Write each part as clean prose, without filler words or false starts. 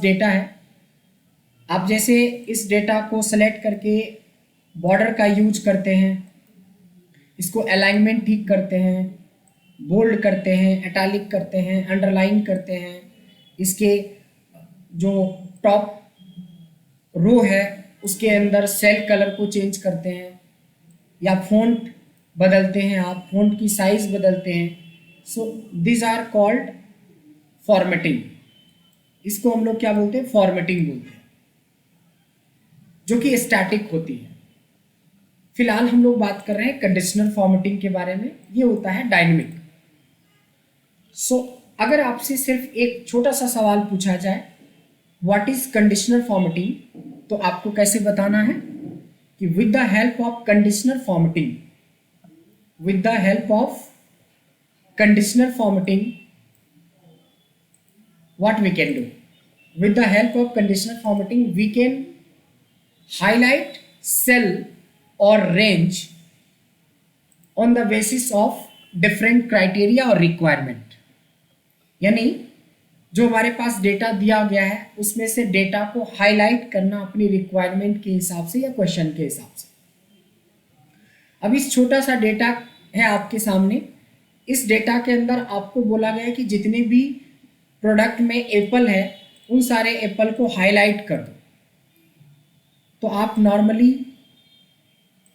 Data है। आप जैसे इस डेटा को सेलेक्ट करके बॉर्डर का यूज करते हैं, इसको अलाइनमेंट ठीक करते हैं, बोल्ड करते हैं, इटैलिक करते हैं, अंडरलाइन करते हैं, इसके जो टॉप रो है उसके अंदर सेल कलर को चेंज करते हैं, या फ़ॉन्ट बदलते हैं, आप फ़ॉन्ट की साइज़ बदलते हैं। So this are called formatting. इसको हम लोग क्या बोलते हैं? फॉर्मेटिंग बोलते हैं, जो कि स्टैटिक होती है। फिलहाल हम लोग बात कर रहे हैं कंडीशनल फॉर्मेटिंग के बारे में, ये होता है डायनेमिक। सो अगर आपसे सिर्फ एक छोटा सा सवाल पूछा जाए व्हाट इज कंडीशनल फॉर्मेटिंग, तो आपको कैसे बताना है कि with the help of conditional formatting, with the help of conditional formatting what we can do. With the help of conditional formatting we can highlight cell or range on the basis of different criteria or requirement। यानी जो हमारे पास data दिया गया है उसमें से data को highlight करना अपनी रिक्वायरमेंट के हिसाब से या क्वेश्चन के हिसाब से। अब इस छोटा सा डेटा है आपके सामने, इस डेटा के अंदर आपको बोला गया है कि जितने भी प्रोडक्ट में एप्पल है उन सारे एप्पल को हाईलाइट कर दो। तो आप नॉर्मली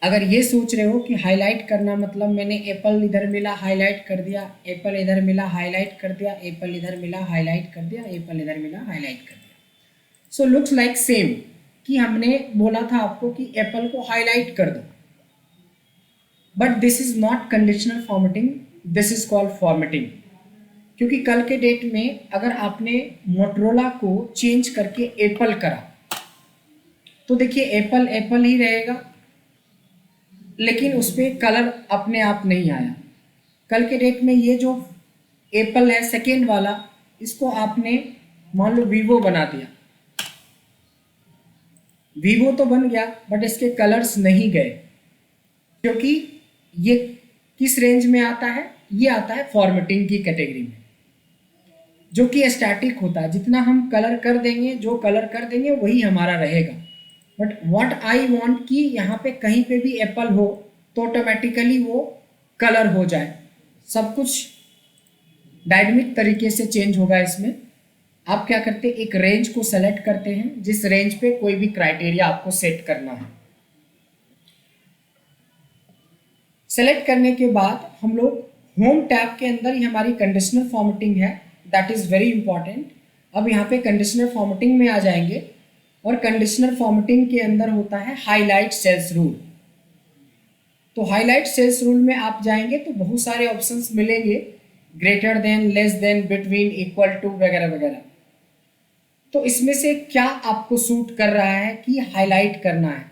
अगर ये सोच रहे हो कि हाईलाइट करना मतलब मैंने एप्पल इधर मिला हाईलाइट कर दिया, एप्पल इधर मिला हाईलाइट कर दिया, एप्पल इधर मिला हाईलाइट कर दिया, एप्पल इधर मिला हाईलाइट कर दिया, सो लुक्स लाइक सेम कि हमने बोला था आपको कि एप्पल को हाईलाइट कर दो। But this is not conditional formatting, this is called formatting. क्योंकि कल के डेट में अगर आपने मोटरोला को चेंज करके एप्पल करा तो देखिए एप्पल एप्पल ही रहेगा, लेकिन उस पर कलर अपने आप नहीं आया। कल के डेट में ये जो एप्पल है सेकेंड वाला, इसको आपने मान लो वीवो बना दिया, वीवो तो बन गया बट इसके कलर्स नहीं गए, क्योंकि ये किस रेंज में आता है? ये आता है फॉर्मेटिंग की कैटेगरी में, जो कि स्टैटिक होता है। जितना हम कलर कर देंगे, जो कलर कर देंगे वही हमारा रहेगा। बट व्हाट आई वांट कि यहाँ पे कहीं पे भी एप्पल हो तो ऑटोमेटिकली वो कलर हो जाए, सब कुछ डायनेमिक तरीके से चेंज होगा। इसमें आप क्या करते हैं, एक रेंज को सेलेक्ट करते हैं जिस रेंज पे कोई भी क्राइटेरिया आपको सेट करना है। सेलेक्ट करने के बाद हम लोग होम टैब के अंदर ही हमारी कंडीशनल फॉर्मेटिंग है, दैट इज़ वेरी इंपॉर्टेंट। अब यहाँ पे कंडीशनल फॉर्मेटिंग में आ जाएंगे और कंडीशनल फॉर्मेटिंग के अंदर होता है हाईलाइट सेल्स रूल। तो हाईलाइट सेल्स रूल में आप जाएंगे तो बहुत सारे ऑप्शंस मिलेंगे, greater than, less than, between, equal to वगैरह वगैरह। तो इसमें से क्या आपको सूट कर रहा है कि हाईलाइट करना है?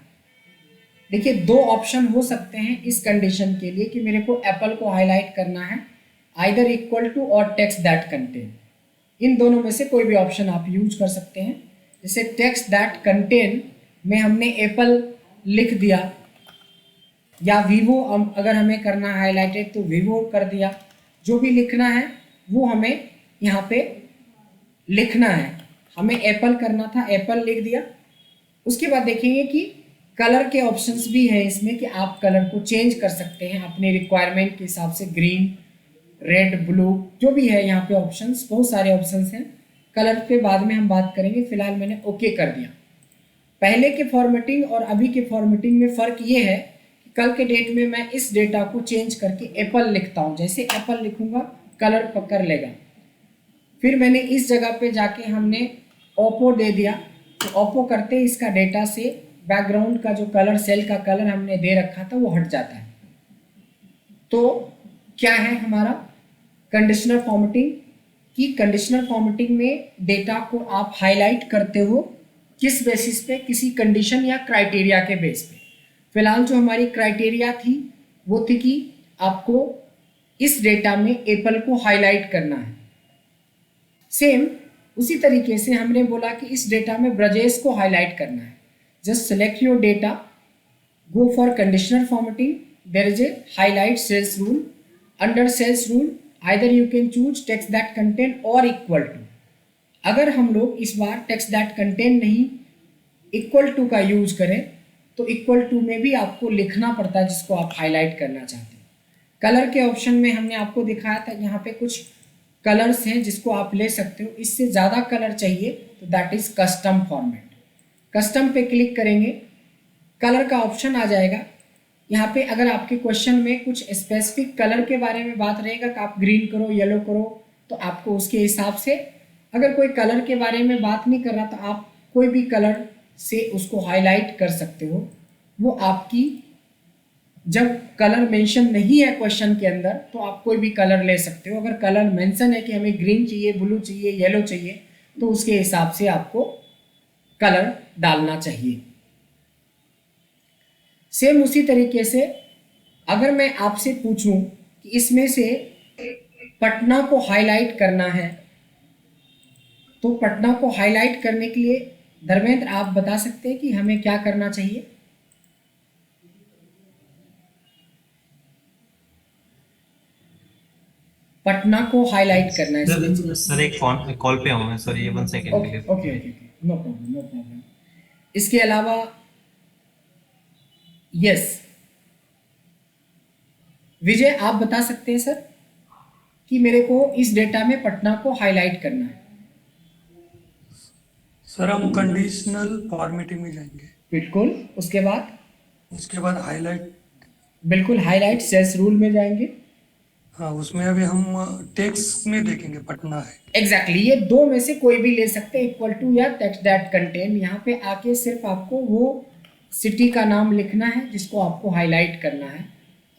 देखिए दो ऑप्शन हो सकते हैं इस कंडीशन के लिए कि मेरे को एप्पल को हाईलाइट करना है, आइदर इक्वल टू और टेक्स्ट दैट कंटेन। इन दोनों में से कोई भी ऑप्शन आप यूज कर सकते हैं। जैसे टेक्स्ट दैट कंटेन में हमने एप्पल लिख दिया, या वीवो अगर हमें करना है हाईलाइटेड तो वीवो कर दिया। जो भी लिखना है वो हमें यहाँ पे लिखना है। हमें एप्पल करना था, एप्पल लिख दिया। उसके बाद देखेंगे कि कलर के ऑप्शंस भी हैं इसमें कि आप कलर को चेंज कर सकते हैं अपने रिक्वायरमेंट के हिसाब से, ग्रीन, रेड, ब्लू, जो भी है यहाँ पे ऑप्शंस, बहुत सारे ऑप्शंस हैं। कलर पे बाद में हम बात करेंगे, फिलहाल मैंने ओके कर दिया। पहले के फॉर्मेटिंग और अभी के फॉर्मेटिंग में फ़र्क ये है कि कल के डेट में मैं इस डेटा को चेंज करके एप्पल लिखता हूँ, जैसे एप्पल लिखूँगा कलर पकड़ लेगा। फिर मैंने इस जगह पे जाके हमने ओप्पो दे दिया, तो ओप्पो करते इसका डेटा से बैकग्राउंड का जो कलर, सेल का कलर हमने दे रखा था वो हट जाता है। तो क्या है हमारा कंडीशनल फॉर्मेटिंग? कि कंडीशनल फॉर्मेटिंग में डेटा को आप हाईलाइट करते हो किस बेसिस पे? किसी कंडीशन या क्राइटेरिया के बेस पे। फिलहाल जो हमारी क्राइटेरिया थी वो थी कि आपको इस डेटा में एप्पल को हाईलाइट करना है। सेम उसी तरीके से हमने बोला कि इस डेटा में ब्रजेश को हाईलाइट करना है। Just select your data, go for conditional formatting, there is a highlight cells rule. Under cells rule either you can choose text that contain or equal to. अगर हम लोग इस बार टेक्स्ट दैट कंटेन नहीं equal to का use करें तो equal to में भी आपको लिखना पड़ता है जिसको आप हाईलाइट करना चाहते हैं। कलर के ऑप्शन में हमने आपको दिखाया था, यहाँ पे कुछ कलर्स हैं जिसको आप ले सकते हो। इससे ज़्यादा कलर चाहिए तो that is custom format. Custom पे क्लिक करेंगे, कलर का ऑप्शन आ जाएगा। यहाँ पे अगर आपके क्वेश्चन में कुछ स्पेसिफिक कलर के बारे में बात रहेगा कि आप ग्रीन करो, येलो करो, तो आपको उसके हिसाब से, अगर कोई कलर के बारे में बात नहीं कर रहा तो आप कोई भी कलर से उसको हाईलाइट कर सकते हो। वो आपकी, जब कलर मेंशन नहीं है क्वेश्चन के अंदर तो आप कोई भी कलर ले सकते हो। अगर कलर मेंशन है कि हमें ग्रीन चाहिए, ब्लू चाहिए, येलो चाहिए, तो उसके हिसाब से आपको कलर डालना चाहिए। सेम उसी तरीके से अगर मैं आपसे पूछूं कि इसमें से पटना को हाईलाइट करना है, तो पटना को हाईलाइट करने के लिए धर्मेंद्र आप बता सकते हैं कि हमें क्या करना चाहिए? पटना को हाईलाइट करना है। सर एक फोन कॉल पे हूँ मैं सर, ये 1 सेकंड के ओके लिए। Okay okay, no problem no problem. इसके अलावा यस, विजय आप बता सकते हैं सर कि मेरे को इस डेटा में पटना को हाईलाइट करना है। सर हम कंडीशनल फॉर्मेटिंग में जाएंगे, बिल्कुल, उसके बाद उसके बाद हाईलाइट। बिल्कुल हाईलाइट सेल्स रूल में जाएंगे। हाँ, उसमें अभी हम टेक्स्ट में देखेंगे पटना है। एग्जैक्टली ये दो में से कोई भी ले सकते हैं, इक्वल टू या टेक्स्ट दैट कंटेन। यहाँ पे आके सिर्फ आपको वो सिटी का नाम लिखना है जिसको आपको हाईलाइट करना है,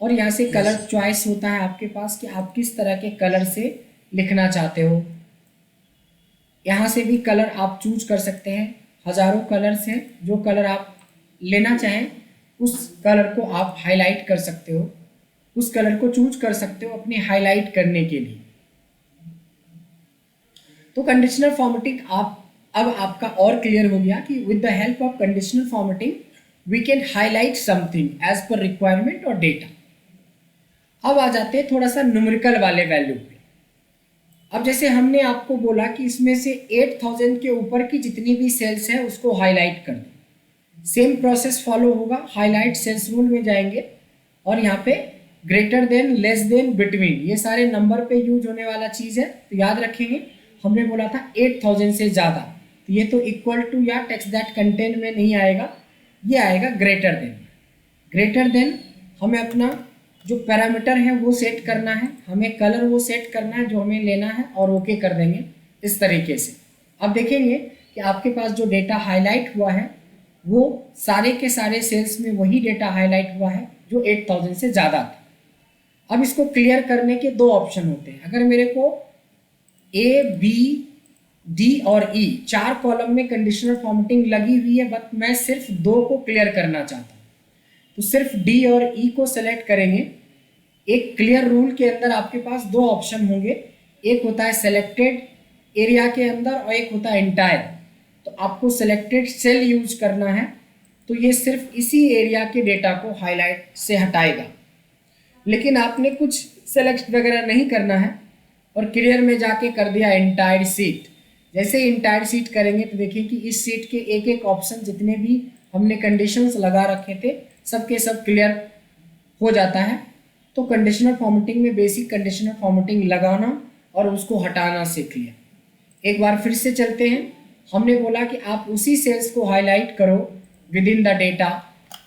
और यहाँ से कलर चॉइस होता है आपके पास कि आप किस तरह के कलर से लिखना चाहते हो। यहाँ से भी कलर आप चूज कर सकते हैं, हजारों कलर्स हैं, जो कलर आप लेना चाहें उस कलर को आप हाईलाइट कर सकते हो, उस कलर को चूज कर सकते हो अपने हाईलाइट करने के लिए। तो कंडीशनल फॉर्मेटिंग आप अब आपका और क्लियर हो गया कि with the help of conditional formatting we can highlight something as per requirement और डेटा। अब आ जाते हैं थोड़ा सा न्यूमेरिकल वाले वैल्यू पे। अब जैसे हमने आपको बोला कि इसमें से 8000 के ऊपर की जितनी भी सेल्स है उसको हाईलाइट कर दो। सेम प्रोसेस फॉलो होगा, हाईलाइट सेल्स रूल में जाएंगे और यहाँ पे greater than, less than, between, ये सारे नंबर पे यूज होने वाला चीज़ है। तो याद रखेंगे हमने बोला था 8000 से ज़्यादा, तो ये तो इक्वल टू या टेक्स्ट दैट कंटेन में नहीं आएगा, ये आएगा ग्रेटर देन। ग्रेटर देन हमें अपना जो पैरामीटर है वो सेट करना है, हमें कलर वो सेट करना है जो हमें लेना है और ओके कर देंगे इस तरीके से। अब देखेंगे कि आपके पास जो डेटा हाईलाइट हुआ है वो सारे के सारे सेल्स में वही डेटा हाईलाइट हुआ है जो 8000 से ज़्यादा था। अब इसको क्लियर करने के दो ऑप्शन होते हैं। अगर मेरे को ए, बी, डी और ई 4 कॉलम में कंडीशनल फॉर्मेटिंग लगी हुई है, बट मैं सिर्फ 2 को क्लियर करना चाहता हूँ, तो सिर्फ डी और ई को सेलेक्ट करेंगे। एक क्लियर रूल के अंदर आपके पास दो ऑप्शन होंगे, एक होता है सेलेक्टेड एरिया के अंदर और एक होता है एंटायर। तो आपको सेलेक्टेड सेल यूज करना है, तो ये सिर्फ इसी एरिया के डेटा को हाईलाइट से हटाएगा। लेकिन आपने कुछ सेलेक्ट वगैरह नहीं करना है और क्लियर में जाके कर दिया एंटायर सीट। जैसे एंटायर सीट करेंगे तो देखिए कि इस सीट के एक एक ऑप्शन जितने भी हमने कंडीशंस लगा रखे थे सबके सब क्लियर हो जाता है। तो कंडीशनल फॉर्मेटिंग में बेसिक कंडीशनल फॉर्मेटिंग लगाना और उसको हटाना सीख लिया। एक बार फिर से चलते हैं। हमने बोला कि आप उसी सेल्स को हाईलाइट करो विद इन द डेटा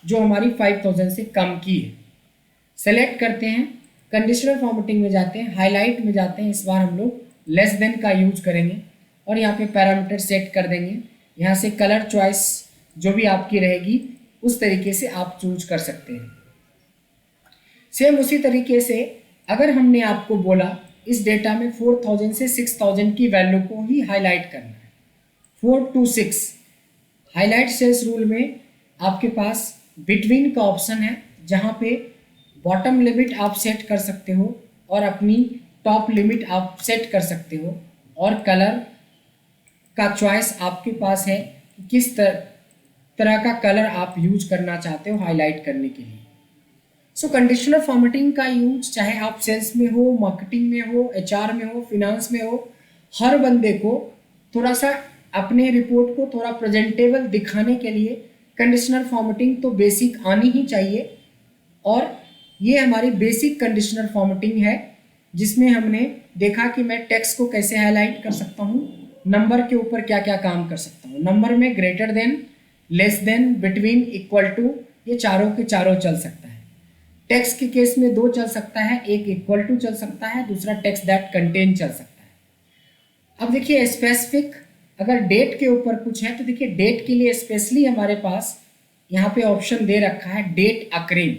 जो हमारी 5000 से कम की है। सेलेक्ट करते हैं, कंडीशनल फॉर्मेटिंग में जाते हैं, हाईलाइट में जाते हैं। इस बार हम लोग लेस देन का यूज करेंगे और यहाँ पे पैरामीटर सेट कर देंगे। यहाँ से कलर चॉइस जो भी आपकी रहेगी उस तरीके से आप चूज कर सकते हैं। सेम उसी तरीके से अगर हमने आपको बोला इस डेटा में 4000 से 6000 की वैल्यू को ही हाईलाइट करना है, 4 to 6, हाईलाइट सेल्स रूल में आपके पास बिटवीन का ऑप्शन है जहाँ पे बॉटम लिमिट आप सेट कर सकते हो और अपनी टॉप लिमिट आप सेट कर सकते हो, और कलर का चॉइस आपके पास है कि किस तरह का कलर आप यूज करना चाहते हो हाईलाइट करने के लिए। सो कंडीशनल फॉर्मेटिंग का यूज चाहे आप सेल्स में हो, मार्केटिंग में हो, एचआर में हो, फिनांस में हो, हर बंदे को थोड़ा सा अपने रिपोर्ट को थोड़ा प्रेजेंटेबल दिखाने के लिए कंडीशनल फॉर्मेटिंग तो बेसिक आनी ही चाहिए। और ये हमारी बेसिक कंडीशनल फॉर्मेटिंग है, जिसमें हमने देखा कि मैं टेक्स्ट को कैसे हाईलाइट कर सकता हूँ, नंबर के ऊपर क्या क्या काम कर सकता हूँ। नंबर में greater than, less than, between, equal to, ये चारों के चारों चल सकता है। टेक्स्ट के केस में 2 चल सकता है, एक इक्वल टू चल सकता है, दूसरा टेक्स्ट दैट कंटेन चल सकता है। अब देखिए स्पेसिफिक, अगर डेट के ऊपर कुछ है तो देखिए डेट के लिए स्पेशली हमारे पास यहाँ पे ऑप्शन दे रखा है डेट अकरिंग।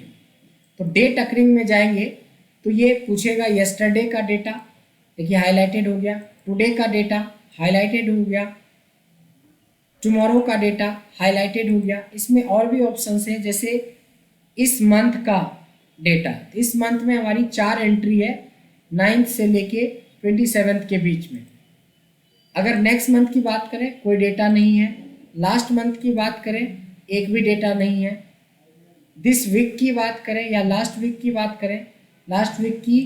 तो डेट अकरिंग में जाएंगे तो ये पूछेगा यस्टरडे का डेटा, देखिए हाईलाइटेड हो गया, टुडे का डेटा हाईलाइटेड हो गया, टुमारो का डेटा हाईलाइटेड हो गया। इसमें और भी ऑप्शंस हैं, जैसे इस मंथ का डेटा। इस मंथ में हमारी 4 एंट्री है, 9 से लेके 27 के बीच में। अगर नेक्स्ट मंथ की बात करें कोई डेटा नहीं है, लास्ट मंथ की बात करें एक भी डेटा नहीं है, दिस वीक की बात करें या लास्ट वीक की बात करें, लास्ट वीक की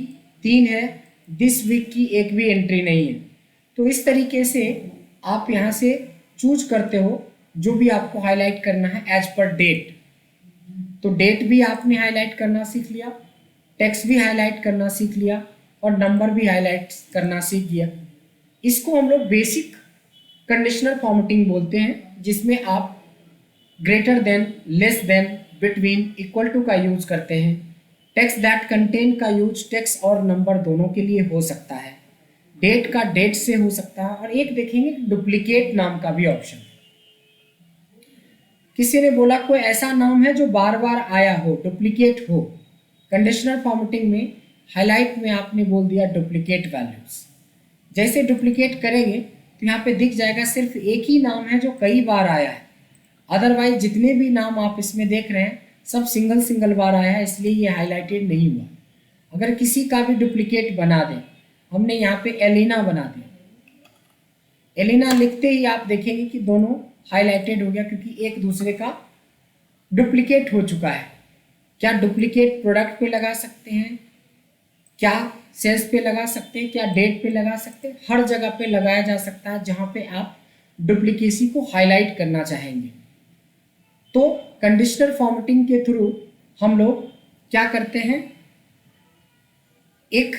3 है, दिस वीक की एक भी एंट्री नहीं है। तो इस तरीके से आप यहाँ से चूज करते हो जो भी आपको हाईलाइट करना है एज पर डेट। तो डेट भी आपने हाईलाइट करना सीख लिया, टेक्स्ट भी हाईलाइट करना सीख लिया और नंबर भी हाईलाइट करना सीख गया। इसको हम लोग बेसिक कंडीशनल फॉर्मेटिंग बोलते हैं, जिसमें आप greater than, less than, between, equal to का यूज करते हैं। टेक्स्ट दैट कंटेन का यूज टेक्स्ट और नंबर दोनों के लिए हो सकता है। डेट का डेट से हो सकता है। और एक देखेंगे डुप्लीकेट नाम का भी ऑप्शन। किसी ने बोला कोई ऐसा नाम है जो बार बार आया हो, डुप्लीकेट हो। कंडीशनल फॉर्मेटिंग में हाईलाइट में आपने बोल दिया डुप्लीकेट वैल्यूज। जैसे डुप्लीकेट करेंगे तो यहाँ पे दिख जाएगा सिर्फ एक ही नाम है जो कई बार आया है, अदरवाइज जितने भी नाम आप इसमें देख रहे हैं सब सिंगल सिंगल बार आया है, इसलिए ये हाईलाइटेड नहीं हुआ। अगर किसी का भी डुप्लीकेट बना दें, हमने यहाँ पे एलिना बना दिया, एलिना लिखते ही आप देखेंगे कि दोनों हाईलाइटेड हो गया, क्योंकि एक दूसरे का डुप्लीकेट हो चुका है। क्या डुप्लीकेट प्रोडक्ट पे लगा सकते हैं, क्या सेल्स पे लगा सकते हैं, क्या डेट पे लगा सकते हैं, हर जगह पे लगाया जा सकता है जहाँ पे आप डुप्लीकेसी को हाईलाइट करना चाहेंगे। तो कंडीशनल फॉर्मेटिंग के थ्रू हम लोग क्या करते हैं, एक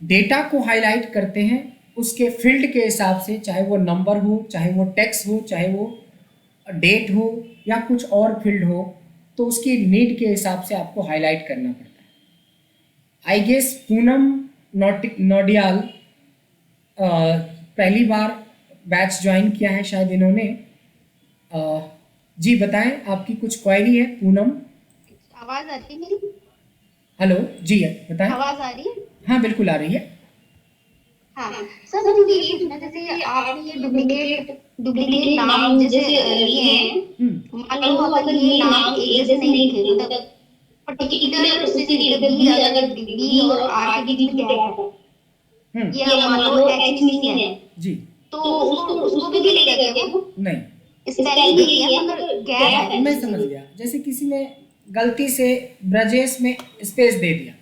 डेटा को हाईलाइट करते हैं उसके फील्ड के हिसाब से, चाहे वो नंबर हो, चाहे वो टेक्स्ट हो, चाहे वो डेट हो या कुछ और फील्ड हो, तो उसकी नीड के हिसाब से आपको हाईलाइट करना पड़ता है। आई गेस पूनम नोडियाल पहली बार बैच ज्वाइन किया है शायद इन्होंने। जी बताएं, आपकी कुछ क्वेरी है पूनम? आवाज आ रही है मेरी? हेलो जी बताएं। आवाज आ रही है? हाँ बिल्कुल आ रही है। हाँ सर, मुझे ये पूछना, जैसे आपने ये डुप्लीकेट नाम जैसे लिए हैं, मान लो अगर ये नाम एक जैसे नहीं थे, मतलब पर्टिकुलर उससे बी, अगर बी और आर के बीच में गैप है, या मान लो एच नहीं है जी, तो उसको भी लेगा क्या वो? नहीं, स्पेलिंग नहीं है मगर गैप है। मैं समझ गया। जैसे किसी ने गलती से ब्रजेश में स्पेस दे दिया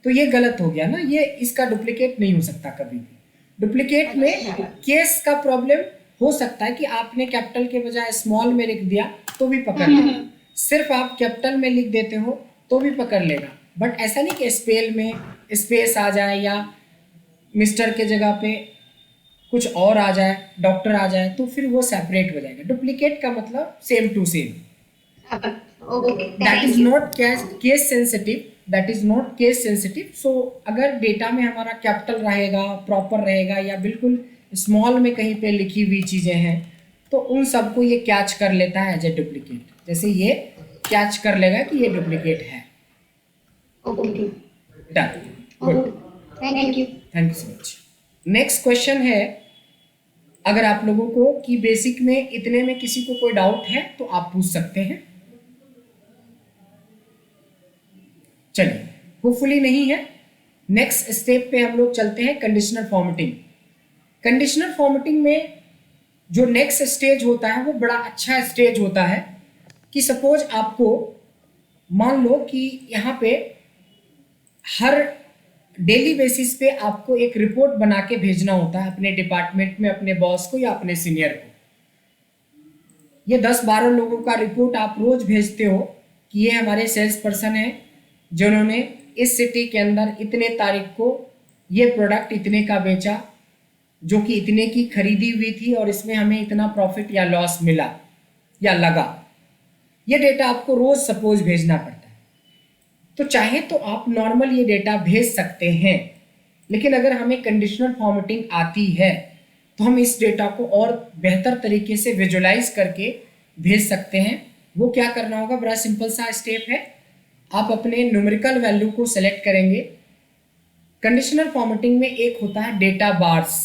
तो ये गलत हो गया ना, ये इसका डुप्लीकेट नहीं हो सकता कभी भी। डुप्लीकेट में केस का प्रॉब्लम हो सकता है कि आपने कैपिटल के बजाय स्मॉल में लिख दिया तो भी पकड़ लेगा, सिर्फ आप कैपिटल में लिख देते हो तो भी पकड़ लेगा, बट ऐसा नहीं कि स्पेल में स्पेस आ जाए या मिस्टर के जगह पे कुछ और आ जाए, डॉक्टर आ जाए, तो फिर वो सेपरेट हो जाएगा। डुप्लीकेट का मतलब same to same. That is not case sensitive, that is not case sensitive. So अगर डेटा में हमारा कैपिटल रहेगा, प्रॉपर रहेगा, या बिल्कुल स्मॉल में कहीं पे लिखी हुई चीज़ें हैं, तो उन सबको ये कैच कर लेता है एज ए डुप्लीकेट। जैसे ये कैच कर लेगा कि ये डुप्लीकेट है। Done, good, thank you so much. Next question है, अगर आप लोगों को कि बेसिक में इतने में किसी को कोई डाउट है तो आप पूछ सकते हैं। चलिए, होपफुली नहीं है। नेक्स्ट स्टेप पे हम लोग चलते हैं, कंडीशनल फॉर्मेटिंग। कंडीशनल फॉर्मेटिंग में जो नेक्स्ट स्टेज होता है वो बड़ा अच्छा स्टेज होता है कि सपोज आपको मान लो कि यहाँ पे हर डेली बेसिस पे आपको एक रिपोर्ट बना के भेजना होता है अपने डिपार्टमेंट में अपने बॉस को या अपने सीनियर को। ये 10-12 लोगों का रिपोर्ट आप रोज भेजते हो कि ये हमारे सेल्स पर्सन हैं जिन्होंने इस सिटी के अंदर इतने तारीख को ये प्रोडक्ट इतने का बेचा, जो कि इतने की खरीदी हुई थी और इसमें हमें इतना प्रॉफिट या लॉस मिला या लगा। ये डेटा आपको रोज सपोज भेजना पड़ता है। तो चाहे तो आप नॉर्मल ये डेटा भेज सकते हैं, लेकिन अगर हमें कंडीशनल फॉर्मेटिंग आती है तो हम इस डेटा को और बेहतर तरीके से विजुलाइज करके भेज सकते हैं। वो क्या करना होगा, बड़ा सिंपल सा स्टेप है। आप अपने न्यूमेरिकल वैल्यू को सेलेक्ट करेंगे। कंडीशनल फॉर्मेटिंग में एक होता है डेटा बार्स।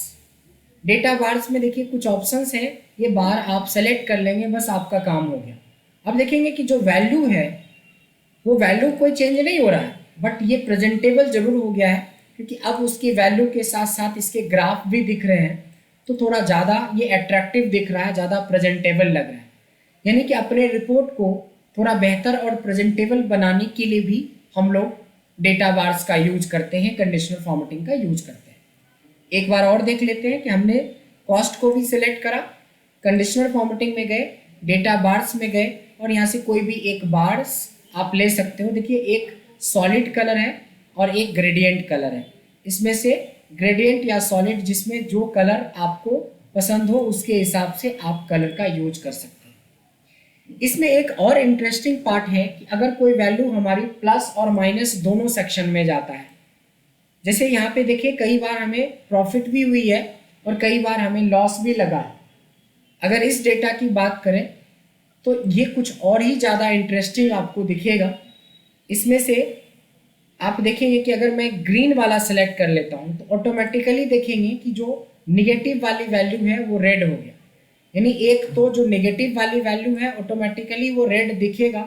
डेटा बार्स में देखिए कुछ ऑप्शंस हैं, ये बार आप सेलेक्ट कर लेंगे, बस आपका काम हो गया। अब देखेंगे कि जो वैल्यू है वो वैल्यू कोई चेंज नहीं हो रहा है, बट ये प्रेजेंटेबल जरूर हो गया है, क्योंकि अब उसकी वैल्यू के साथ साथ इसके ग्राफ भी दिख रहे हैं, तो थोड़ा ज़्यादा ये अट्रैक्टिव दिख रहा है, ज़्यादा प्रेजेंटेबल लग रहा है। यानी कि अपने रिपोर्ट को थोड़ा बेहतर और प्रेजेंटेबल बनाने के लिए भी हम लोग डेटा बार्स का यूज करते हैं, कंडीशनल फॉर्मेटिंग का यूज करते हैं। एक बार और देख लेते हैं कि हमने कॉस्ट को भी सिलेक्ट करा, कंडीशनल फॉर्मेटिंग में गए, डेटा बार्स में गए और यहाँ से कोई भी एक बार्स आप ले सकते हो। देखिए एक सॉलिड कलर है और एक ग्रेडियंट कलर है। इसमें से ग्रेडियंट या सॉलिड, जिसमें जो कलर आपको पसंद हो उसके हिसाब से आप कलर का यूज कर सकते हैं। इसमें एक और इंटरेस्टिंग पार्ट है कि अगर कोई वैल्यू हमारी प्लस और माइनस दोनों सेक्शन में जाता है, जैसे यहाँ पे देखिए कई बार हमें प्रॉफिट भी हुई है और कई बार हमें लॉस भी लगा है। अगर इस डेटा की बात करें तो ये कुछ और ही ज़्यादा इंटरेस्टिंग आपको दिखेगा। इसमें से आप देखेंगे कि अगर मैं ग्रीन वाला सेलेक्ट कर लेता हूँ तो ऑटोमेटिकली देखेंगे कि जो निगेटिव वाली वैल्यू है वो रेड हो गया। यानी एक तो जो नेगेटिव वाली वैल्यू है ऑटोमेटिकली वो रेड दिखेगा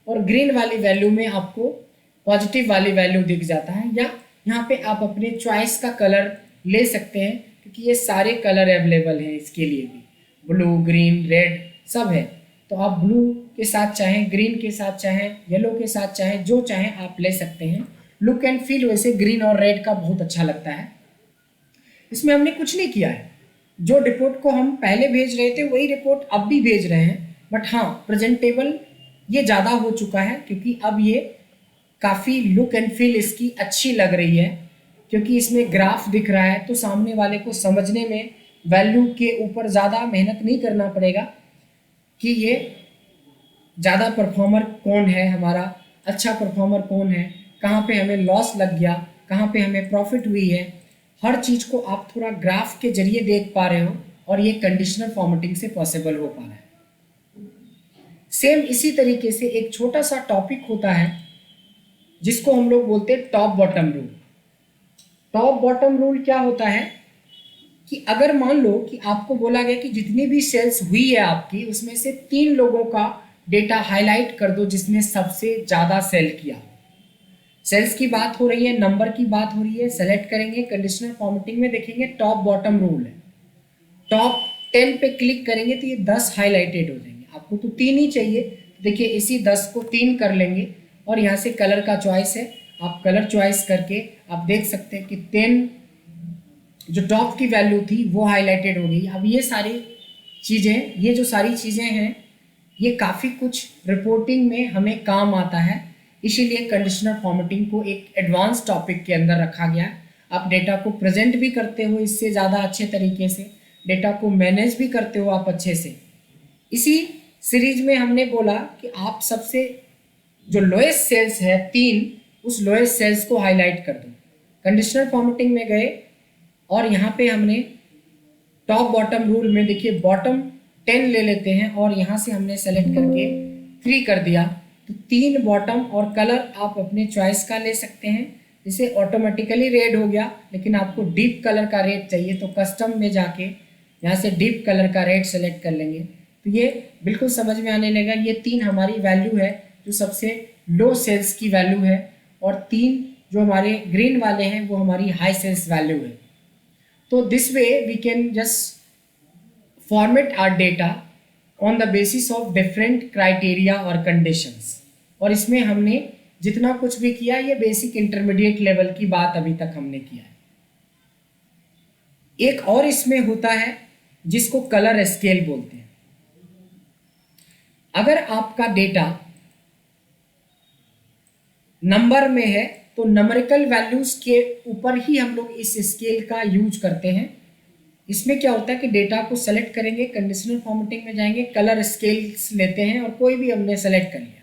और ग्रीन वाली वैल्यू में आपको पॉजिटिव वाली वैल्यू दिख जाता है। या यहाँ पे आप अपने चॉइस का कलर ले सकते हैं, क्योंकि ये सारे कलर अवेलेबल हैं इसके लिए भी, ब्लू, ग्रीन, रेड सब है। तो आप ब्लू के साथ चाहें, ग्रीन के साथ चाहें, येलो के साथ चाहें, जो चाहें आप ले सकते हैं। लुक एंड फील वैसे ग्रीन और रेड का बहुत अच्छा लगता है। इसमें हमने कुछ नहीं किया है, जो रिपोर्ट को हम पहले भेज रहे थे वही रिपोर्ट अब भी भेज रहे हैं, बट हाँ प्रेजेंटेबल ये ज़्यादा हो चुका है, क्योंकि अब ये काफ़ी लुक एंड फील इसकी अच्छी लग रही है, क्योंकि इसमें ग्राफ दिख रहा है। तो सामने वाले को समझने में वैल्यू के ऊपर ज़्यादा मेहनत नहीं करना पड़ेगा कि ये ज़्यादा परफॉर्मर कौन है, हमारा अच्छा परफॉर्मर कौन है, कहाँ पे हमें लॉस लग गया, कहाँ पे हमें प्रॉफिट हुई है। हर चीज़ को आप थोड़ा ग्राफ के जरिए देख पा रहे हो और ये कंडीशनल फॉर्मेटिंग से पॉसिबल हो पा रहा है। सेम इसी तरीके से एक छोटा सा टॉपिक होता है जिसको हम लोग बोलते हैं top bottom rule. Top bottom rule क्या होता है कि अगर मान लो कि आपको बोला गया कि जितनी भी सेल्स हुई है आपकी, उसमें से 3 लोगों का डेटा हाईलाइट कर दो जिसने सबसे ज़्यादा सेल किया। सेल्स की बात हो रही है, नंबर की बात हो रही है, सेलेक्ट करेंगे। कंडीशनल फॉर्मेटिंग में देखेंगे टॉप बॉटम रूल है, टॉप 10 पे क्लिक करेंगे तो ये 10 हाईलाइटेड हो जाएंगे। आपको तो 3 ही चाहिए, देखिए इसी 10 को 3 कर लेंगे और यहाँ से कलर का चॉइस है, आप कलर चॉइस करके आप देख सकते हैं कि 10 जो टॉप की वैल्यू थी वो हाईलाइटेड हो गई। अब ये सारी चीज़ें, ये जो सारी चीज़ें हैं ये काफ़ी कुछ रिपोर्टिंग में हमें काम आता है, इसीलिए कंडीशनल फॉर्मेटिंग को एक एडवांस टॉपिक के अंदर रखा गया। आप डेटा को प्रेजेंट भी करते हो इससे ज़्यादा अच्छे तरीके से, डेटा को मैनेज भी करते हो आप अच्छे से। इसी सीरीज में हमने बोला कि आप सबसे जो लोएस्ट सेल्स है 3, उस लोएस्ट सेल्स को हाईलाइट कर दो। कंडीशनल फॉर्मेटिंग में गए और यहाँ पे हमने टॉप बॉटम रूल में देखिए बॉटम 10 ले लेते हैं और यहाँ से हमने सेलेक्ट करके 3 कर दिया, तो 3 बॉटम और कलर आप अपने चॉइस का ले सकते हैं। जिसे ऑटोमेटिकली रेड हो गया, लेकिन आपको डीप कलर का रेड चाहिए तो कस्टम में जाके यहाँ से डीप कलर का रेड सेलेक्ट कर लेंगे। तो ये बिल्कुल समझ में आने लगा। ये 3 हमारी वैल्यू है जो सबसे लो सेल्स की वैल्यू है, और 3 जो हमारे ग्रीन वाले हैं वो हमारी हाई सेल्स वैल्यू है। तो this way we can just format our data on the basis of different criteria और कंडीशंस। और इसमें हमने जितना कुछ भी किया ये बेसिक इंटरमीडिएट लेवल की बात अभी तक हमने किया है। एक और इसमें होता है जिसको कलर स्केल बोलते हैं। अगर आपका डेटा नंबर में है तो नंबरिकल वैल्यूज के ऊपर ही हम लोग इस स्केल का यूज करते हैं। इसमें क्या होता है कि डेटा को सेलेक्ट करेंगे, कंडीशनल फॉर्मेटिंग में जाएंगे, कलर स्केल्स लेते हैं और कोई भी हमने सेलेक्ट कर लिया।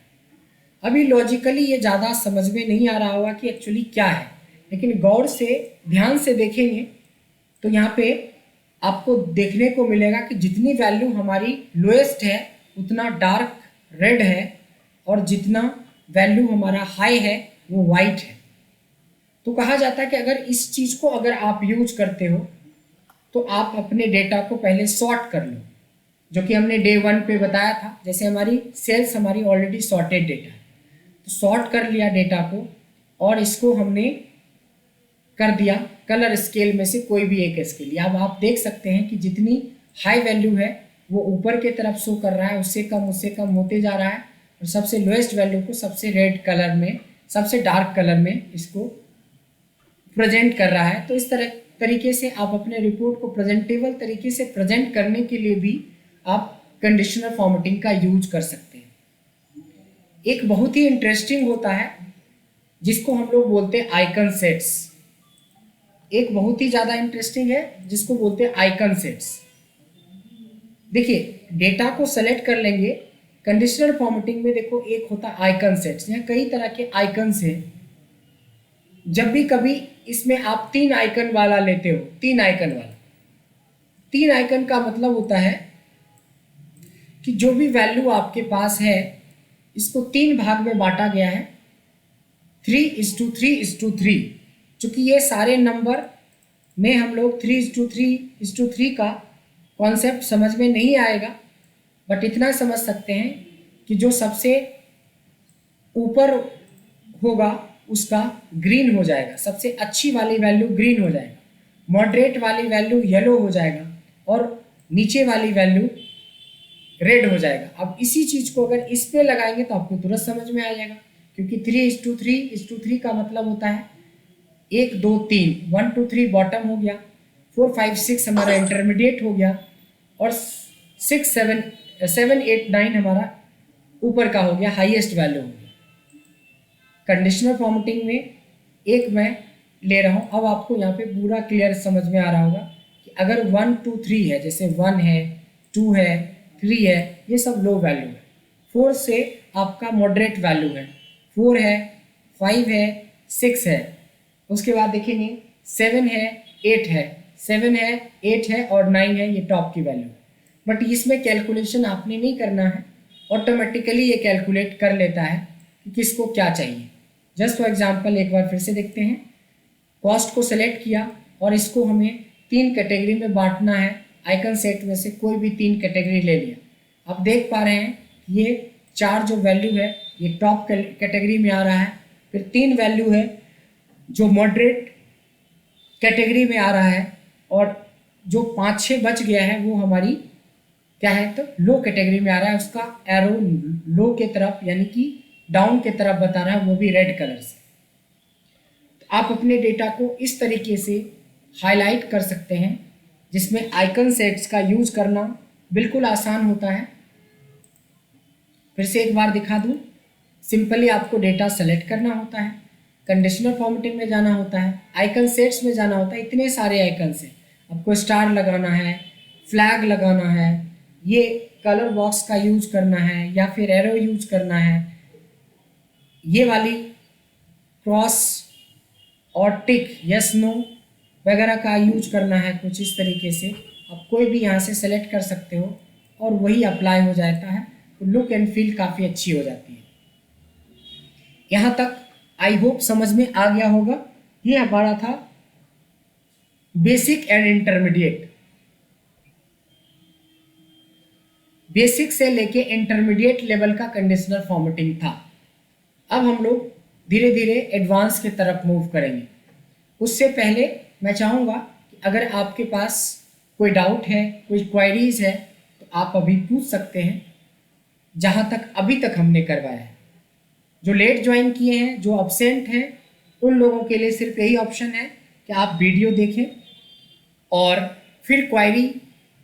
अभी लॉजिकली ये ज़्यादा समझ में नहीं आ रहा होगा कि एक्चुअली क्या है, लेकिन गौर से ध्यान से देखेंगे तो यहाँ पे आपको देखने को मिलेगा कि जितनी वैल्यू हमारी लोएस्ट है उतना डार्क रेड है और जितना वैल्यू हमारा हाई है वो वाइट है। तो कहा जाता है कि अगर इस चीज़ को अगर आप यूज करते हो तो आप अपने डेटा को पहले सॉर्ट कर लो, जो कि हमने डे 1 पे बताया था। जैसे हमारी सेल्स हमारी ऑलरेडी सॉर्टेड डेटा है, तो सॉर्ट कर लिया डेटा को और इसको हमने कर दिया कलर स्केल में से कोई भी एक स्केल। अब आप देख सकते हैं कि जितनी हाई वैल्यू है वो ऊपर की तरफ शो कर रहा है, उससे कम होते जा रहा है और सबसे लोएस्ट वैल्यू को सबसे रेड कलर में, सबसे डार्क कलर में इसको प्रेजेंट कर रहा है। तो इस तरीके से आप अपने रिपोर्ट को प्रेजेंटेबल तरीके से प्रेजेंट करने के लिए भी आप कंडीशनल फॉर्मेटिंग का यूज कर सकते हैं। एक बहुत ही इंटरेस्टिंग होता है जिसको हम लोग बोलते हैं आइकन सेट्स। एक बहुत ही ज़्यादा इंटरेस्टिंग है जिसको बोलते हैं आइकन सेट्स। देखिए डेटा को सेलेक्ट कर लेंगे, कंडीशनल फॉर्मेटिंग में देखो एक होता है आइकन सेट्स। यहाँ कई तरह के आइकन्स हैं। जब भी कभी इसमें आप 3 आइकन वाला लेते हो, 3 आइकन वाला, 3 आइकन का मतलब होता है कि जो भी वैल्यू आपके पास है इसको 3 भाग में बांटा गया है, 3:3:3। चूँकि ये सारे नंबर में हम लोग 3:3:3 का कॉन्सेप्ट समझ में नहीं आएगा, बट इतना समझ सकते हैं कि जो सबसे ऊपर होगा उसका ग्रीन हो जाएगा, सबसे अच्छी वाली वैल्यू ग्रीन हो जाएगा, मॉडरेट वाली वैल्यू येलो हो जाएगा और नीचे वाली वैल्यू रेड हो जाएगा। अब इसी चीज़ को अगर इस पे लगाएंगे तो आपको तुरंत समझ में आ जाएगा, क्योंकि 3:3:3 का मतलब होता है 1 2 3, 1 2 3 बॉटम हो गया, 4 5 6 हमारा इंटरमीडिएट हो गया और 6 7 8 9 हमारा ऊपर का हो गया, हाईएस्ट वैल्यू हो गया। कंडीशनल फॉर्मेटिंग में एक मैं ले रहा हूँ, अब आपको यहाँ पे पूरा क्लियर समझ में आ रहा होगा कि अगर 1 2 3 है, जैसे 1 है, 2 है, 3 है, ये सब लो वैल्यू है। 4 से आपका मॉडरेट वैल्यू है, 4 है, 5 है, 6 है। उसके बाद देखेंगे 7 है, 8 है, 7 है, 8 है और 9 है, ये टॉप की वैल्यू है। बट इसमें कैलकुलेशन आपने नहीं करना है, ऑटोमेटिकली ये कैलकुलेट कर लेता है कि किसको क्या चाहिए। जस्ट फॉर एग्जांपल एक बार फिर से देखते हैं। कॉस्ट को सेलेक्ट किया और इसको हमें 3 कैटेगरी में बांटना है। आइकन सेट में से कोई भी 3 कैटेगरी ले लिया। आप देख पा रहे हैं ये 4 जो वैल्यू है ये टॉप कैटेगरी में आ रहा है, फिर 3 वैल्यू है जो मॉडरेट कैटेगरी में आ रहा है और जो 5-6 बच गया है वो हमारी क्या है तो लो कैटेगरी में आ रहा है। उसका एरो लो के तरफ यानी कि डाउन के तरफ बता रहा है, वो भी रेड कलर से। तो आप अपने डेटा को इस तरीके से हाईलाइट कर सकते हैं, जिसमें आइकन सेट्स का यूज करना बिल्कुल आसान होता है। फिर से एक बार दिखा दूं, सिंपली आपको डेटा सेलेक्ट करना होता है, कंडीशनल फॉर्मेटिंग में जाना होता है, आइकन सेट्स में जाना होता है। इतने सारे आइकन से आपको स्टार लगाना है, फ्लैग लगाना है, ये कलर बॉक्स का यूज करना है या फिर एरो यूज करना है, ये वाली क्रॉस और टिक यस नो वगैरह का यूज करना है। कुछ इस तरीके से आप कोई भी यहाँ से सेलेक्ट कर सकते हो और वही अप्लाई हो जाता है, तो लुक एंड फील काफ़ी अच्छी हो जाती है। यहाँ तक आई होप समझ में आ गया होगा। ये हमारा था बेसिक एंड इंटरमीडिएट। बेसिक से लेके इंटरमीडिएट लेवल का कंडीशनल फॉर्मेटिंग था। अब हम लोग धीरे धीरे एडवांस की तरफ मूव करेंगे। उससे पहले मैं चाहूँगा कि अगर आपके पास कोई डाउट है, कोई क्वायरीज है, तो आप अभी पूछ सकते हैं, जहाँ तक अभी तक हमने करवाया है। जो लेट ज्वाइन किए हैं, जो अब्सेंट हैं, उन लोगों के लिए सिर्फ यही ऑप्शन है कि आप वीडियो देखें और फिर क्वेरी,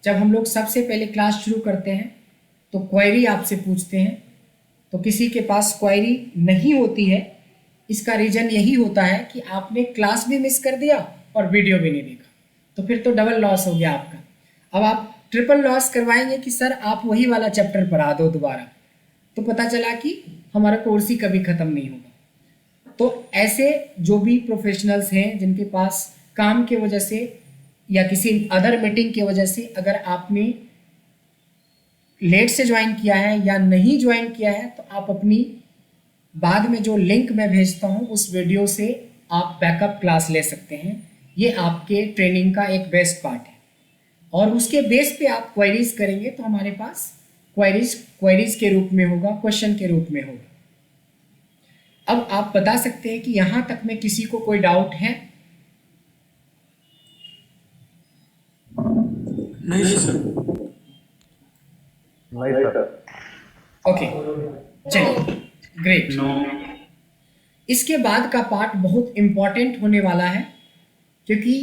जब हम लोग सबसे पहले क्लास शुरू करते हैं तो क्वेरी आपसे पूछते हैं, तो किसी के पास क्वेरी नहीं होती है, इसका रीज़न यही होता है कि आपने क्लास भी मिस कर दिया और वीडियो भी नहीं देखा, तो फिर तो डबल लॉस हो गया आपका। अब आप ट्रिपल लॉस करवाएंगे कि सर आप वही वाला चैप्टर पढ़ा दो दोबारा, तो पता चला कि हमारा कोर्स ही कभी ख़त्म नहीं होगा। तो ऐसे जो भी प्रोफेशनल्स हैं जिनके पास काम के वजह से या किसी अदर मीटिंग की वजह से अगर आपने लेट से ज्वाइन किया है या नहीं ज्वाइन किया है, तो आप अपनी बाद में जो लिंक मैं भेजता हूँ उस वीडियो से आप बैकअप क्लास ले सकते हैं। ये आपके ट्रेनिंग का एक बेस्ट पार्ट है और उसके बेस पे आप क्वेरीज करेंगे तो हमारे पास क्वेरीज के रूप में होगा, क्वेश्चन के रूप में होगा। अब आप बता सकते हैं कि यहाँ तक में किसी को कोई डाउट है? नहीं सर। नहीं सर। ओके, चलिए, ग्रेट। इसके बाद का पार्ट बहुत इम्पॉर्टेंट होने वाला है क्योंकि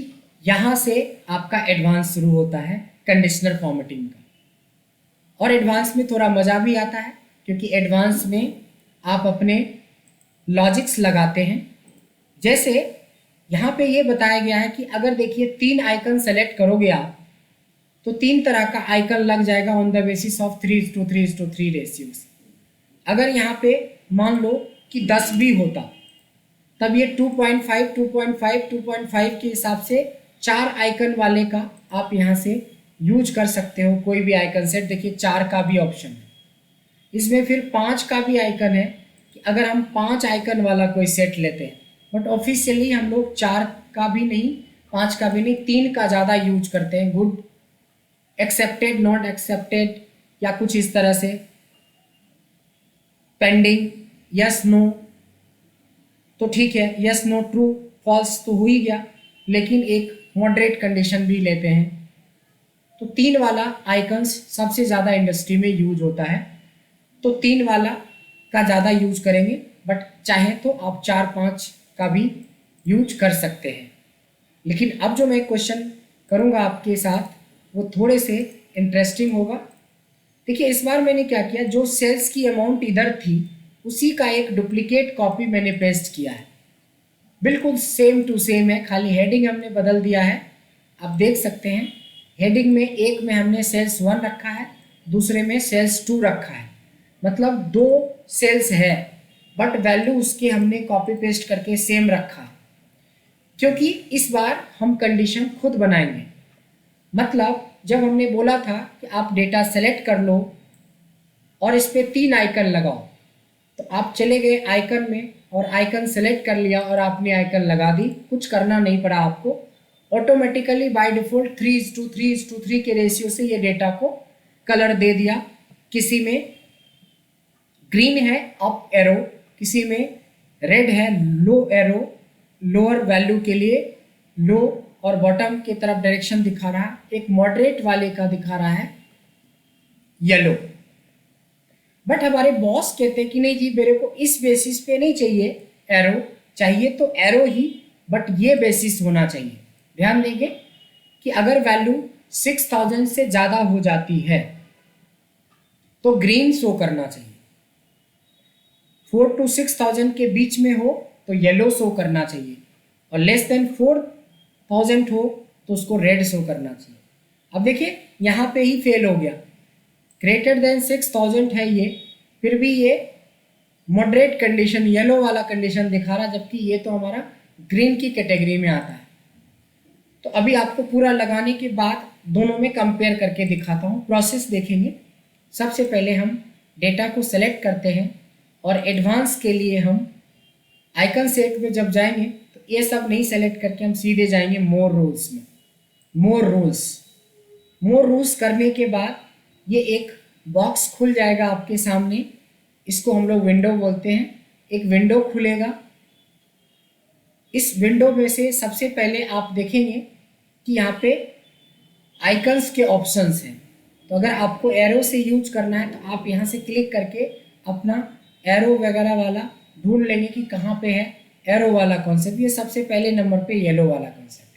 यहाँ से आपका एडवांस शुरू होता है कंडीशनर फॉर्मेटिंग का। और एडवांस में थोड़ा मज़ा भी आता है क्योंकि एडवांस में आप अपने लॉजिक्स लगाते हैं। जैसे यहाँ पे ये बताया गया है कि अगर देखिए 3 आइकन सेलेक्ट करोगे आप तो 3 तरह का आइकन लग जाएगा on the basis of 3:3:3 ratios. अगर यहाँ पे मान लो कि 10 भी होता तब ये 2.5, 2.5, 2.5 के हिसाब से 4 आइकन वाले का आप यहाँ से यूज कर सकते हो। कोई भी आइकन सेट, देखिए 4 का भी ऑप्शन है इसमें, फिर 5 का भी आइकन है कि अगर हम 5 आइकन वाला कोई सेट लेते हैं, बट ऑफिशियली हम लोग 4 का भी नहीं, 5 का भी नहीं, 3 का ज़्यादा यूज करते हैं। गुड, एक्सेप्टेड, नॉट एक्सेप्टेड या कुछ इस तरह से, पेंडिंग, यस नो, तो ठीक है, यस नो ट्रू फॉल्स तो हो ही गया, लेकिन एक मॉडरेट कंडीशन भी लेते हैं। तो 3 वाला आइकन्स सबसे ज़्यादा इंडस्ट्री में यूज होता है, तो 3 वाला का ज़्यादा यूज करेंगे, बट चाहे तो आप 4-5 का भी यूज कर सकते हैं। लेकिन अब जो मैं क्वेश्चन करूँगा आपके साथ वो थोड़े से इंटरेस्टिंग होगा। देखिए इस बार मैंने क्या किया, जो सेल्स की अमाउंट इधर थी उसी का एक डुप्लीकेट कॉपी मैंने पेस्ट किया है, बिल्कुल सेम टू सेम है, खाली हेडिंग हमने बदल दिया है। आप देख सकते हैं हेडिंग में एक में हमने सेल्स 1 रखा है, दूसरे में सेल्स 2 रखा है, मतलब 2 सेल्स है बट वैल्यू उसके हमने कॉपी पेस्ट करके सेम रखा है, क्योंकि इस बार हम कंडीशन खुद बनाएंगे। मतलब जब हमने बोला था कि आप डेटा सेलेक्ट कर लो और इस पर 3 आइकन लगाओ, तो आप चले गए आइकन में और आइकन सेलेक्ट कर लिया और आपने आइकन लगा दी, कुछ करना नहीं पड़ा आपको, ऑटोमेटिकली बाय डिफ़ॉल्ट 3:3:3 के रेशियो से ये डेटा को कलर दे दिया। किसी में ग्रीन है अप एरो, किसी में रेड है लो एरो, लोअर वैल्यू के लिए लो और बॉटम की तरफ डायरेक्शन दिखा रहा है, एक मॉडरेट वाले का दिखा रहा है येलो। बट हमारे बॉस कहते हैं कि नहीं जी मेरे को इस बेसिस पे नहीं चाहिए एरो, चाहिए तो एरो ही बट ये बेसिस होना चाहिए। ध्यान देंगे कि अगर वैल्यू 6000 से ज़्यादा हो जाती है तो ग्रीन शो करना चाहिए, 4 to 6000 के बीच में हो तो येलो शो करना चाहिए, और लेस देन 4000 हो तो उसको रेड शो करना चाहिए। अब देखिए यहाँ पे ही फेल हो गया, ग्रेटर देन 6000 है ये, फिर भी ये मॉडरेट कंडीशन येलो वाला कंडीशन दिखा रहा, जबकि ये तो हमारा ग्रीन की कैटेगरी में आता है। तो अभी आपको पूरा लगाने के बाद दोनों में कंपेयर करके दिखाता हूँ, प्रोसेस देखेंगे। सबसे पहले हम डेटा को सेलेक्ट करते हैं और एडवांस के लिए हम आइकन सेट में जब जाएंगे तो ये सब नहीं सेलेक्ट करके हम सीधे जाएंगे मोर रूल्स में। मोर रूल्स करने के बाद ये एक बॉक्स खुल जाएगा आपके सामने, इसको हम लोग विंडो बोलते हैं। एक विंडो खुलेगा, इस विंडो में से सबसे पहले आप देखेंगे कि यहाँ पे आइकन्स के ऑप्शंस हैं। तो अगर आपको एरो से यूज करना है तो आप यहाँ से क्लिक करके अपना एरो वगैरह वाला ढूंढ लेंगे कि कहाँ पे है एरो वाला कॉन्सेप्ट। ये सबसे पहले नंबर पे येलो वाला कॉन्सेप्ट है।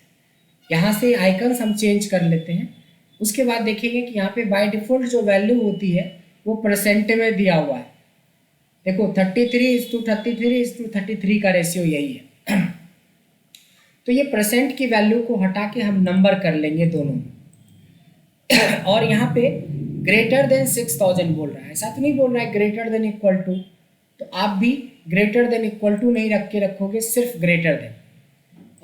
यहाँ से आइकन्स हम चेंज कर लेते हैं। उसके बाद देखेंगे कि यहाँ पे बाय डिफ़ॉल्ट जो वैल्यू होती है वो परसेंट में दिया हुआ है। देखो 33:33:33 का रेशियो यही है। तो ये परसेंट की वैल्यू को हटा के हम नंबर कर लेंगे दोनों में। और यहाँ पे ग्रेटर देन 6000 बोल रहा है, ऐसा तो नहीं बोल रहा है ग्रेटर देन इक्वल टू। तो आप भी ग्रेटर देन इक्वल टू नहीं रख के रखोगे, सिर्फ ग्रेटर देन।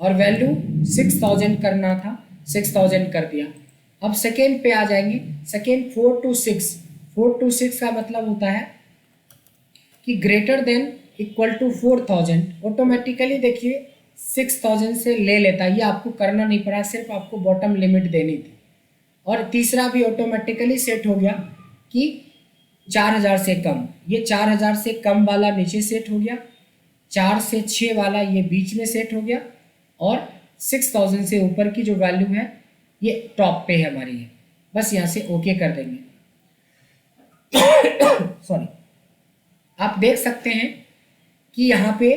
और वैल्यू 6000 करना था, 6000 कर दिया। अब सेकेंड पे आ जाएंगे। सेकेंड 4 to 6, 4 to 6 का मतलब होता है कि greater than equal to 4000। Automatically देखिए 6000 से ले लेता है, ये आपको करना नहीं पड़ा, सिर्फ आपको बॉटम लिमिट देनी थी। और तीसरा भी ऑटोमेटिकली सेट हो गया कि 4000 से कम, ये 4000 से कम वाला नीचे सेट हो गया, 4 से 6 वाला ये बीच में सेट हो गया, और 6000 से ऊपर की जो वैल्यू है ये टॉप पे है हमारी है। बस यहाँ से ओके कर देंगे। सॉरी, आप देख सकते हैं कि यहाँ पे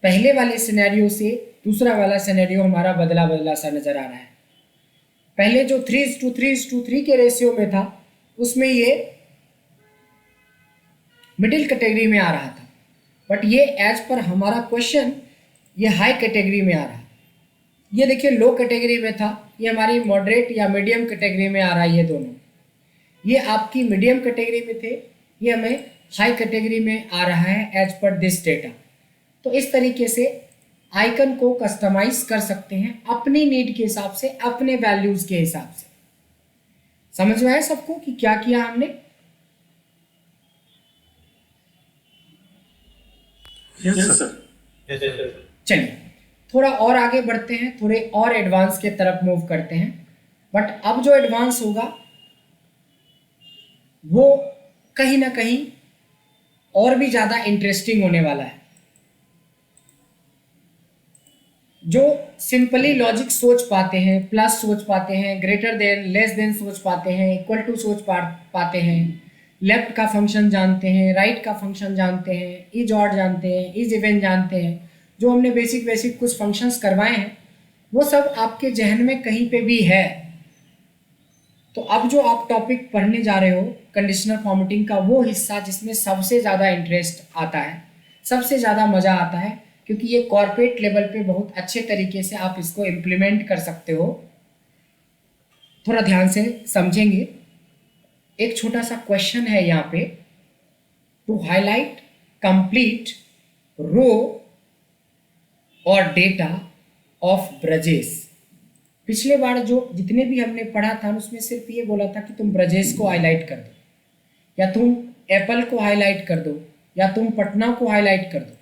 पहले वाले सिनेरियो से दूसरा वाला सिनेरियो हमारा बदला बदला सा नजर आ रहा है। पहले जो 3:3:3 के रेशियो में था उसमें ये मिडिल कैटेगरी में आ रहा था, बट ये एज पर हमारा क्वेश्चन ये हाई कैटेगरी में आ रहा है। ये देखिए लो कैटेगरी में था, ये हमारी मॉडरेट या मीडियम कैटेगरी में आ रहा है। ये दोनों, ये आपकी मीडियम कैटेगरी में थे, ये हमें हाई कैटेगरी में आ रहा है एज पर दिस डेटा। तो इस तरीके से आइकन को कस्टमाइज कर सकते हैं अपनी नीड के हिसाब से, अपने वैल्यूज के हिसाब से। समझ में आया सबको कि क्या किया हमने? Yes sir. चलिए थोड़ा और आगे बढ़ते हैं, थोड़े और एडवांस के तरफ मूव करते हैं। बट अब जो एडवांस होगा वो कहीं ना कहीं और भी ज़्यादा इंटरेस्टिंग होने वाला है। जो सिंपली लॉजिक सोच पाते हैं, प्लस सोच पाते हैं, ग्रेटर देन लेस देन सोच पाते हैं, इक्वल टू सोच पाते हैं, लेफ्ट का फंक्शन जानते हैं, राइट का फंक्शन जानते हैं, इज ऑड जानते हैं, इज इवन जानते हैं, जो हमने बेसिक कुछ फंक्शंस करवाए हैं वो सब आपके जहन में कहीं पे भी है। तो अब जो आप टॉपिक पढ़ने जा रहे हो कंडीशनल फॉर्मेटिंग का, वो हिस्सा जिसमें सबसे ज़्यादा इंटरेस्ट आता है, सबसे ज़्यादा मज़ा आता है, क्योंकि ये कॉर्पोरेट लेवल पे बहुत अच्छे तरीके से आप इसको इम्प्लीमेंट कर सकते हो। थोड़ा ध्यान से समझेंगे। एक छोटा सा क्वेश्चन है यहाँ पे, टू हाईलाइट कंप्लीट रो और डेटा ऑफ ब्रजेश। पिछले बार जो जितने भी हमने पढ़ा था उसमें सिर्फ ये बोला था कि तुम ब्रजेश को हाईलाइट कर दो, या तुम एप्पल को हाईलाइट कर दो, या तुम पटना को हाईलाइट कर दो।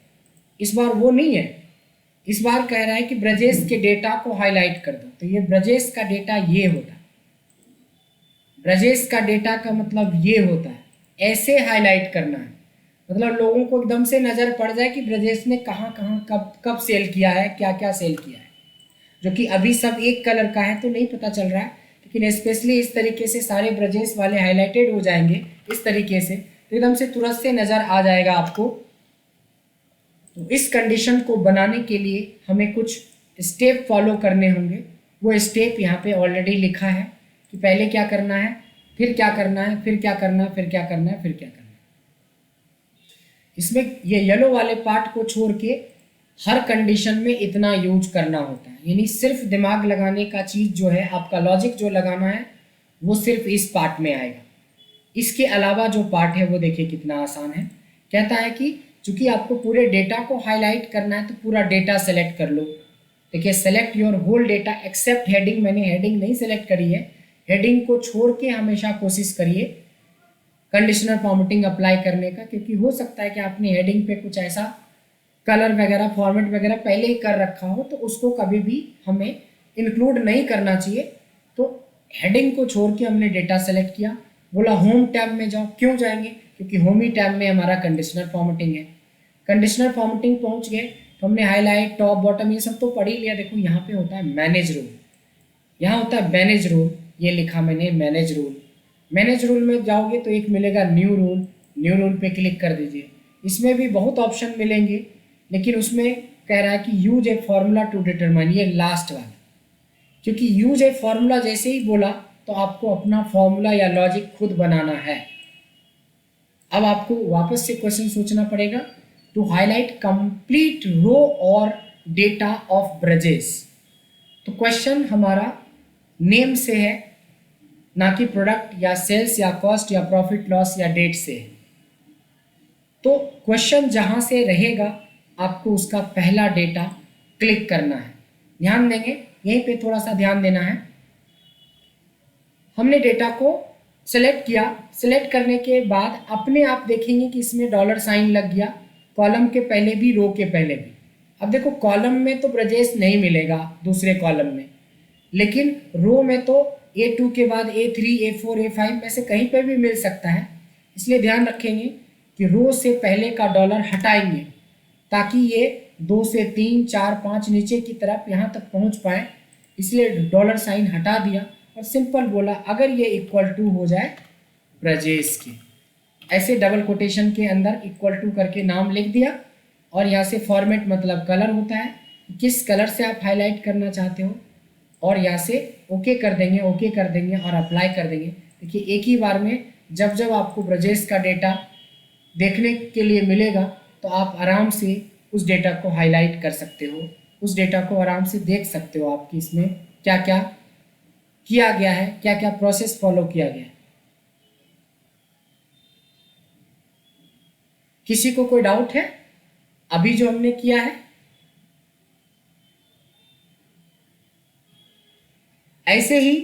इस बार वो नहीं है, इस बार कह रहा है कि ब्रजेश के डेटा को हाईलाइट कर दो। तो ये ब्रजेश का डेटा ये होता है, ब्रजेश का डेटा का मतलब ये होता है, ऐसे हाईलाइट करना है, मतलब लोगों को एकदम से नज़र पड़ जाए कि ब्रजेश ने कहाँ कहाँ कब कब सेल किया है, क्या क्या सेल किया है। जो कि अभी सब एक कलर का है तो नहीं पता चल रहा है, लेकिन स्पेशली इस तरीके से सारे ब्रजेश वाले हाईलाइटेड हो जाएंगे इस तरीके से, तो एकदम से तुरंत से नज़र आ जाएगा आपको। तो इस कंडीशन को बनाने के लिए हमें कुछ स्टेप फॉलो करने होंगे। वो स्टेप यहाँ पे ऑलरेडी लिखा है कि पहले क्या करना है, फिर क्या करना है, फिर क्या करना है, फिर क्या करना है, फिर क्या करना है। इसमें ये येलो वाले पार्ट को छोड़ के हर कंडीशन में इतना यूज करना होता है, यानी सिर्फ दिमाग लगाने का चीज़ जो है, आपका लॉजिक जो लगाना है वो सिर्फ इस पार्ट में आएगा। इसके अलावा जो पार्ट है वो देखिए कितना आसान है। कहता है कि चूंकि आपको पूरे डेटा को हाईलाइट करना है तो पूरा डेटा सेलेक्ट कर लो। देखिए select your whole data except heading, मैंने हेडिंग नहीं सेलेक्ट करी है, हेडिंग को छोड़ के हमेशा कोशिश करिए कंडीशनल फॉर्मेटिंग अप्लाई करने का, क्योंकि हो सकता है कि आपने हेडिंग पे कुछ ऐसा कलर वगैरह फॉर्मेट वगैरह पहले ही कर रखा हो, तो उसको कभी भी हमें इंक्लूड नहीं करना चाहिए। तो हेडिंग को छोड़ के हमने डेटा सेलेक्ट किया, बोला होम टैब में जाओ। क्यों जाएंगे? क्योंकि होम ही टैब में हमारा कंडीशनल फॉर्मेटिंग है। कंडीशनल फॉर्मेटिंग पहुंच गए तो हमने हाईलाइट, टॉप, बॉटम ये सब तो पढ़ ही लिया। देखो यहाँ पे होता है मैनेज रूल, यहाँ होता है मैनेज रूल, ये लिखा मैंने मैनेज रूल। मैनेज रूल में जाओगे तो एक मिलेगा न्यू रूल, न्यू रूल पे क्लिक कर दीजिए। इसमें भी बहुत ऑप्शन मिलेंगे, लेकिन उसमें कह रहा है कि use a formula to determine, ये लास्ट वाला, क्योंकि यूज ए फॉर्मूला जैसे ही बोला तो आपको अपना फॉर्मूला या लॉजिक खुद बनाना है। अब आपको वापस से क्वेश्चन सोचना पड़ेगा, टू हाईलाइट कंप्लीट रो और डेटा ऑफ ब्रजेस। तो क्वेश्चन हमारा नेम से है, ना कि प्रोडक्ट या सेल्स या कॉस्ट या प्रॉफिट लॉस या डेट से है। तो क्वेश्चन जहां से रहेगा आपको उसका पहला डेटा क्लिक करना है। ध्यान देंगे, यहीं पे थोड़ा सा ध्यान देना है। हमने डेटा को सेलेक्ट किया, सेलेक्ट करने के बाद अपने आप देखेंगे कि इसमें डॉलर साइन लग गया, कॉलम के पहले भी, रो के पहले भी। अब देखो कॉलम में तो ब्रजेश नहीं मिलेगा दूसरे कॉलम में, लेकिन रो में तो A2 के बाद A3, A4, A5 में से कहीं पर भी मिल सकता है। इसलिए ध्यान रखेंगे कि रो से पहले का डॉलर हटाएंगे ताकि ये 2 से 3, 4, 5 नीचे की तरफ यहाँ तक पहुँच पाए। इसलिए डॉलर साइन हटा दिया और सिंपल बोला अगर ये इक्वल टू हो जाए ब्रजेश के, ऐसे डबल कोटेशन के अंदर इक्वल टू करके नाम लिख दिया। और यहाँ से फॉर्मेट मतलब कलर होता है, किस कलर से आप हाईलाइट करना चाहते हो, और यहाँ से ओके कर देंगे, ओके कर देंगे और अप्लाई कर देंगे। देखिए एक ही बार में जब जब आपको ब्रजेश का डेटा देखने के लिए मिलेगा तो आप आराम से उस डेटा को हाईलाइट कर सकते हो, उस डेटा को आराम से देख सकते हो आप कि इसमें क्या क्या किया गया है, क्या क्या प्रोसेस फॉलो किया गया है। किसी को कोई डाउट है अभी जो हमने किया है? ऐसे ही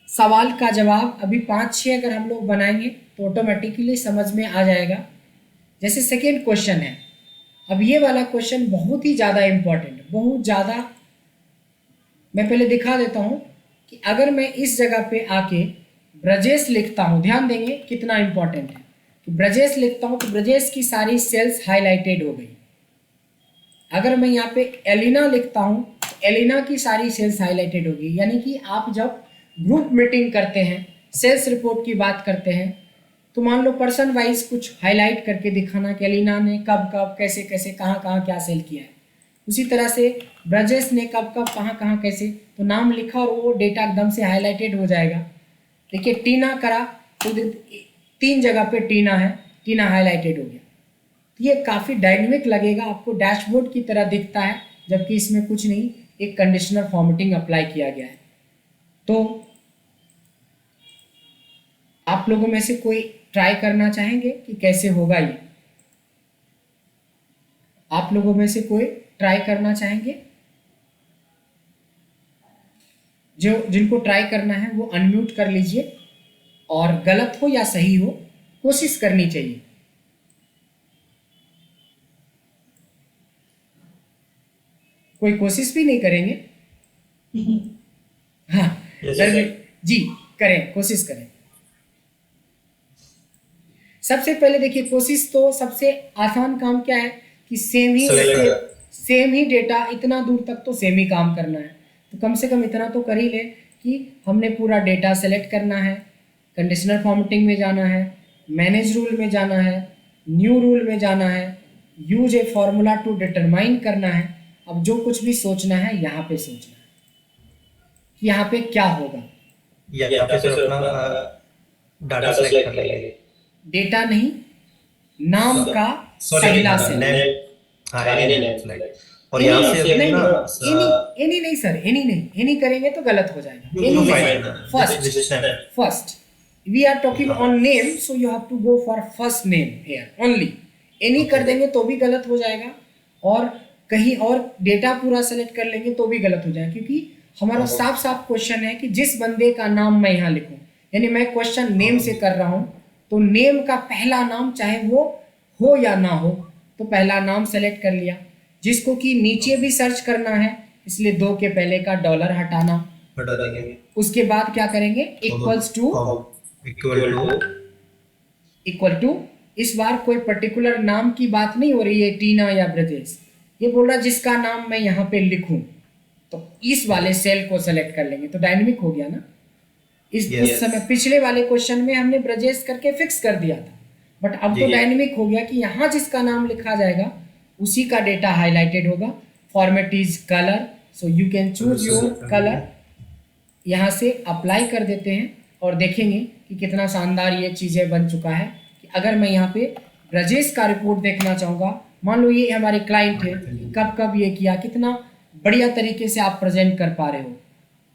सवाल का जवाब अभी 5-6 अगर हम लोग बनाएंगे तो ऑटोमेटिकली समझ में आ जाएगा। जैसे सेकेंड क्वेश्चन है, अब ये वाला क्वेश्चन बहुत ही ज़्यादा इम्पोर्टेंट, बहुत ज़्यादा। मैं पहले दिखा देता हूँ कि अगर मैं इस जगह पे आके ब्रजेश लिखता हूँ, ध्यान देंगे कितना इम्पोर्टेंट है कि ब्रजेश लिखता हूँ तो ब्रजेश की सारी सेल्स हाईलाइटेड हो गई। अगर मैं यहाँ पे एलिना लिखता हूँ तो एलिना की सारी सेल्स हाईलाइटेड होगी। यानी कि आप जब ग्रुप मीटिंग करते हैं, सेल्स रिपोर्ट की बात करते हैं, तो मान लो पर्सन वाइज कुछ हाईलाइट करके दिखाना कि एलिना ने कब कब कैसे कैसे कहाँ कहाँ क्या सेल किया है। उसी तरह से ब्रजेश ने कब कब कहाँ कहाँ कैसे, तो नाम लिखा और वो डेटा एकदम से हाईलाइटेड हो जाएगा। देखिए टीना करा तो 3 जगह पे टीना है, टीना हाईलाइटेड हो गया। तो ये काफ़ी डायनेमिक लगेगा, आपको डैशबोर्ड की तरह दिखता है, जबकि इसमें कुछ नहीं, एक कंडीशनल फॉर्मेटिंग अप्लाई किया गया है। तो आप लोगों में से कोई ट्राई करना चाहेंगे कि कैसे होगा ये? आप लोगों में से कोई ट्राई करना चाहेंगे? जो जिनको ट्राई करना है वो अनम्यूट कर लीजिए, और गलत हो या सही हो कोशिश करनी चाहिए। कोई कोशिश भी नहीं करेंगे? हाँ जी करें, कोशिश करें। सबसे पहले देखिए कोशिश तो सबसे आसान काम क्या है कि सेम ही डेटा इतना दूर तक तो सेम ही काम करना है। तो कम से कम इतना तो कर ही ले कि हमने पूरा डेटा सेलेक्ट करना है, कंडीशनल फॉर्मेटिंग में जाना है, मैनेज रूल में जाना है, न्यू रूल में जाना है, use a formula to determine करना है। अब जो कुछ भी सोचना है यहाँ पे सोचना है कि यहाँ पे क्या होगा। यहाँ पे सर अपना डाटा सेलेक्ट कर लेंगे। डेटा नहीं, नाम का पहला सेल। और यहाँ से नहीं नहीं सर, एनी करेंगे तो गलत हो जाएगा। First we are talking on name, so you have to go for first name here only. Any कर देंगे तो भी गलत हो जाएगा, और कहीं और डेटा पूरा सेलेक्ट कर लेंगे तो भी गलत हो जाएगा, क्योंकि हमारा साफ साफ क्वेश्चन है कि जिस बंदे का नाम मैं यहाँ लिखूं, यानी मैं क्वेश्चन नेम से कर रहा हूँ, तो नेम का पहला नाम चाहे वो हो या ना हो, तो पहला नाम सेलेक्ट कर लिया। जिसको कि नीचे भी सर्च करना है, इसलिए 2 के पहले का डॉलर हटा देंगे। उसके बाद क्या करेंगे, इक्वल टू। इस बार कोई पर्टिकुलर नाम की बात नहीं हो रही है, टीना या ब्रजेश, ये बोल रहा जिसका नाम मैं यहाँ पे लिखूं, तो इस वाले सेल को सेलेक्ट कर लेंगे। तो डायनेमिक हो गया ना। उस समय पिछले वाले क्वेश्चन में हमने ब्रजेश करके फिक्स कर दिया था, बट अब जी, तो जी। डायनेमिक हो गया कि यहाँ जिसका नाम लिखा जाएगा उसी का डेटा हाईलाइटेड होगा। Format is colour, so you can choose your colour. यहाँ से अप्लाई कर देते हैं और देखेंगे कि कितना शानदार ये चीज़ें बन चुका है कि अगर मैं यहाँ पे ब्रजेश का रिपोर्ट देखना चाहूँगा, मान लो ये हमारे क्लाइंट है, कब कब ये किया, कितना बढ़िया तरीके से आप प्रेजेंट कर पा रहे हो।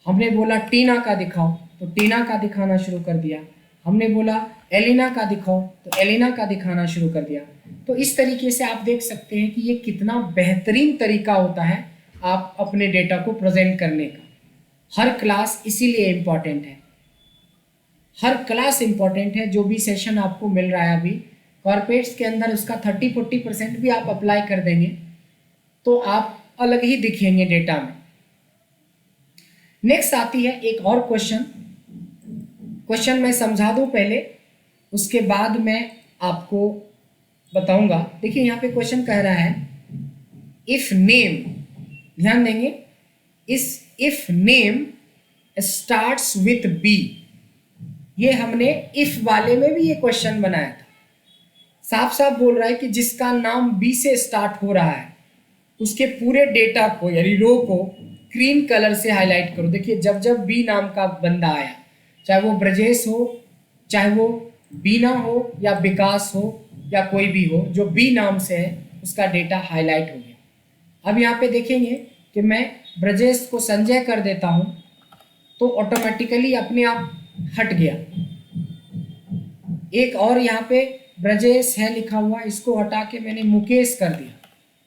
हमने बोला टीना का दिखाओ तो टीना का दिखाना शुरू कर दिया, हमने बोला एलिना का दिखाओ तो एलिना का दिखाना शुरू कर दिया। तो इस तरीके से आप देख सकते हैं कि ये कितना बेहतरीन तरीका होता है आप अपने डेटा को प्रेजेंट करने का। हर क्लास इसीलिए इम्पॉर्टेंट है, हर क्लास इम्पॉर्टेंट है। जो भी सेशन आपको मिल रहा है अभी कॉर्पोरेट्स के अंदर, उसका 30-40% भी आप अप्लाई कर देंगे तो आप अलग ही दिखेंगे डेटा में। नेक्स्ट आती है एक और क्वेश्चन मैं समझा दूं पहले, उसके बाद मैं आपको बताऊंगा। देखिए यहाँ पे क्वेश्चन कह रहा है इफ नेम, ध्यान देंगे, if name starts with B. ये हमने इफ वाले में भी ये क्वेश्चन बनाया था। साफ साफ बोल रहा है कि जिसका नाम बी से स्टार्ट हो रहा है उसके पूरे डेटा को यानी रो को ग्रीन कलर से हाईलाइट करो। देखिए जब जब बी नाम का बंदा आया, चाहे वो ब्रजेश हो, चाहे वो बीना हो या विकास हो या कोई भी हो, जो बी नाम से है उसका डेटा हाईलाइट हो गया। अब यहाँ पे देखेंगे कि मैं ब्रजेश को संजय कर देता हूँ तो ऑटोमेटिकली अपने आप हट गया। एक और यहाँ पे ब्रजेश है लिखा हुआ, इसको हटा के मैंने मुकेश कर दिया,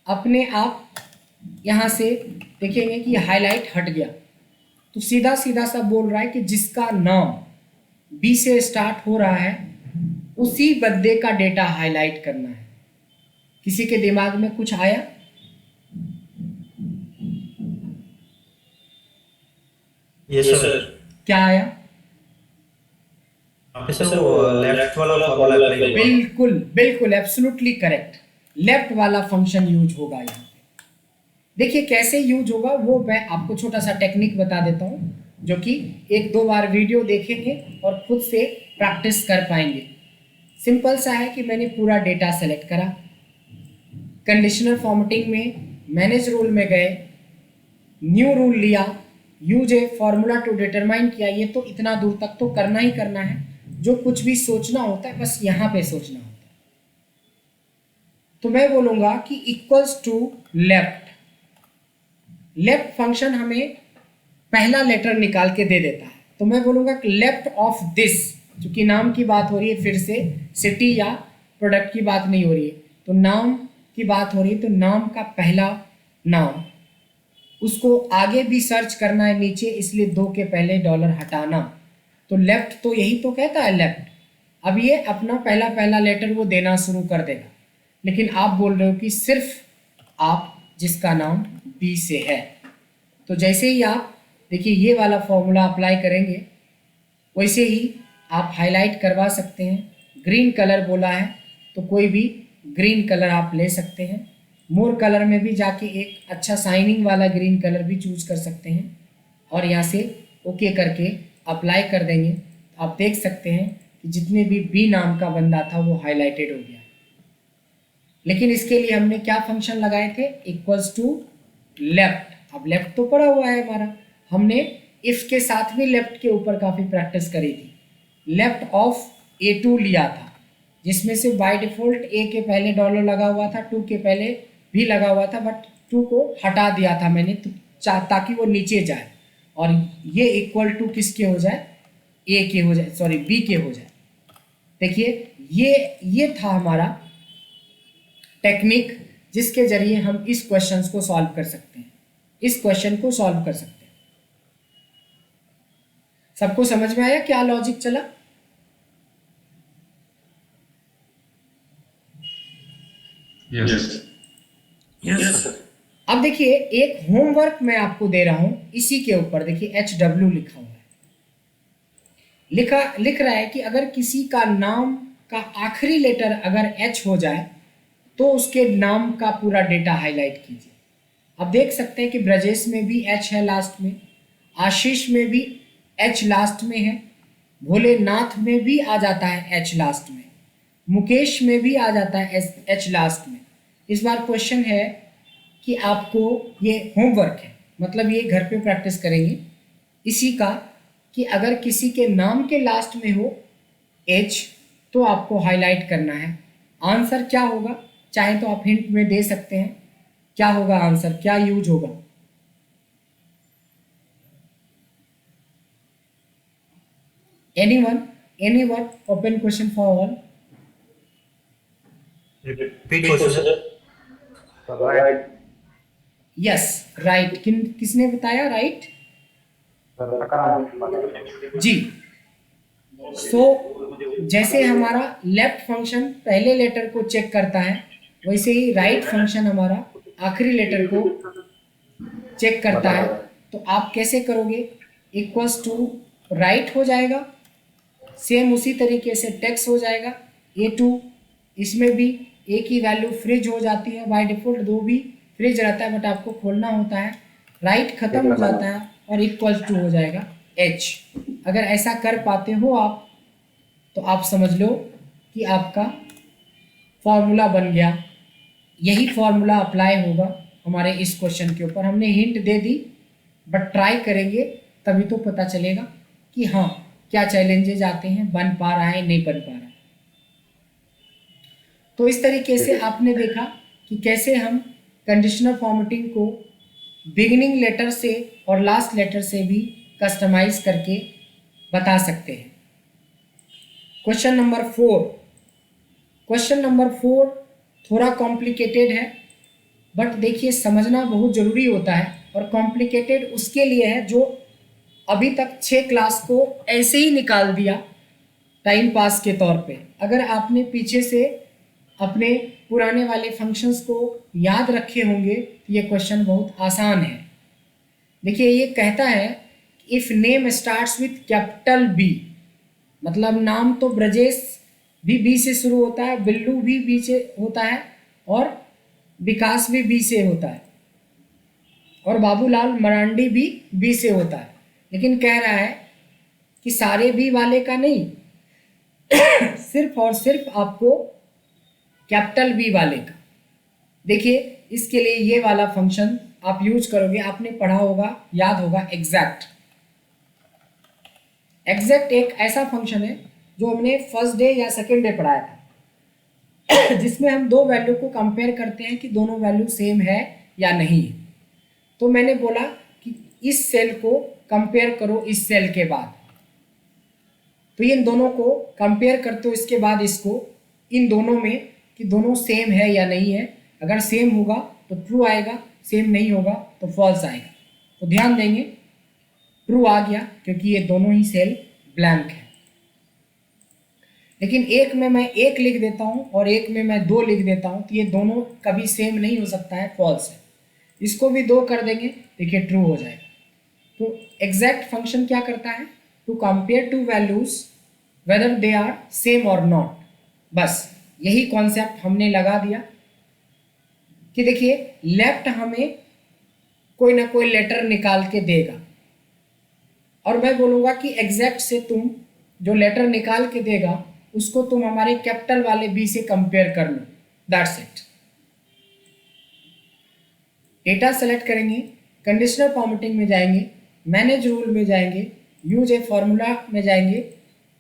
अपने आप यहाँ से देखेंगे कि हाईलाइट हट गया। तो सीधा सीधा सा बोल रहा है कि जिसका नाम बी से स्टार्ट हो रहा है उसी बंदे का डेटा हाईलाइट करना है। किसी के दिमाग में कुछ आया? Yes sir. क्या आया? सर वो लेफ्ट वाला फॉर्मूला अप्लाई करें। बिल्कुल बिल्कुल एब्सोल्युटली करेक्ट, लेफ्ट वाला फंक्शन यूज होगा यहाँ पे। देखिए कैसे यूज होगा वो मैं आपको छोटा सा टेक्निक बता देता हूँ, जो कि 1-2 बार वीडियो देखेंगे और खुद से प्रैक्टिस कर पाएंगे। सिंपल सा है कि मैंने पूरा डेटा सेलेक्ट करा, कंडीशनल फॉर्मेटिंग में मैनेज रूल में गए, न्यू रूल लिया, use a formula to determine किया। ये तो इतना दूर तक तो करना ही करना है, जो कुछ भी सोचना होता है बस यहाँ पे सोचना होता है। तो मैं बोलूँगा कि equals to left. Left function हमें पहला लेटर निकाल के दे देता है, तो मैं बोलूँगा कि लेफ्ट ऑफ दिस, क्योंकि नाम की बात हो रही है, फिर से सिटी या प्रोडक्ट की बात नहीं हो रही है, तो नाम की बात हो रही है, तो नाम का पहला नाम, उसको आगे भी सर्च करना है नीचे, इसलिए 2 के पहले डॉलर हटाना। तो लेफ्ट तो यही तो कहता है लेफ्ट। अब ये अपना पहला लेटर वो देना शुरू कर देगा, लेकिन आप बोल रहे हो कि सिर्फ आप जिसका नाम बी से है। तो जैसे ही आप देखिए ये वाला फॉर्मूला अप्लाई करेंगे वैसे ही आप हाईलाइट करवा सकते हैं। ग्रीन कलर बोला है तो कोई भी ग्रीन कलर आप ले सकते हैं। मोर कलर में भी जाके एक अच्छा शाइनिंग वाला ग्रीन कलर भी चूज कर सकते हैं और यहाँ से ओके करके अप्लाई कर देंगे। तो आप देख सकते हैं कि जितने भी बी नाम का बंदा था वो हाईलाइटेड हो गया। लेकिन इसके लिए हमने क्या फंक्शन लगाए थे? Equals to left. अब लेफ्ट तो पड़ा हुआ है हमारा, हमने इफ के साथ भी लेफ्ट के ऊपर काफ़ी प्रैक्टिस करी थी। लेफ्ट ऑफ A2 लिया था, जिसमें से बाय डिफ़ॉल्ट A के पहले डॉलर लगा हुआ था, 2 के पहले भी लगा हुआ था, बट 2 को हटा दिया था मैंने ताकि वो नीचे जाए और ये इक्वल टू किसके हो जाए? A के हो जाए, सॉरी B के हो जाए। देखिए ये था हमारा टेक्निक जिसके जरिए हम इस क्वेश्चन को सॉल्व कर सकते हैं, इस क्वेश्चन को सॉल्व कर सकते हैं। सबको समझ में आया क्या लॉजिक चला? यस। अब देखिए एक होमवर्क मैं आपको दे रहा हूं इसी के ऊपर। देखिए HW लिखा हुआ है, लिख रहा है कि अगर किसी का नाम का आखिरी लेटर अगर H हो जाए तो उसके नाम का पूरा डेटा हाईलाइट कीजिए। अब देख सकते हैं कि ब्रजेश में भी H है लास्ट में, आशीष में भी H लास्ट में है, भोलेनाथ में भी आ जाता है H लास्ट में। मुकेश में भी आ जाता है एच लास्ट में। इस बार क्वेश्चन है कि आपको ये होमवर्क है, मतलब ये घर पे प्रैक्टिस करेंगे इसी का, कि अगर किसी के नाम के लास्ट में हो एच तो आपको हाईलाइट करना है। आंसर क्या होगा, चाहे तो आप हिंट में दे सकते हैं, क्या होगा आंसर, क्या यूज होगा? anyone open question for all? Repeat question, sir. Yes right, किसने बताया राइट? जी। जैसे हमारा लेफ्ट फंक्शन पहले लेटर को चेक करता है, वैसे ही राइट फंक्शन हमारा आखिरी लेटर को चेक करता है। तो आप कैसे करोगे, इक्वल्स टू राइट हो जाएगा, सेम उसी तरीके से टेक्स्ट हो जाएगा A2, इसमें भी एक ही वैल्यू फ्रिज हो जाती है, बाय डिफॉल्ट दो भी फ्रिज रहता है बट आपको खोलना होता है, राइट खत्म हो जाता है और इक्वल्स टू हो जाएगा H। अगर ऐसा कर पाते हो आप तो आप समझ लो कि आपका फॉर्मूला बन गया। यही फॉर्मूला अप्लाई होगा हमारे इस क्वेश्चन के ऊपर। हमने hint they the but try करेंगे तभी तो पता चलेगा कि हाँ क्या चैलेंजेज आते हैं, बन पा रहा है नहीं बन पा रहा है। तो इस तरीके से आपने देखा कि कैसे हम कंडीशनल फॉर्मेटिंग को बिगिनिंग लेटर से और लास्ट लेटर से भी कस्टमाइज करके बता सकते हैं। क्वेश्चन नंबर 4 थोड़ा कॉम्प्लिकेटेड है बट देखिए समझना बहुत ज़रूरी होता है, और कॉम्प्लिकेटेड उसके लिए है जो अभी तक 6 क्लास को ऐसे ही निकाल दिया टाइम पास के तौर पे। अगर आपने पीछे से अपने पुराने वाले फंक्शंस को याद रखे होंगे तो ये क्वेश्चन बहुत आसान है। देखिए ये कहता है if name starts with capital B, मतलब नाम तो ब्रजेश भी बी से शुरू होता है, बिल्लू भी बी से होता है और विकास भी बी से होता है और बाबूलाल मरांडी भी बी से होता है, लेकिन कह रहा है कि सारे बी वाले का नहीं सिर्फ और सिर्फ आपको कैपिटल बी वाले का। देखिए इसके लिए ये वाला फंक्शन आप यूज करोगे, आपने पढ़ा होगा, याद होगा, एग्जैक्ट एक ऐसा फंक्शन है जो हमने फर्स्ट डे या सेकेंड डे पढ़ाया था जिसमें हम दो वैल्यू को कंपेयर करते हैं कि दोनों वैल्यू सेम है या नहीं है। तो मैंने बोला कि इस सेल को कंपेयर करो इस सेल के बाद, तो इन दोनों को कंपेयर करते हो इसके बाद इसको इन दोनों में कि दोनों सेम है या नहीं है। अगर सेम होगा तो ट्रू आएगा, सेम नहीं होगा तो फॉल्स आएगा। तो ध्यान देंगे ट्रू आ गया क्योंकि ये दोनों ही सेल ब्लैंक है। लेकिन एक में मैं 1 लिख देता हूँ और एक में मैं 2 लिख देता हूँ तो ये दोनों कभी सेम नहीं हो सकता है, फॉल्स है। इसको भी 2 कर देंगे, देखिए ट्रू हो जाएगा। तो एग्जैक्ट फंक्शन क्या करता है, to compare two values whether they are same और नॉट। बस यही कॉन्सेप्ट हमने लगा दिया कि देखिए लेफ्ट हमें कोई ना कोई लेटर निकाल के देगा और मैं बोलूँगा कि एग्जैक्ट से तुम जो लेटर निकाल के देगा उसको तुम हमारे कैपिटल वाले बी से कंपेयर कर लो, दैट्स इट। डेटा सेलेक्ट करेंगे, कंडीशनल फॉर्मेटिंग में जाएंगे, मैनेज रूल में जाएंगे, यूज ए फॉर्मूला में जाएंगे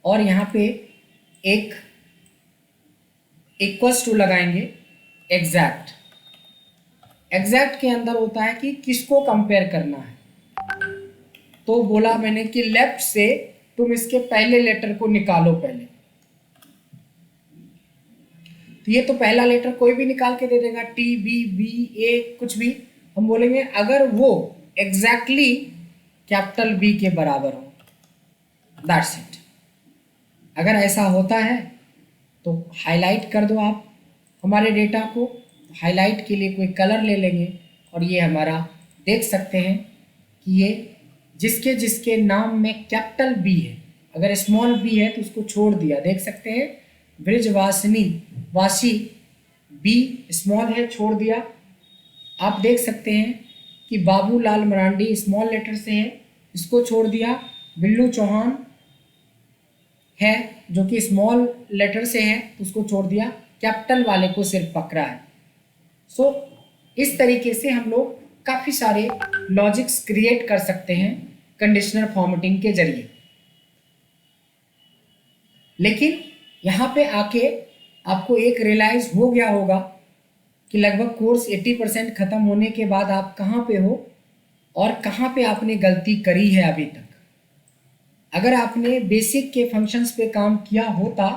और यहाँ पे एक इक्वल्स टू लगाएंगे एग्जैक्ट के अंदर होता है कि किसको कंपेयर करना है। तो बोला मैंने कि लेफ्ट से तुम इसके पहले लेटर को निकालो पहले, तो ये तो पहला लेटर कोई भी निकाल के दे देगा, टी बी बी ए कुछ भी। हम बोलेंगे अगर वो एग्जैक्टली कैपिटल बी के बराबर हो, दैट्स इट। अगर ऐसा होता है तो हाईलाइट कर दो आप हमारे डेटा को। हाईलाइट के लिए कोई कलर ले लेंगे और ये हमारा देख सकते हैं कि ये जिसके जिसके नाम में कैपिटल बी है, अगर स्मॉल बी है तो उसको छोड़ दिया, देख सकते हैं वासी बी स्मॉल है, छोड़ दिया। आप देख सकते हैं कि बाबूलाल मरांडी स्मॉल लेटर से है, इसको छोड़ दिया। बिल्लू चौहान है जो कि स्मॉल लेटर से है उसको छोड़ दिया, कैपिटल वाले को सिर्फ पकड़ा है। सो इस तरीके से हम लोग काफ़ी सारे लॉजिक्स क्रिएट कर सकते हैं कंडीशनल फॉर्मेटिंग के जरिए। लेकिन यहाँ पे आके आपको एक रियलाइज हो गया होगा कि लगभग कोर्स 80% ख़त्म होने के बाद आप कहाँ पे हो और कहाँ पे आपने गलती करी है अभी तक। अगर आपने बेसिक के फंक्शंस पे काम किया होता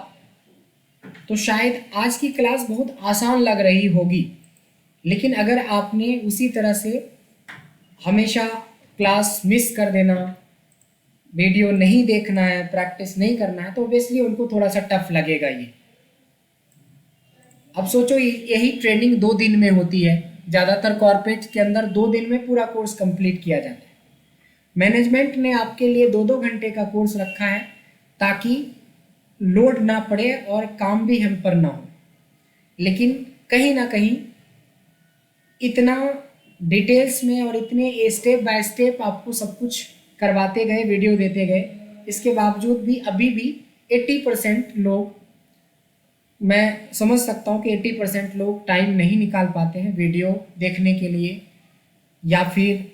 तो शायद आज की क्लास बहुत आसान लग रही होगी, लेकिन अगर आपने उसी तरह से हमेशा क्लास मिस कर देना, वीडियो नहीं देखना है, प्रैक्टिस नहीं करना है, तो ऑब्वियसली उनको थोड़ा सा टफ लगेगा ये। अब सोचो यही ट्रेनिंग 2 दिन में होती है, ज़्यादातर कॉर्पोरेट के अंदर 2 दिन में पूरा कोर्स कंप्लीट किया जाता है। मैनेजमेंट ने आपके लिए 2-2 घंटे का कोर्स रखा है ताकि लोड ना पड़े और काम भी हम पर ना हो। लेकिन कहीं ना कहीं इतना डिटेल्स में और इतने स्टेप बाय स्टेप आपको सब कुछ करवाते गए, वीडियो देते गए, इसके बावजूद भी अभी भी 80% लोग, मैं समझ सकता हूँ कि 80% लोग टाइम नहीं निकाल पाते हैं वीडियो देखने के लिए, या फिर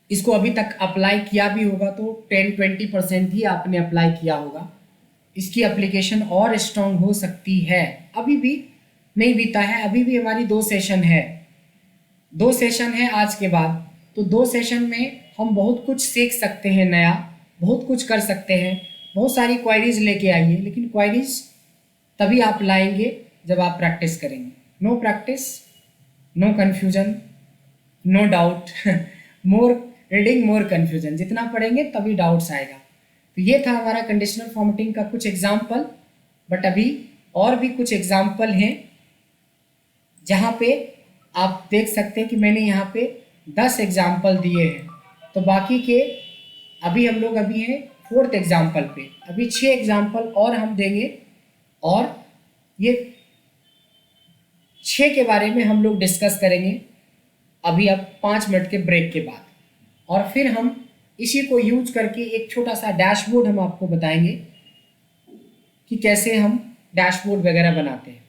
इसको अभी तक अप्लाई किया भी होगा तो 10-20% ही आपने अप्लाई किया होगा। इसकी एप्लीकेशन और स्ट्रॉन्ग हो सकती है। अभी भी नहीं बीता है, अभी भी हमारी 2 सेशन है, 2 सेशन है आज के बाद। तो 2 सेशन में हम बहुत कुछ सीख सकते हैं नया, बहुत कुछ कर सकते हैं। बहुत सारी क्वायरीज लेके आइए, लेकिन क्वायरीज तभी आप लाएंगे जब आप प्रैक्टिस करेंगे। No practice, no confusion, no doubt, more reading more confusion. जितना पढ़ेंगे तभी डाउट्स आएगा। तो ये था हमारा कंडीशनल फॉर्मेटिंग का कुछ एग्जाम्पल, बट अभी और भी कुछ एग्जाम्पल हैं जहाँ पे आप देख सकते हैं कि मैंने यहाँ पे 10 एग्जाम्पल दिए हैं। तो बाकी के अभी हम लोग अभी हैं 4th एग्जाम्पल पे, अभी 6 एग्जाम्पल और हम देंगे और ये 6 के बारे में हम लोग डिस्कस करेंगे अभी अब 5 मिनट के ब्रेक के बाद। और फिर हम इसी को यूज करके एक छोटा सा डैशबोर्ड हम आपको बताएंगे कि कैसे हम डैशबोर्ड वगैरह बनाते हैं।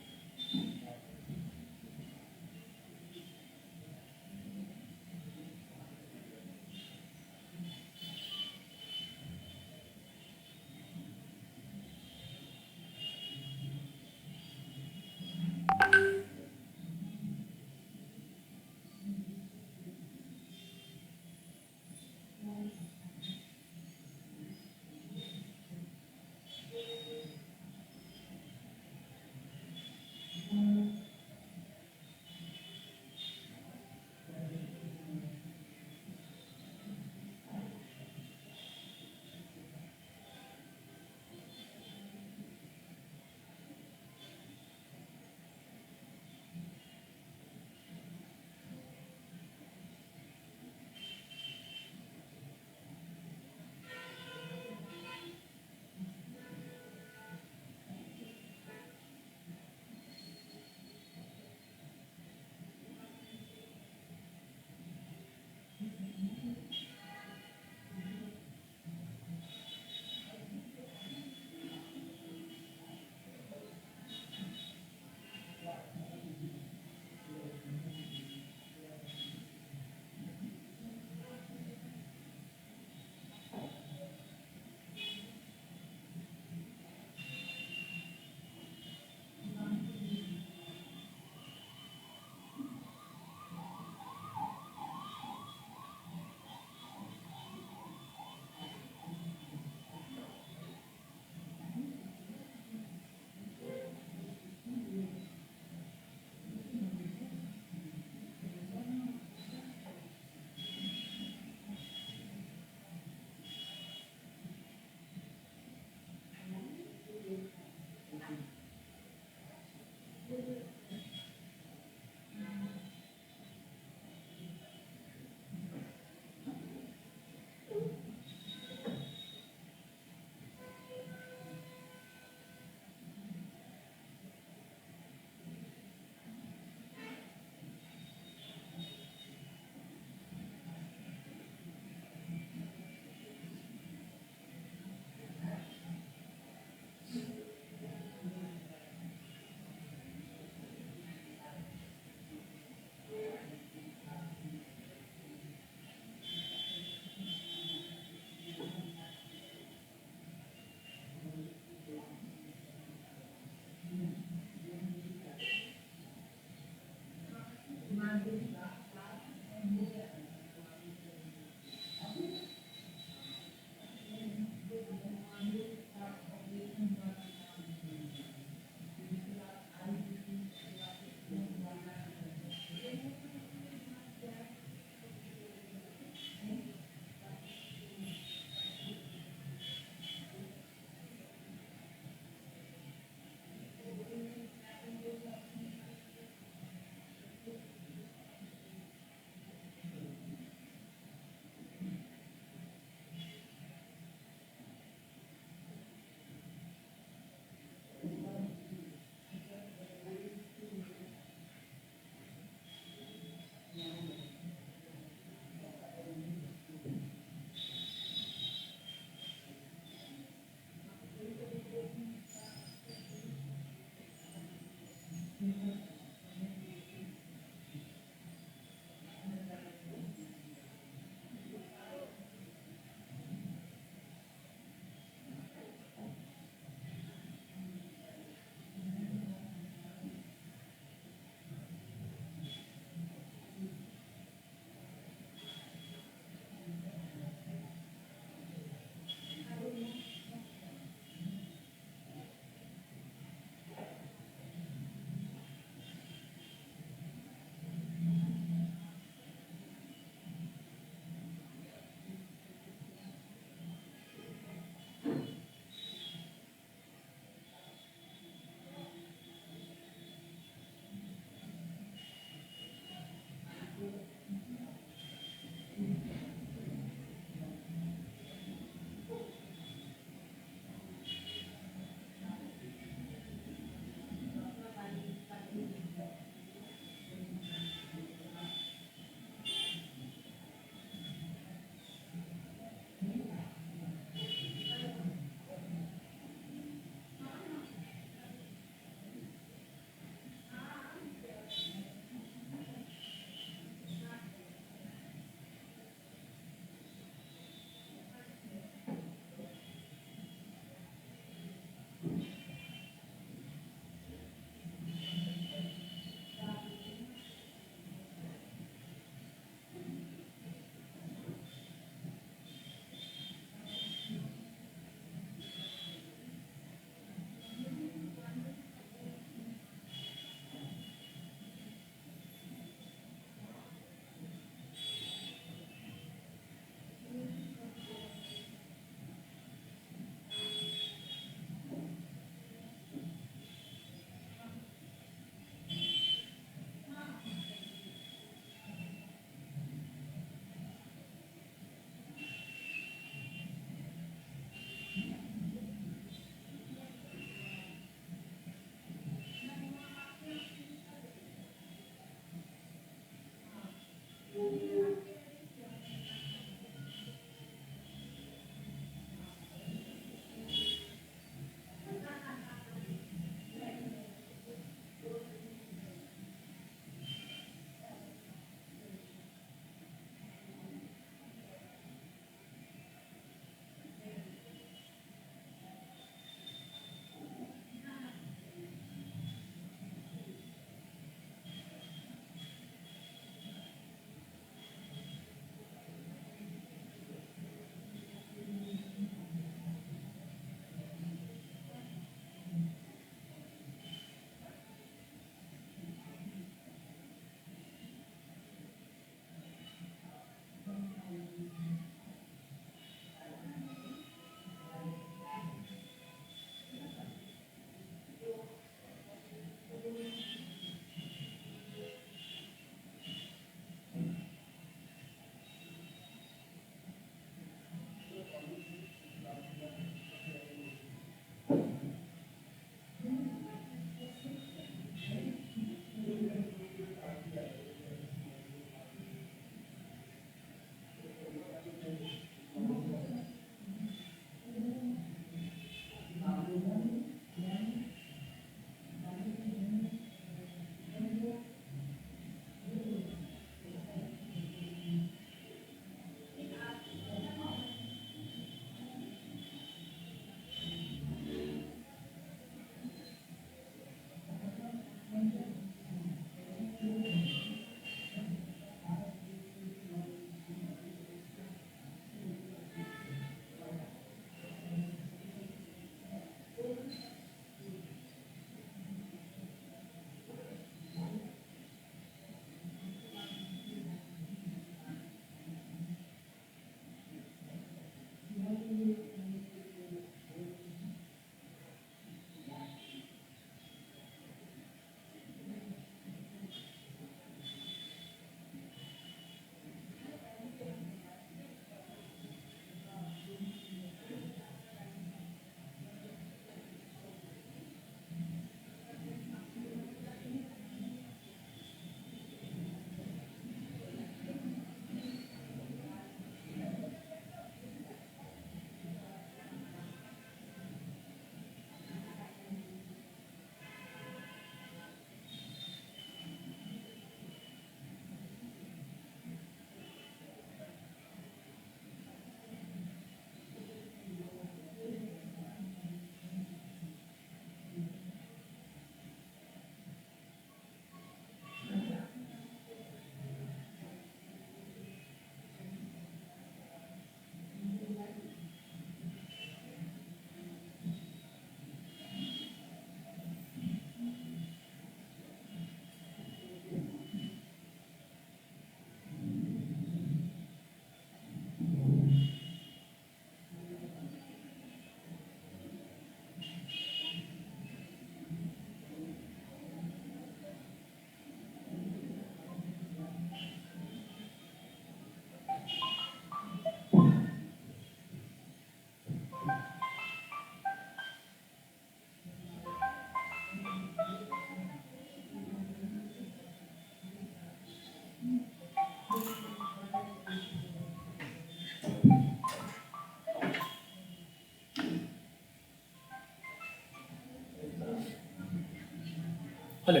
हेलो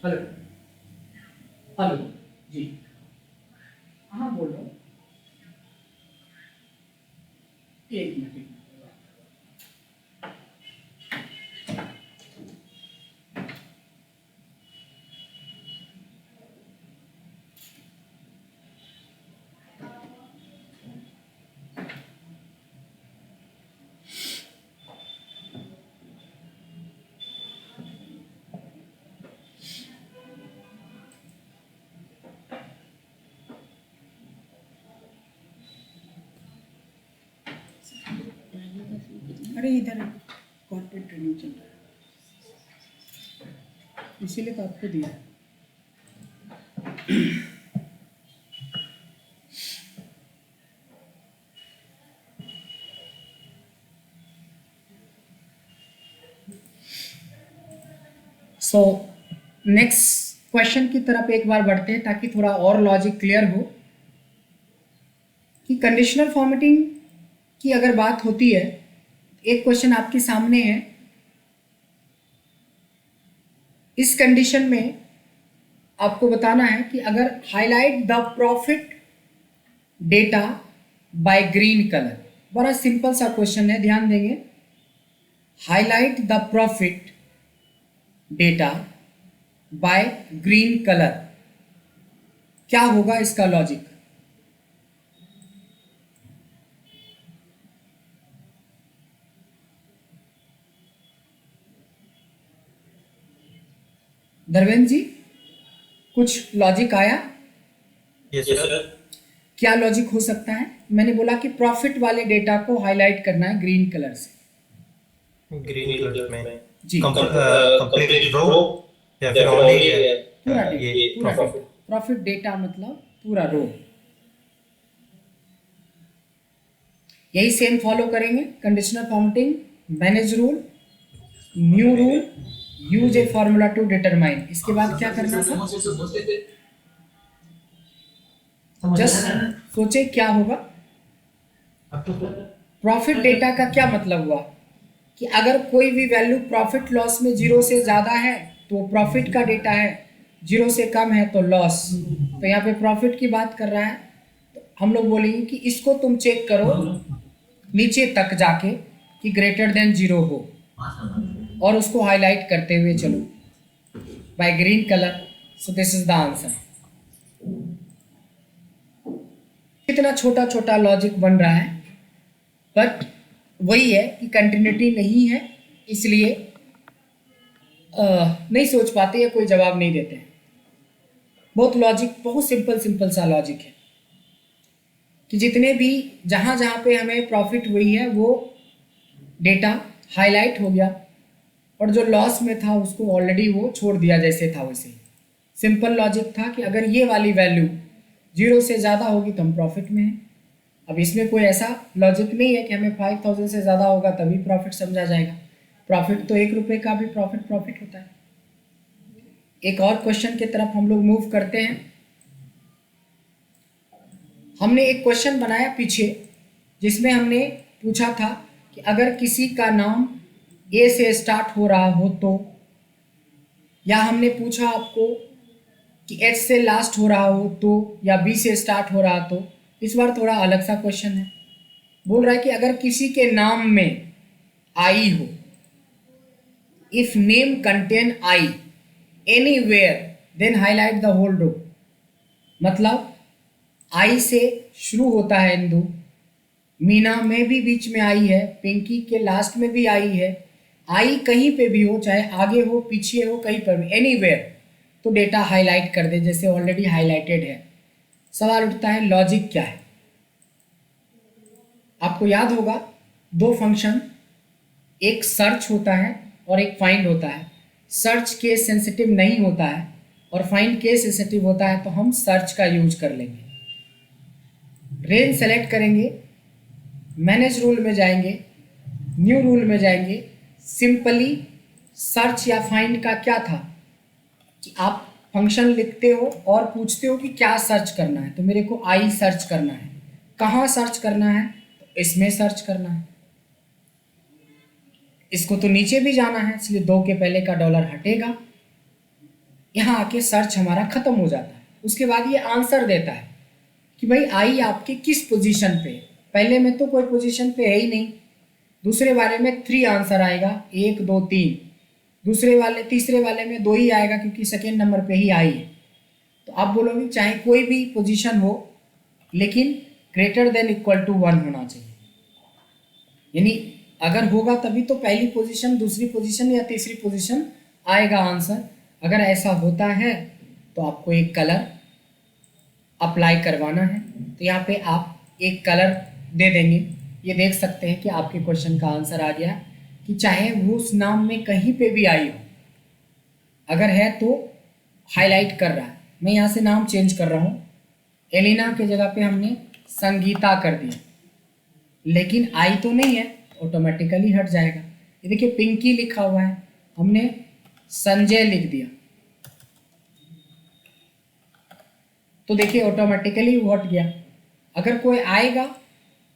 हेलो हेलो जी, हाँ बोलो, एक मिनट। अरे इधर कॉर्पोरेट ट्रेनिंग चल रहा है, इसीलिए तो आपको दिया। सो नेक्स्ट क्वेश्चन की तरफ एक बार बढ़ते हैं ताकि थोड़ा और लॉजिक क्लियर हो कि कंडीशनल फॉर्मेटिंग की अगर बात होती है, एक क्वेश्चन आपके सामने है। इस कंडीशन में आपको बताना है कि अगर highlight the profit data by green colour, बड़ा सिंपल सा क्वेश्चन है, ध्यान देंगे। Highlight the profit data by green colour, क्या होगा इसका लॉजिक? धर्मेंद्र जी, कुछ लॉजिक आया? Yes sir. क्या लॉजिक हो सकता है? मैंने बोला कि प्रॉफिट वाले डेटा को हाईलाइट करना है ग्रीन कलर से। ग्रीन कलर में जी, कंप्लीट रो या फिर ओनली पूरा ये डेटा, पूरा प्रॉफिट। प्रॉफिट डेटा मतलब पूरा रो। यही सेम फॉलो करेंगे। Conditional formatting, manage rule, new rule, use a formula to determine. इसके बाद क्या करना था? जस्ट सोचे क्या होगा। प्रॉफिट डेटा का क्या मतलब हुआ कि अगर कोई भी वैल्यू प्रॉफिट लॉस में 0 से ज़्यादा है तो प्रॉफिट का डेटा है, 0 से कम है तो लॉस। तो यहाँ पे प्रॉफिट की बात कर रहा है, तो हम लोग बोलेंगे कि इसको तुम चेक करो नीचे तक जाके कि ग्रेटर देन 0 हो, और उसको हाईलाइट करते हुए चलो by green colour. So this is the answer. कितना छोटा छोटा लॉजिक बन रहा है, बट वही है कि कंटिन्यूटी नहीं है, इसलिए नहीं सोच पाते या कोई जवाब नहीं देते हैं। बहुत लॉजिक, बहुत सिंपल सा लॉजिक है कि जितने भी जहाँ जहाँ पे हमें प्रॉफिट हुई है वो डेटा हाईलाइट हो गया, और जो लॉस में था उसको ऑलरेडी वो छोड़ दिया जैसे था वैसे ही। सिंपल लॉजिक था कि अगर ये वाली वैल्यू 0 से ज़्यादा होगी तो हम प्रॉफिट में हैं। अब इसमें कोई ऐसा लॉजिक नहीं है कि हमें 5000 से ज़्यादा होगा तभी प्रॉफिट समझा जाएगा। प्रॉफिट तो 1 रुपये का भी प्रॉफिट होता है। एक और क्वेश्चन की तरफ हम लोग मूव करते हैं। हमने एक क्वेश्चन बनाया पीछे जिसमें हमने पूछा था कि अगर किसी का नाम ए से स्टार्ट हो रहा हो तो, या हमने पूछा आपको कि एच से लास्ट हो रहा हो तो, या बी से स्टार्ट हो रहा तो। इस बार थोड़ा अलग सा क्वेश्चन है। बोल रहा है कि अगर किसी के नाम में आई हो, if name contain I anywhere then highlight the whole row. मतलब आई से शुरू होता है इंदु, मीना में भी बीच में आई है, पिंकी के लास्ट में भी आई है। आई कहीं पे भी हो, चाहे आगे हो पीछे हो, कहीं पर भी, एनीवेयर, तो डेटा हाईलाइट कर दे जैसे ऑलरेडी हाईलाइटेड है। सवाल उठता है लॉजिक क्या है? आपको याद होगा 2 फंक्शन, एक सर्च होता है और एक फाइंड होता है। सर्च केस सेंसिटिव नहीं होता है और फाइंड केस सेंसिटिव होता है, तो हम सर्च का यूज कर लेंगे। रेंज सेलेक्ट करेंगे, मैनेज रूल में जाएंगे, न्यू रूल में जाएंगे। सिंपली सर्च या फाइंड का क्या था कि आप फंक्शन लिखते हो और पूछते हो कि क्या सर्च करना है, तो मेरे को आई सर्च करना है। कहाँ सर्च करना है? तो इसमें सर्च करना है। इसको तो नीचे भी जाना है, इसलिए 2 के पहले का डॉलर हटेगा, यहाँ आके सर्च हमारा खत्म हो जाता है। उसके बाद ये आंसर देता है कि भाई आई आपके किस पोजीशन पे। पहले में तो कोई पोजीशन पे है ही नहीं, दूसरे वाले में 3 आंसर आएगा, 1 2 3, तीसरे वाले में 2 ही आएगा क्योंकि सेकेंड नंबर पे ही आई है। तो आप बोलोगे चाहे कोई भी पोजीशन हो लेकिन ग्रेटर देन इक्वल टू 1 होना चाहिए, यानी अगर होगा तभी तो पहली पोजीशन, दूसरी पोजीशन या तीसरी पोजीशन आएगा आंसर। अगर ऐसा होता है तो आपको एक कलर अप्लाई करवाना है, तो यहाँ पे आप एक कलर दे देंगे, ये देख सकते हैं कि आपके क्वेश्चन का आंसर आ गया कि चाहे वो उस नाम में कहीं पे भी आई हो, अगर है तो हाईलाइट कर रहा है। मैं यहाँ से नाम चेंज कर रहा हूँ, एलिना के जगह पे हमने संगीता कर दिया, लेकिन आई तो नहीं है, ऑटोमेटिकली हट जाएगा। ये देखिए पिंकी लिखा हुआ है, हमने संजय लिख दिया तो देखिए ऑटोमेटिकली वो हट गया। अगर कोई आएगा,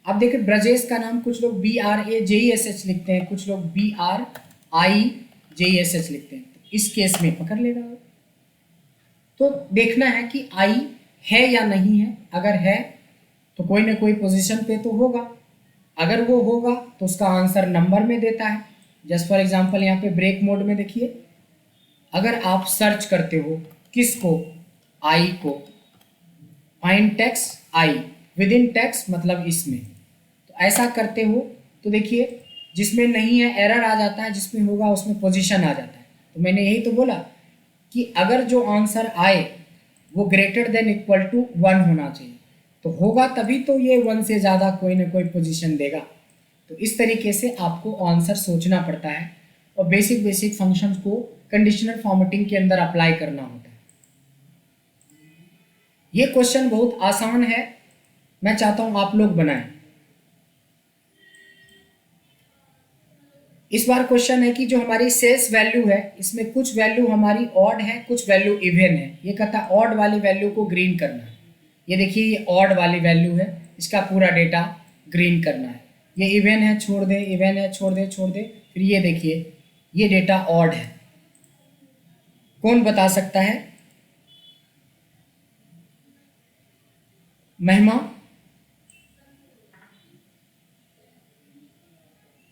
आप देखिए ब्रजेश का नाम कुछ लोग BRAJESH लिखते हैं, कुछ लोग BRIJESH लिखते हैं, तो इस केस में पकड़ लेगा वो। तो देखना है कि आई है या नहीं है, अगर है तो कोई ना कोई पोजीशन पे तो होगा, अगर वो होगा तो उसका आंसर नंबर में देता है। जस्ट फॉर एग्जांपल यहाँ पे ब्रेक मोड में देखिए, अगर आप सर्च करते हो किसको, आई को, find text I with in text मतलब इसमें, तो ऐसा करते हो तो देखिए जिसमें नहीं है एरर आ जाता है, जिसमें होगा उसमें पोजीशन आ जाता है। तो मैंने यही तो बोला कि अगर जो आंसर आए वो ग्रेटर देन इक्वल टू 1 होना चाहिए, तो होगा तभी तो ये 1 से ज़्यादा कोई ना कोई पोजीशन देगा। तो इस तरीके से आपको आंसर सोचना पड़ता है और बेसिक फंक्शंस को कंडीशनल फॉर्मेटिंग के अंदर अप्लाई करना होता है। ये क्वेश्चन बहुत आसान है, मैं चाहता हूं आप लोग बनाएं। इस बार क्वेश्चन है कि जो हमारी सेल्स वैल्यू है, इसमें कुछ वैल्यू हमारी ऑड है, कुछ वैल्यू इवन है। ये कहता है ऑड वाली वैल्यू को ग्रीन करना है। ये देखिए ये ऑड वाली वैल्यू है, इसका पूरा डेटा ग्रीन करना है। ये इवन है छोड़ दे, इवन है छोड़ दे, छोड़ दे। फिर ये देखिए ये डेटा ऑड है। कौन बता सकता है? महिमा,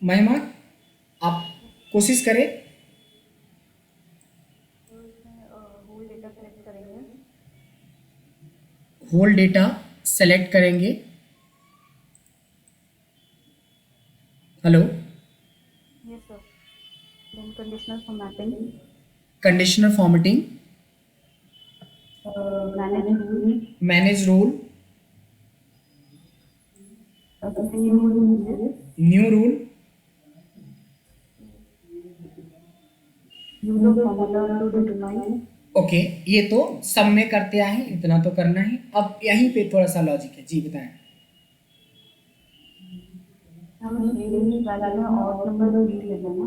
महिमा आप कोशिश करें। होल डेटा सेलेक्ट करेंगे। Hello, Yes, sir. Then conditional formatting, conditional formatting, manage rule, manage rule, new rule, new rule, use of formula to determine, okay. ये तो सब में करते आए हैं, इतना तो करना है। अब यहीं पे थोड़ा सा लॉजिक है, जी बताएं। हम वैल्यू में और नंबर रीड कर लेना।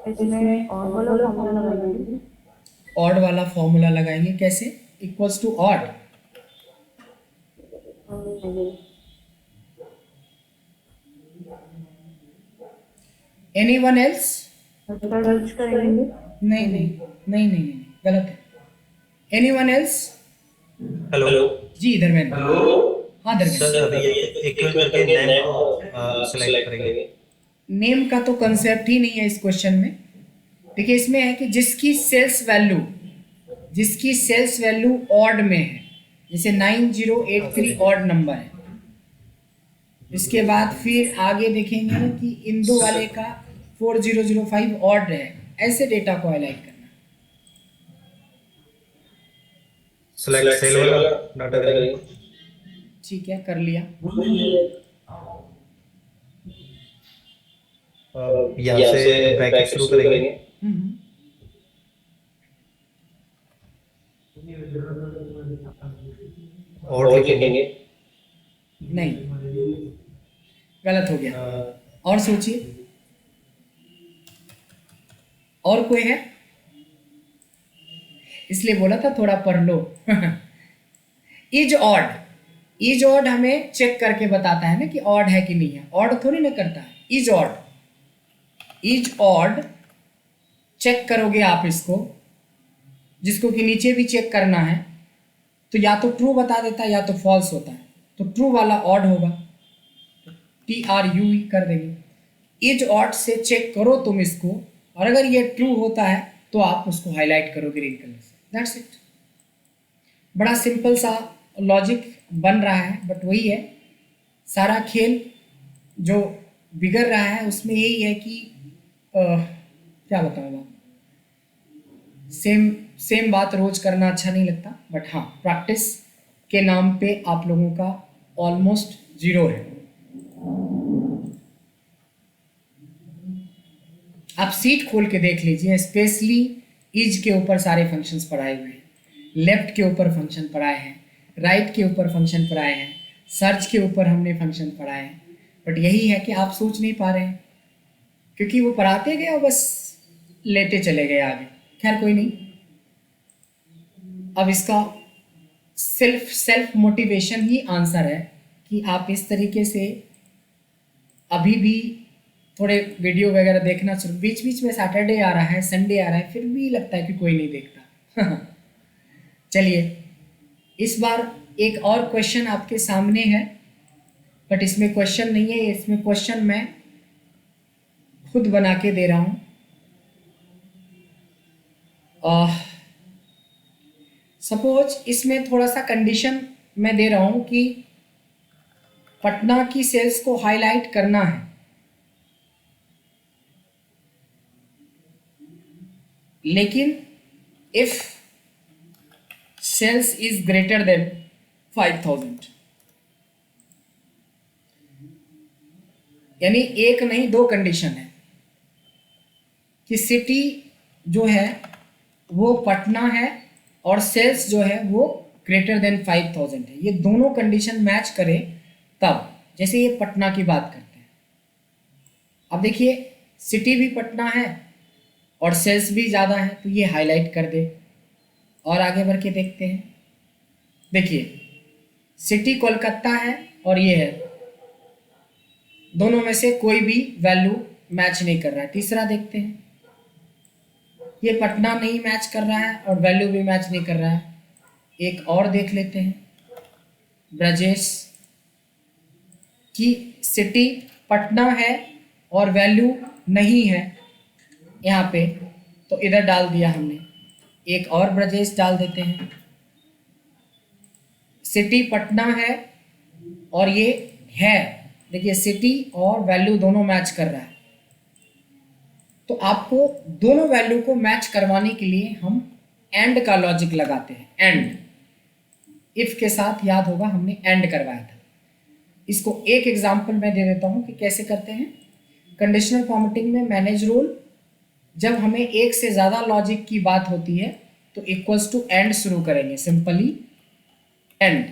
इसमें और वाला फॉर्मूला लगाएंगे। ऑड वाला फॉर्मूला लगाएंगे, कैसे? Equals to odd. Anyone else? Search करेंगे। नहीं नहीं नहीं नहीं नहीं, गलत है। एनीवन एल्स? हेलो जी धर्मेंद्र। हाँ सर, धर्मेंद्र, अभी ये इक्वल करके नेम को सेलेक्ट करेंगे। नेम का तो कंसेप्ट ही नहीं है इस क्वेश्चन में। देखिए इसमें है कि जिसकी सेल्स वैल्यू ऑड में है, जैसे 9083 ऑड नंबर है। इसके बाद फिर आगे देखेंगे कि इंदो वाले का 4005 ऑड है। ऐसे डेटा को हाईलाइट करना। सेलेक्ट सेल वाला डाटा करेंगे। ठीक है, कर लिया। यहाँ से ब्रैकेट शुरू करेंगे। हम्म, और लिखेंगे। नहीं, गलत हो गया। और सोचिए, और कोई है? इसलिए बोला था थोड़ा पढ़ लो। इज ऑड, इज ऑड हमें चेक करके बताता है ना कि ऑड है कि नहीं है, ऑड थोड़ी ना करता है। Is odd, is odd check करोगे आप इसको, जिसको कि नीचे भी चेक करना है, तो या तो ट्रू बता देता है या तो फॉल्स होता है, तो ट्रू वाला ऑड होगा, TRU कर देंगे। इज ऑड से चेक करो तुम इसको, और अगर ये ट्रू होता है तो आप उसको हाईलाइट करो ग्रीन कलर से, दैट्स इट। बड़ा सिंपल सा लॉजिक बन रहा है, बट वही है सारा खेल जो बिगड़ रहा है उसमें यही है कि क्या बताऊँ, सेम बात रोज करना अच्छा नहीं लगता, बट हाँ प्रैक्टिस के नाम पे आप लोगों का ऑलमोस्ट 0 है। आप सीट खोल के देख लीजिए, स्पेशली इज के ऊपर सारे फंक्शंस पढ़ाए हुए हैं, लेफ्ट के ऊपर फंक्शन पढ़ाए हैं, राइट के ऊपर फंक्शन पढ़ाए हैं, सर्च के ऊपर हमने फंक्शन पढ़ाए हैं, बट यही है कि आप सोच नहीं पा रहे हैं क्योंकि वो पढ़ाते गए और बस लेते चले गए आगे। खैर कोई नहीं, अब इसका सेल्फ मोटिवेशन ही आंसर है कि आप इस तरीके से अभी भी थोड़े वीडियो वगैरह देखना शुरू, बीच बीच में सैटरडे आ रहा है, संडे आ रहा है, फिर भी लगता है कि कोई नहीं देखता। चलिए इस बार एक और क्वेश्चन आपके सामने है, बट इसमें क्वेश्चन नहीं है, इसमें क्वेश्चन मैं खुद बना के दे रहा हूँ। सपोज इसमें थोड़ा सा कंडीशन मैं दे रहा हूँ कि पटना की सेल्स को हाईलाइट करना है, लेकिन if cells is greater than 5000, यानी एक नहीं 2 कंडीशन है कि सिटी जो है वो पटना है और सेल्स जो है वो ग्रेटर देन 5000 है। ये दोनों कंडीशन मैच करे तब, जैसे ये पटना की बात करते हैं, अब देखिए सिटी भी पटना है और सेल्स भी ज़्यादा है, तो ये हाईलाइट कर दे। और आगे बढ़ के देखते हैं, देखिए सिटी कोलकाता है और ये है, दोनों में से कोई भी वैल्यू मैच नहीं कर रहा है। तीसरा देखते हैं, ये पटना नहीं मैच कर रहा है और वैल्यू भी मैच नहीं कर रहा है। एक और देख लेते हैं, ब्रजेश की सिटी पटना है और वैल्यू नहीं है यहाँ पे, तो इधर डाल दिया हमने। एक और ब्रजेश डाल देते हैं, सिटी पटना है और ये है, देखिए सिटी और वैल्यू दोनों मैच कर रहा है, तो आपको दोनों वैल्यू को मैच करवाने के लिए हम एंड का लॉजिक लगाते हैं। एंड, इफ के साथ याद होगा हमने एंड करवाया था। इसको एक एग्जांपल मैं दे देता हूँ कि कैसे करते हैं। कंडीशनल फॉर्मेटिंग में मैनेज रूल, जब हमें एक से ज़्यादा लॉजिक की बात होती है तो इक्वल्स टू एंड शुरू करेंगे, सिंपली एंड।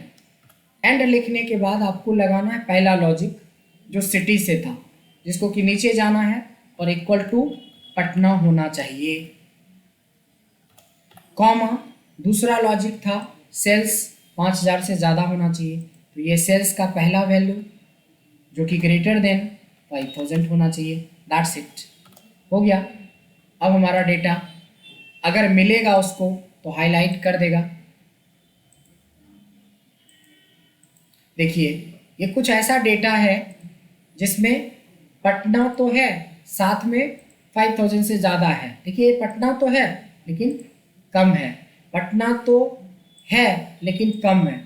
एंड लिखने के बाद आपको लगाना है पहला लॉजिक जो सिटी से था, जिसको कि नीचे जाना है और इक्वल टू पटना होना चाहिए, कॉमा दूसरा लॉजिक था सेल्स 5000 से ज़्यादा होना चाहिए, तो ये सेल्स का पहला वैल्यू जो कि ग्रेटर देन 5000 होना चाहिए। दैट्स इट, हो गया। अब हमारा डेटा अगर मिलेगा उसको तो हाईलाइट कर देगा। देखिए ये कुछ ऐसा डेटा है जिसमें पटना तो है, साथ में 5000 से ज़्यादा है। देखिए पटना तो है लेकिन कम है, पटना तो है लेकिन कम है।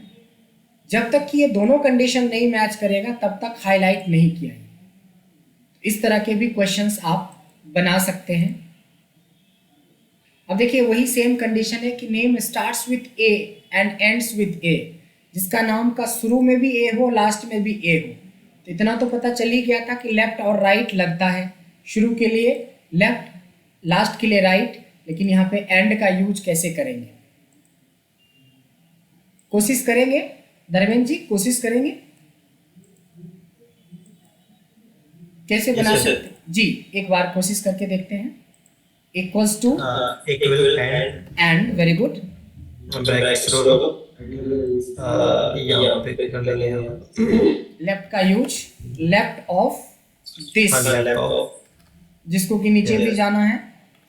जब तक कि ये दोनों कंडीशन नहीं मैच करेगा तब तक हाईलाइट नहीं किया है। इस तरह के भी क्वेश्चंस आप बना सकते हैं। अब देखिए वही सेम कंडीशन है कि name starts with A and ends with A, जिसका नाम का शुरू में भी ए हो लास्ट में भी ए हो। तो इतना तो पता चल ही गया था कि लेफ्ट और राइट लगता है, शुरू के लिए लेफ्ट लास्ट के लिए राइट, लेकिन यहाँ पे एंड का यूज कैसे करेंगे, कोशिश करेंगे धर्मेंद्र जी, कोशिश करेंगे कैसे बना सकते जी, एक बार कोशिश करके देखते हैं। Equals to equal and and, very good, brackets row यहाँ पे कर लेंगे हम। लेफ्ट का use, left of this, left of, जिसको कि नीचे भी जाना है,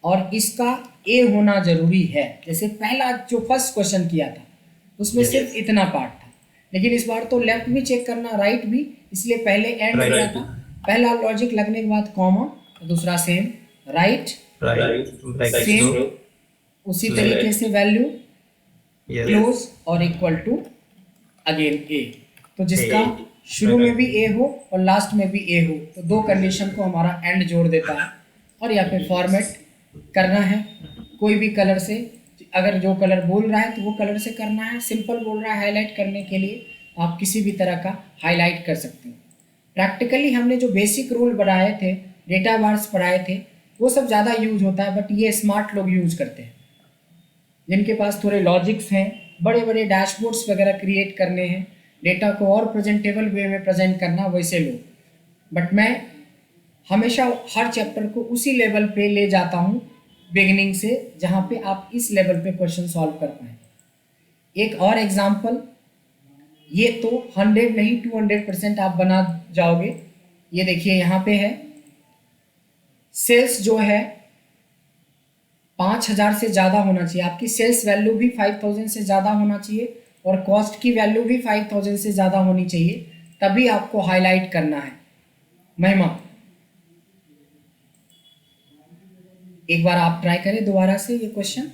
और इसका ए होना जरूरी है। जैसे पहला जो फर्स्ट क्वेश्चन किया था उसमें सिर्फ इतना पार्ट था, लेकिन इस बार तो लेफ्ट भी चेक करना, राइट भी, इसलिए पहले एंड Right. किया था। पहला लॉजिक लगने के बाद कॉमा, दूसरा सेम, राइट, राइट, सेम, उसी तरीके से वैल्यू, यस, क्लोज और इक्वल टू अगेन ए। तो जिसका A. शुरू में भी ए हो और लास्ट में भी ए हो, तो दो कंडीशन को हमारा एंड जोड़ देता है। और यहाँ पे फॉर्मेट करना है कोई भी कलर से, अगर जो कलर बोल रहा है तो वो कलर से करना है। सिंपल बोल रहा है हाईलाइट करने के लिए, आप किसी भी तरह का हाईलाइट कर सकते हो। प्रैक्टिकली हमने जो बेसिक रूल बनाए थे, डेटा बार्स पढ़ाए थे, वो सब ज़्यादा यूज होता है, बट ये स्मार्ट लोग यूज करते हैं जिनके पास थोड़े लॉजिक्स हैं, बड़े बड़े डैशबोर्ड्स वगैरह क्रिएट करने हैं, डेटा को और प्रेजेंटेबल वे में प्रेजेंट करना, वैसे लोग। बट मैं हमेशा हर चैप्टर को उसी लेवल पे ले जाता हूँ बिगिनिंग से, जहाँ पे आप इस लेवल पे क्वेश्चन सॉल्व कर पाएँ। एक और एग्जांपल, ये तो 100 नहीं 200% आप बना जाओगे। ये देखिए यहाँ पे है, सेल्स जो है 5000 से ज़्यादा होना चाहिए, आपकी सेल्स वैल्यू भी 5000 से ज़्यादा होना चाहिए और कॉस्ट की वैल्यू भी 5000 से ज़्यादा होनी चाहिए, तभी आपको हाईलाइट करना है। महिमा, एक बार आप ट्राई करें दोबारा से ये क्वेश्चन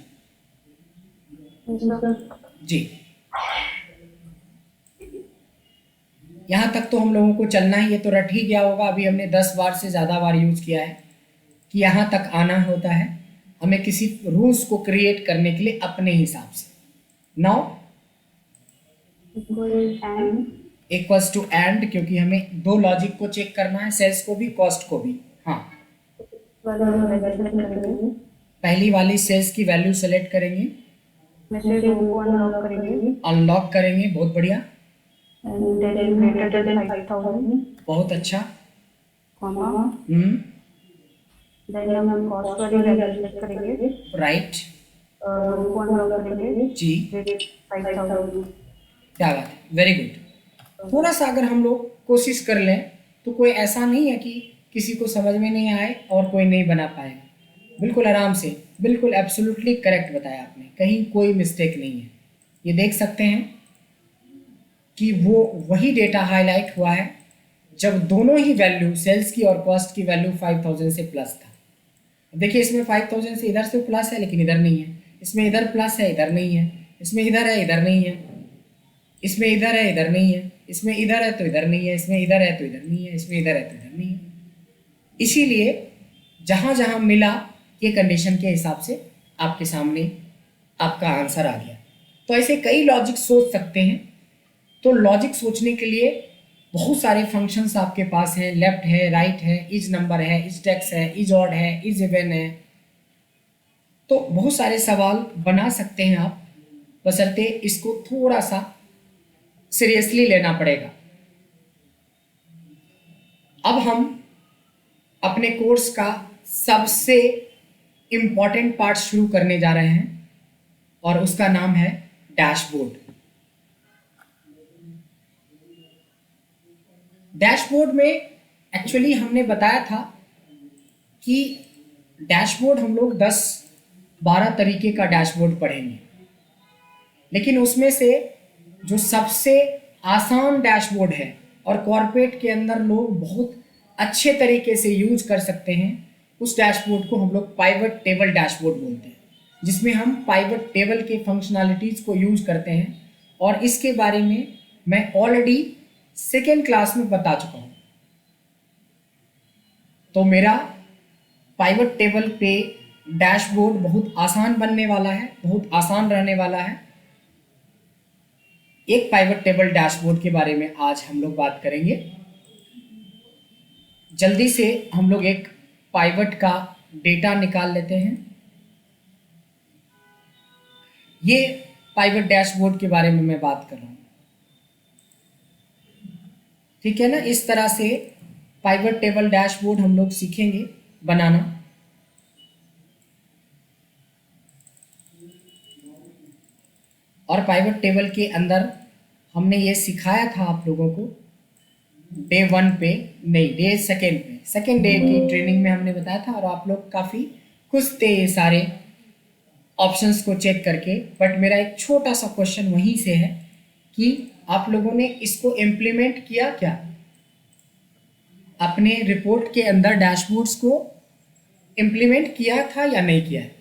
जी। यहाँ तक तो हम लोगों को चलना ही, ये तो रट ही गया होगा। अभी हमने 10 बार से ज़्यादा बार यूज किया है कि यहाँ तक आना होता है, हमें किसी रूल्स को क्रिएट करने के लिए अपने हिसाब से। नाउ इक्वल्स टू एंड, क्योंकि हमें दो लॉजिक को चेक करना है, सेल्स को भी कॉस्ट को भी। हाँ, पहली वाली सेल्स की वैल्यू सेलेक्ट करेंगे, अनलॉक करेंगे, बहुत बढ़िया, बहुत अच्छा। राइट, जी, क्या बात है, वेरी गुड। थोड़ा सा अगर हम लोग कोशिश कर लें तो कोई ऐसा नहीं है कि किसी को समझ में नहीं आए और कोई नहीं बना पाएगा। बिल्कुल आराम से, बिल्कुल एब्सोल्युटली करेक्ट बताया आपने, कहीं कोई मिस्टेक नहीं है। ये देख सकते हैं कि वो वही डेटा हाईलाइट हुआ है जब दोनों ही वैल्यू, सेल्स की और कॉस्ट की वैल्यू 5000 से प्लस था। देखिए इसमें 5000 से इधर से प्लस है लेकिन इधर नहीं है, इसमें इधर प्लस है इधर नहीं है, इसमें इधर है इधर नहीं है, इसमें इधर है इधर नहीं है, इसमें इधर है तो इधर नहीं है, इसमें इधर है तो इधर नहीं है, इसमें इधर है तो इधर नहीं है। इसीलिए जहाँ जहाँ मिला, ये कंडीशन के हिसाब से आपके सामने आपका आंसर आ गया। तो ऐसे कई लॉजिक सोच सकते हैं। तो लॉजिक सोचने के लिए बहुत सारे फंक्शंस आपके पास हैं, लेफ्ट है, राइट है, इज नंबर है, इज टेक्स्ट है, इज ऑड है, इज इवन है। तो बहुत सारे सवाल बना सकते हैं आप, बशर्ते इसको थोड़ा सा सीरियसली लेना पड़ेगा। अब हम अपने कोर्स का सबसे इम्पॉर्टेंट पार्ट शुरू करने जा रहे हैं और उसका नाम है डैशबोर्ड। डैशबोर्ड में एक्चुअली हमने बताया था कि डैशबोर्ड हम लोग 10-12 तरीके का डैशबोर्ड पढ़ेंगे, लेकिन उसमें से जो सबसे आसान डैशबोर्ड है और कॉर्पोरेट के अंदर लोग बहुत अच्छे तरीके से यूज कर सकते हैं, उस डैशबोर्ड को हम लोग पाइवट टेबल डैशबोर्ड बोलते हैं, जिसमें हम पाइवट टेबल के फंक्शनैलिटीज़ को यूज करते हैं। और इसके बारे में मैं ऑलरेडी सेकेंड क्लास में बता चुका हूँ। तो मेरा पाइवट टेबल पे डैशबोर्ड बहुत आसान बनने वाला है, बहुत आसान रहने वाला है। एक पाइवट टेबल डैशबोर्ड के बारे में आज हम लोग बात करेंगे। जल्दी से हम लोग एक पाइवट का डेटा निकाल लेते हैं। ये पाइवट डैशबोर्ड के बारे में मैं बात कर रहा हूँ, ठीक है ना। इस तरह से पाइवट टेबल डैशबोर्ड हम लोग सीखेंगे बनाना। और पाइवट टेबल के अंदर हमने ये सिखाया था आप लोगों को डे 1 पे, नहीं डे 2 पे, सेकेंड डे की ट्रेनिंग में हमने बताया था और आप लोग काफ़ी खुश थे ये सारे ऑप्शंस को चेक करके। बट मेरा एक छोटा सा क्वेश्चन वहीं से है कि आप लोगों ने इसको इम्प्लीमेंट किया क्या अपने रिपोर्ट के अंदर, डैशबोर्ड्स को इम्प्लीमेंट किया था या नहीं किया है?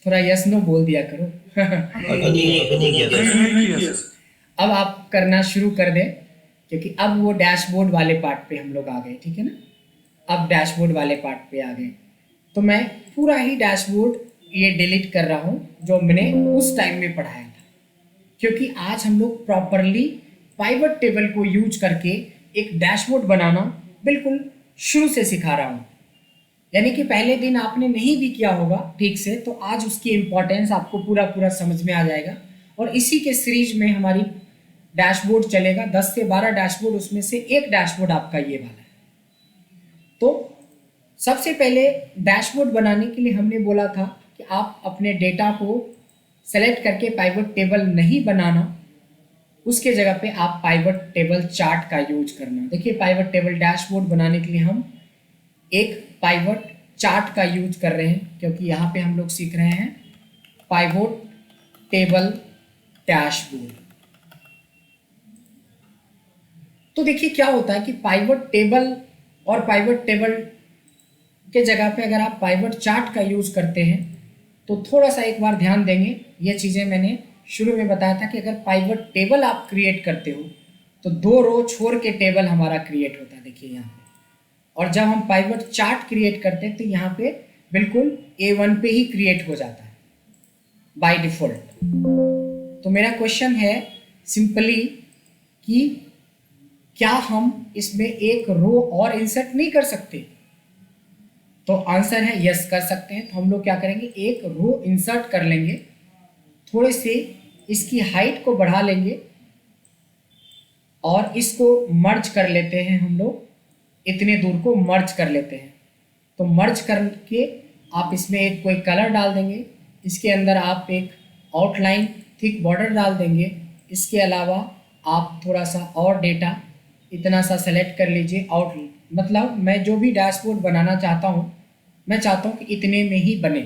थोड़ा यस नो बोल दिया करो। अभी नहीं किया सर। नहीं किया सर। अब आप करना शुरू कर दें, क्योंकि अब वो डैशबोर्ड वाले पार्ट पे हम लोग आ गए, ठीक है ना। अब डैशबोर्ड वाले पार्ट पे आ गए, तो मैं पूरा ही डैशबोर्ड ये डिलीट कर रहा हूँ जो मैंने उस टाइम में पढ़ाया था, क्योंकि आज हम लोग प्रॉपरली पाइवट टेबल को यूज करके एक डैशबोर्ड बनाना बिल्कुल शुरू से सिखा रहा हूँ। यानी कि पहले दिन आपने नहीं भी किया होगा ठीक से, तो आज उसकी इम्पोर्टेंस आपको पूरा पूरा समझ में आ जाएगा। और इसी के सीरीज में हमारी डैशबोर्ड चलेगा, 10 से 12 डैशबोर्ड, उसमें से एक डैशबोर्ड आपका ये वाला है। तो सबसे पहले डैशबोर्ड बनाने के लिए हमने बोला था कि आप अपने डेटा को सेलेक्ट करके पाइवट टेबल नहीं बनाना, उसके जगह पे आप पाइवट टेबल चार्ट का यूज करना। देखिए पाइवट टेबल डैशबोर्ड बनाने के लिए हम एक पाइवट चार्ट का यूज कर रहे हैं, क्योंकि यहाँ पे हम लोग सीख रहे हैं पाइवट टेबल डैशबोर्ड। तो देखिए क्या होता है कि पाइवट टेबल और पाइवट टेबल के जगह पे अगर आप पाइवट चार्ट का यूज करते हैं तो थोड़ा सा एक बार ध्यान देंगे। ये चीज़ें मैंने शुरू में बताया था कि अगर पाइवट टेबल आप क्रिएट करते हो तो 2 रो छोड़ के टेबल हमारा क्रिएट होता है, देखिए यहाँ पे। और जब हम पाइवट चार्ट क्रिएट करते हैं तो यहाँ पे बिल्कुल A1 पे ही क्रिएट हो जाता है बाय डिफॉल्ट। तो मेरा क्वेश्चन है सिंपली कि क्या हम इसमें एक रो और इंसर्ट नहीं कर सकते? तो आंसर है यस, कर सकते हैं। तो हम लोग क्या करेंगे, एक रो इंसर्ट कर लेंगे, थोड़े से इसकी हाइट को बढ़ा लेंगे और इसको मर्ज कर लेते हैं हम लोग, इतने दूर को मर्ज कर लेते हैं। तो मर्ज करके आप इसमें एक कोई कलर डाल देंगे, इसके अंदर आप एक आउटलाइन थिक बॉर्डर डाल देंगे। इसके अलावा आप थोड़ा सा और डेटा इतना सा सेलेक्ट कर लीजिए। मतलब मैं जो भी डैशबोर्ड बनाना चाहता हूँ, मैं चाहता हूँ कि इतने में ही बने।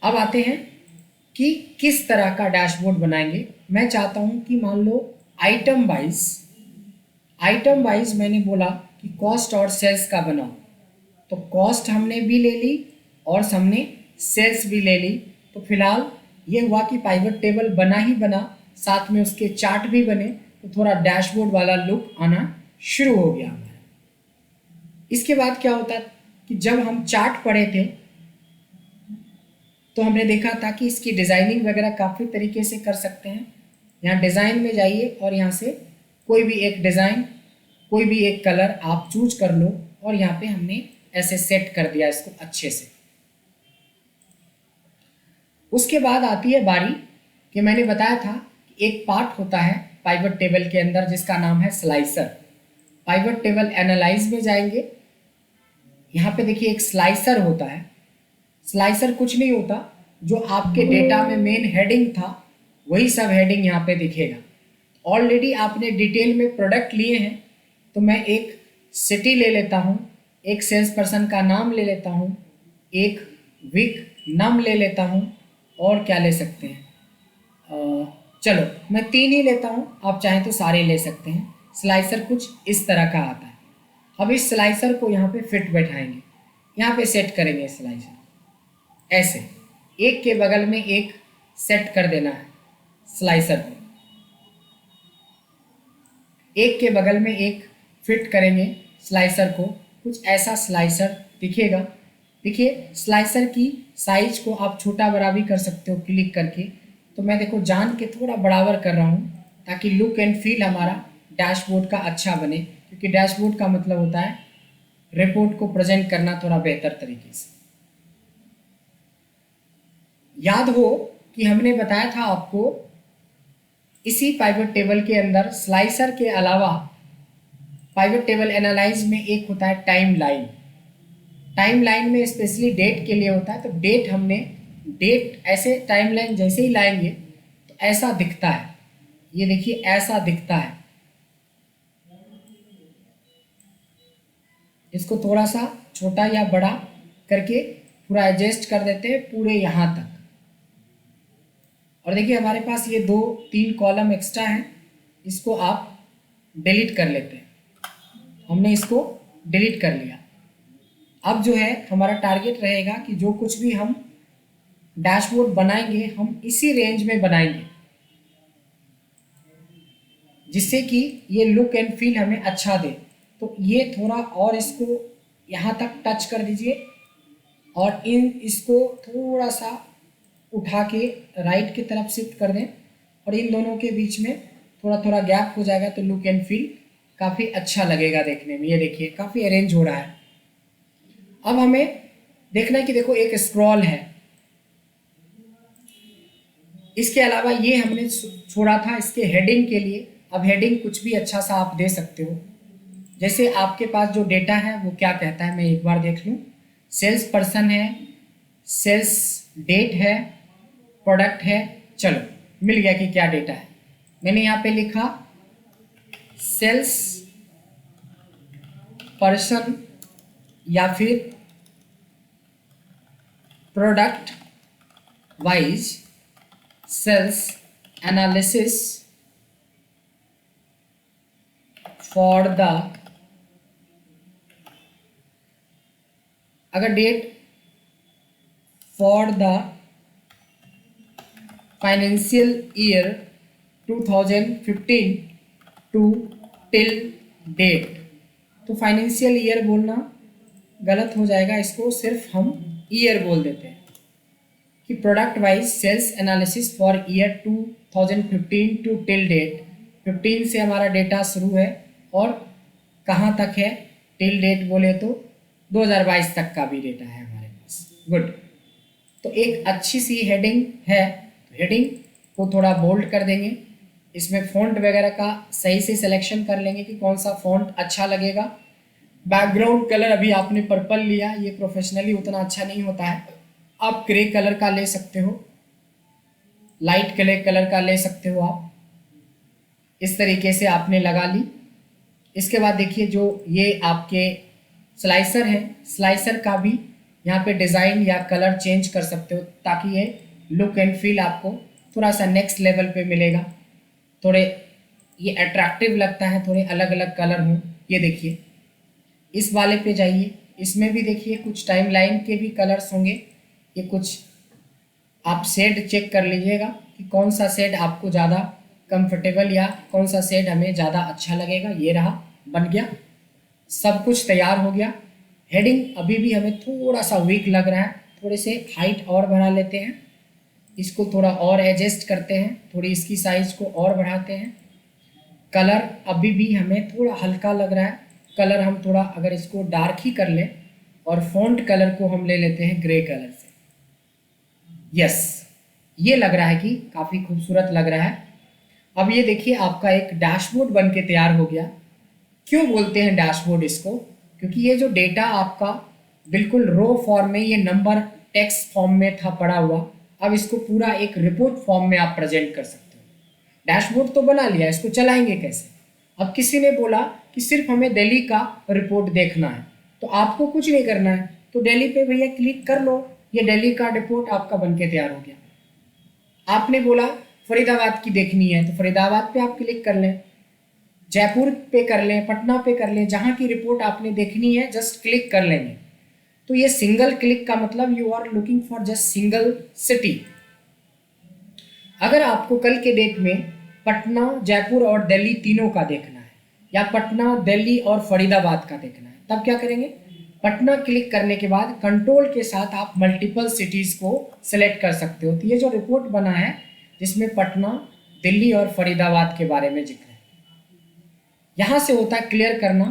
अब आते हैं कि किस तरह का डैशबोर्ड बनाएंगे। मैं चाहता हूँ कि मान लो आइटम वाइज मैंने बोला कि कॉस्ट और सेल्स का बनाओ, तो कॉस्ट हमने भी ले ली और हमने सेल्स भी ले ली। तो फिलहाल ये हुआ कि पाइवट टेबल बना ही बना, साथ में उसके चार्ट भी बने, तो थोड़ा डैशबोर्ड वाला लुक आना शुरू हो गया हमारा। इसके बाद क्या होता है कि जब हम चार्ट पढ़े थे तो हमने देखा था कि इसकी डिज़ाइनिंग वगैरह काफ़ी तरीके से कर सकते हैं। यहाँ डिज़ाइन में जाइए और यहाँ से कोई भी एक डिज़ाइन, कोई भी एक कलर आप चूज कर लो और यहाँ पे हमने ऐसे सेट कर दिया इसको अच्छे से। उसके बाद आती है बारी कि मैंने बताया था कि एक पार्ट होता है पाइवट टेबल के अंदर जिसका नाम है स्लाइसर। पाइवट टेबल एनालाइज में जाएंगे, यहाँ पे देखिए एक स्लाइसर होता है। स्लाइसर कुछ नहीं होता, जो आपके डेटा में मेन हेडिंग था वही सब हेडिंग यहाँ पे दिखेगा। ऑलरेडी आपने डिटेल में प्रोडक्ट लिए हैं, तो मैं एक सिटी ले लेता हूँ, एक सेल्स पर्सन का नाम ले लेता हूँ, एक वीक नाम ले लेता हूँ, और क्या ले सकते हैं, चलो मैं 3 ही लेता हूँ, आप चाहें तो सारे ले सकते हैं। स्लाइसर कुछ इस तरह का आता है। अब इस स्लाइसर को यहाँ पे फिट बैठाएंगे, यहाँ पे सेट करेंगे स्लाइसर ऐसे, एक के बगल में एक सेट कर देना है स्लाइसर को, एक के बगल में एक फिट करेंगे स्लाइसर को, कुछ ऐसा स्लाइसर दिखेगा। देखिए स्लाइसर की साइज को आप छोटा बड़ा भी कर सकते हो क्लिक करके। तो मैं देखो जान के थोड़ा बराबर कर रहा हूँ ताकि लुक एंड फील हमारा डैशबोर्ड का अच्छा बने, क्योंकि डैशबोर्ड का मतलब होता है रिपोर्ट को प्रेजेंट करना थोड़ा बेहतर तरीके से। याद हो कि हमने बताया था आपको इसी पाइवट टेबल के अंदर स्लाइसर के अलावा पाइवट टेबल एनालाइज में एक होता है टाइम लाइन। टाइम लाइन में स्पेशली डेट के लिए होता है, तो डेट हमने डेट ऐसे टाइमलाइन जैसे ही लाएंगे तो ऐसा दिखता है, ये देखिए ऐसा दिखता है। इसको थोड़ा सा छोटा या बड़ा करके पूरा एडजस्ट कर देते हैं पूरे यहाँ तक। और देखिए हमारे पास ये 2-3 कॉलम एक्स्ट्रा हैं, इसको आप डिलीट कर लेते हैं। हमने इसको डिलीट कर लिया। अब जो है हमारा टारगेट रहेगा कि जो कुछ भी हम डैशबोर्ड बनाएंगे हम इसी रेंज में बनाएंगे, जिससे कि ये लुक एंड फील हमें अच्छा दे। तो ये थोड़ा और इसको यहाँ तक टच कर दीजिए और इसको थोड़ा सा उठा के राइट की तरफ शिफ्ट कर दें और इन दोनों के बीच में थोड़ा थोड़ा गैप हो जाएगा, तो लुक एंड फील काफ़ी अच्छा लगेगा देखने में। ये देखिए काफ़ी अरेंज हो रहा है। अब हमें देखना है कि देखो एक स्क्रॉल है, इसके अलावा ये हमने छोड़ा था इसके हेडिंग के लिए। अब हेडिंग कुछ भी अच्छा सा आप दे सकते हो, जैसे आपके पास जो डेटा है वो क्या कहता है, मैं एक बार देख लूँ। सेल्स पर्सन है, सेल्स डेट है, प्रोडक्ट है। चलो मिल गया कि क्या डेटा है। मैंने यहाँ पे लिखा सेल्स पर्सन या फिर product wise sales analysis for the, अगर date for the financial year 2015 to till date, तो फाइनेंशियल ईयर बोलना गलत हो जाएगा, इसको सिर्फ हम ईयर बोल देते हैं कि product wise sales analysis for year 2015 to till date. 15 से हमारा डेटा शुरू है और कहाँ तक है, टिल डेट बोले तो 2022 तक का भी डेटा है हमारे पास। गुड, तो एक अच्छी सी हेडिंग है, तो हेडिंग को थोड़ा बोल्ड कर देंगे। इसमें फ़ॉन्ट वगैरह का सही से सिलेक्शन कर लेंगे कि कौन सा फ़ॉन्ट अच्छा लगेगा। बैकग्राउंड कलर अभी आपने पर्पल लिया, ये प्रोफेशनली उतना अच्छा नहीं होता है, आप ग्रे कलर का ले सकते हो, लाइट ग्रे कलर का ले सकते हो आप। इस तरीके से आपने लगा ली। इसके बाद देखिए जो ये आपके स्लाइसर है, स्लाइसर का भी यहाँ पे डिज़ाइन या कलर चेंज कर सकते हो ताकि ये लुक एंड फील आपको थोड़ा सा नेक्स्ट लेवल पे मिलेगा। थोड़े ये अट्रैक्टिव लगता है, थोड़े अलग अलग कलर हों। ये देखिए इस वाले पे जाइए, इसमें भी देखिए कुछ टाइमलाइन के भी कलर्स होंगे। ये कुछ आप शेड चेक कर लीजिएगा कि कौन सा शेड आपको ज़्यादा कंफर्टेबल या कौन सा शेड हमें ज़्यादा अच्छा लगेगा। ये रहा, बन गया, सब कुछ तैयार हो गया। हेडिंग अभी भी हमें थोड़ा सा वीक लग रहा है, थोड़े से हाइट और बढ़ा लेते हैं, इसको थोड़ा और एडजस्ट करते हैं, थोड़ी इसकी साइज़ को और बढ़ाते हैं। कलर अभी भी हमें थोड़ा हल्का लग रहा है, कलर हम थोड़ा अगर इसको डार्क ही कर लें और फ़ॉन्ट कलर को हम ले लेते हैं ग्रे कलर से। यस, ये लग रहा है कि काफ़ी खूबसूरत लग रहा है। अब ये देखिए आपका एक डैशबोर्ड बन के तैयार हो गया। क्यों बोलते हैं डैशबोर्ड इसको, क्योंकि ये जो डेटा आपका बिल्कुल रो फॉर्म में, ये नंबर टेक्स्ट फॉर्म में था पड़ा हुआ, अब इसको पूरा एक रिपोर्ट फॉर्म में आप प्रेजेंट कर सकते हो। डैशबोर्ड तो बना लिया, इसको चलाएंगे कैसे। अब किसी ने बोला कि सिर्फ हमें दिल्ली का रिपोर्ट देखना है, तो आपको कुछ नहीं करना है, तो दिल्ली पे भैया क्लिक कर लो, ये दिल्ली का रिपोर्ट आपका बन के तैयार हो गया। आपने बोला फरीदाबाद की देखनी है, तो फरीदाबाद पे आप क्लिक कर लें, जयपुर पे कर लें, पटना पे कर लें, जहाँ की रिपोर्ट आपने देखनी है जस्ट क्लिक कर लेंगे। तो ये सिंगल क्लिक का मतलब you are looking for just single city. अगर आपको कल के डेट में पटना, जयपुर और दिल्ली तीनों का देखना है, या पटना, दिल्ली और फरीदाबाद का देखना है, तब क्या करेंगे, पटना क्लिक करने के बाद कंट्रोल के साथ आप मल्टीपल सिटीज़ को सिलेक्ट कर सकते हो। तो ये जो रिपोर्ट बना है जिसमें पटना, दिल्ली और फरीदाबाद के बारे में जिक्र है, यहाँ से होता है क्लियर करना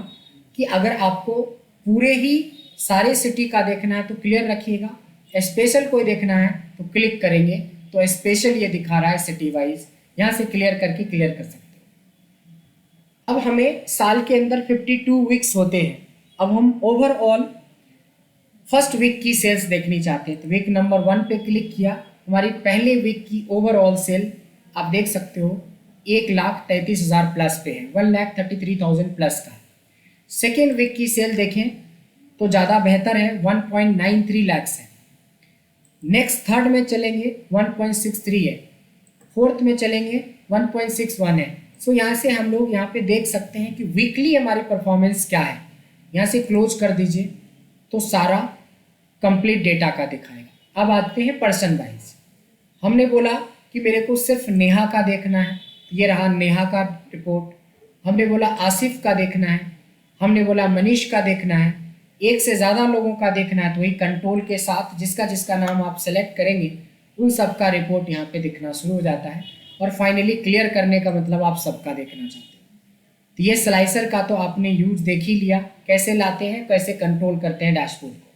कि अगर आपको पूरे ही सारे सिटी का देखना है तो क्लियर रखिएगा, स्पेशल कोई देखना है तो क्लिक करेंगे तो स्पेशल ये दिखा रहा है सिटी वाइज, यहाँ से क्लियर करके क्लियर कर सकते हो। अब हमें साल के अंदर 52 वीक्स होते हैं। अब हम ओवरऑल फर्स्ट वीक की सेल्स देखनी चाहते हैं तो वीक नंबर 1 पे क्लिक किया, हमारी पहले वीक की ओवरऑल सेल आप देख सकते हो 1,33,000 प्लस पे है, 1,33,000 प्लस का। सेकेंड वीक की सेल देखें तो ज़्यादा बेहतर है, 1.93 लाख है। नेक्स्ट थर्ड में चलेंगे 1.63 है, फोर्थ में चलेंगे 1.61 है। सो यहाँ से हम लोग यहाँ पे देख सकते हैं कि वीकली हमारी परफॉर्मेंस क्या है। यहाँ से क्लोज कर दीजिए तो सारा कंप्लीट डेटा का दिखाएगा। अब आते हैं पर्सन वाइज। हमने बोला कि मेरे को सिर्फ नेहा का देखना है, ये रहा नेहा का रिपोर्ट। हमने बोला आसिफ का देखना है, हमने बोला मनीष का देखना है, एक से ज़्यादा लोगों का देखना है तो वही कंट्रोल के साथ जिसका जिसका नाम आप सेलेक्ट करेंगे उन सब का रिपोर्ट यहाँ पे दिखना शुरू हो जाता है। और फाइनली क्लियर करने का मतलब आप सबका देखना चाहते हैं। तो ये स्लाइसर का तो आपने यूज देख ही लिया, कैसे लाते हैं, कैसे कंट्रोल करते हैं डैशबोर्ड को।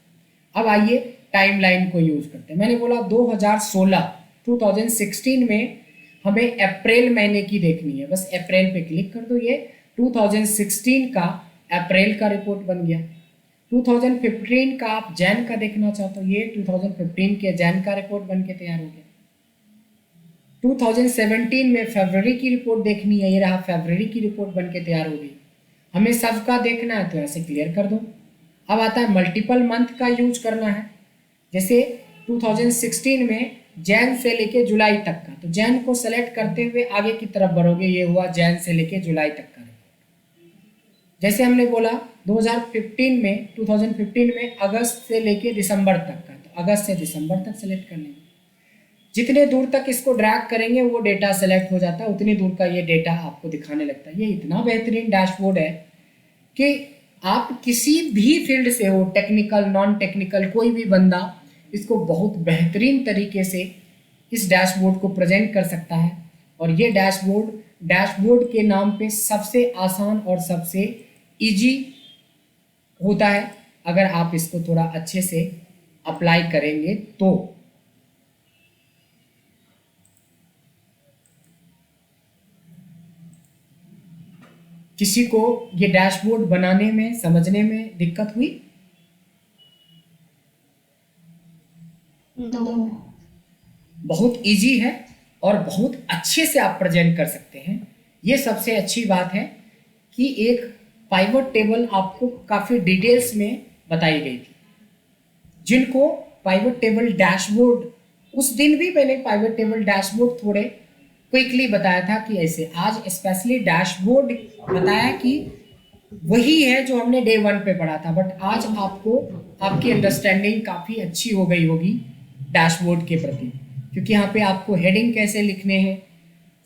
अब आइए टाइमलाइन को यूज करते हैं। मैंने बोला 2016 में हमें अप्रैल महीने की देखनी है, बस अप्रैल पे क्लिक कर दो। ये 2016 का अप्रैल का रिपोर्ट बन गया। 2015 का आप जैन का देखना चाहते हो, ये 2015 के जैन का रिपोर्ट बन के तैयार हो गया। 2017 में फरवरी की रिपोर्ट देखनी है, ये रहा फरवरी की रिपोर्ट बन के तैयार हो गई। हमें सबका देखना है तो ऐसे क्लियर कर दो। अब आता है मल्टीपल मंथ का यूज करना है, जैसे 2016 में जैन से लेके जुलाई तक का, तो जैन को सेलेक्ट करते हुए आगे की तरफ बढ़ोगे, ये हुआ जैन से लेके जुलाई तक का रिपोर्ट। जैसे हमने बोला 2015 में अगस्त से लेके दिसंबर तक का, तो अगस्त से दिसंबर तक सेलेक्ट कर लेंगे। जितने दूर तक इसको ड्रैग करेंगे वो डेटा सेलेक्ट हो जाता है, उतनी दूर का ये डेटा आपको दिखाने लगता है। ये इतना बेहतरीन डैशबोर्ड है कि आप किसी भी फील्ड से हो, टेक्निकल नॉन टेक्निकल, कोई भी बंदा इसको बहुत बेहतरीन तरीके से इस डैशबोर्ड को प्रेजेंट कर सकता है। और ये डैशबोर्ड के नाम पे सबसे आसान और सबसे इजी होता है अगर आप इसको थोड़ा अच्छे से अप्लाई करेंगे तो। किसी को ये डैशबोर्ड बनाने में, समझने में दिक्कत हुई? बहुत इजी है और बहुत अच्छे से आप प्रेजेंट कर सकते हैं। ये सबसे अच्छी बात है कि एक पाइवट टेबल आपको काफ़ी डिटेल्स में बताई गई थी। जिनको पाइवट टेबल डैशबोर्ड, उस दिन भी मैंने पाइवट टेबल डैशबोर्ड थोड़े क्विकली बताया था कि ऐसे, आज स्पेशली डैशबोर्ड बताया कि वही है जो हमने डे 1 पे पढ़ा था, बट आज आपको आपकी अंडरस्टैंडिंग काफ़ी अच्छी हो गई होगी डैशबोर्ड के प्रति, क्योंकि यहाँ पे आपको हेडिंग कैसे लिखने हैं,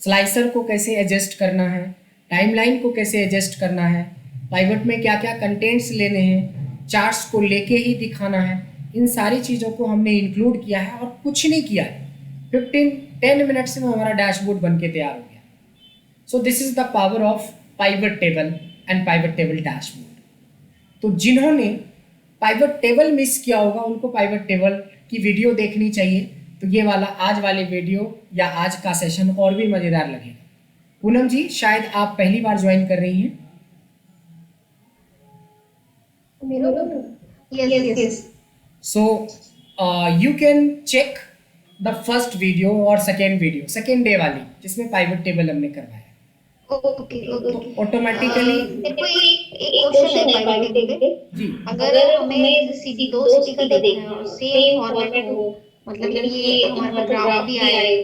स्लाइसर को कैसे एडजस्ट करना है, टाइमलाइन को कैसे एडजस्ट करना है, पाइवट में क्या क्या कंटेंट्स लेने हैं, चार्ट्स को लेके ही दिखाना है, इन सारी चीज़ों को हमने इंक्लूड किया है और कुछ नहीं किया है। 10 मिनट्स में हमारा डैशबोर्ड बन के तैयार हो गया। So this is the power of pivot table and pivot table dashboard. तो जिन्होंने पाइवट टेबल मिस किया होगा उनको पाइवट टेबल की वीडियो देखनी चाहिए, तो ये वाला आज वाले वीडियो या आज का सेशन और भी मज़ेदार लगेगा। पूनम जी शायद आप पहली बार ज्वाइन कर रही हैं। Yes. So you can check the first video और second video, second day वाली जिसमें पाइवट टेबल हमने करवाया। Okay. तो ऑटोमेटिकली देखो एक क्वेश्चन है पाइवट टेबल जी, अगर हमें सिटी दो सिटी का देखना है और सेम फॉर्मेट हो, मतलब ये हमारा ग्राफ भी आए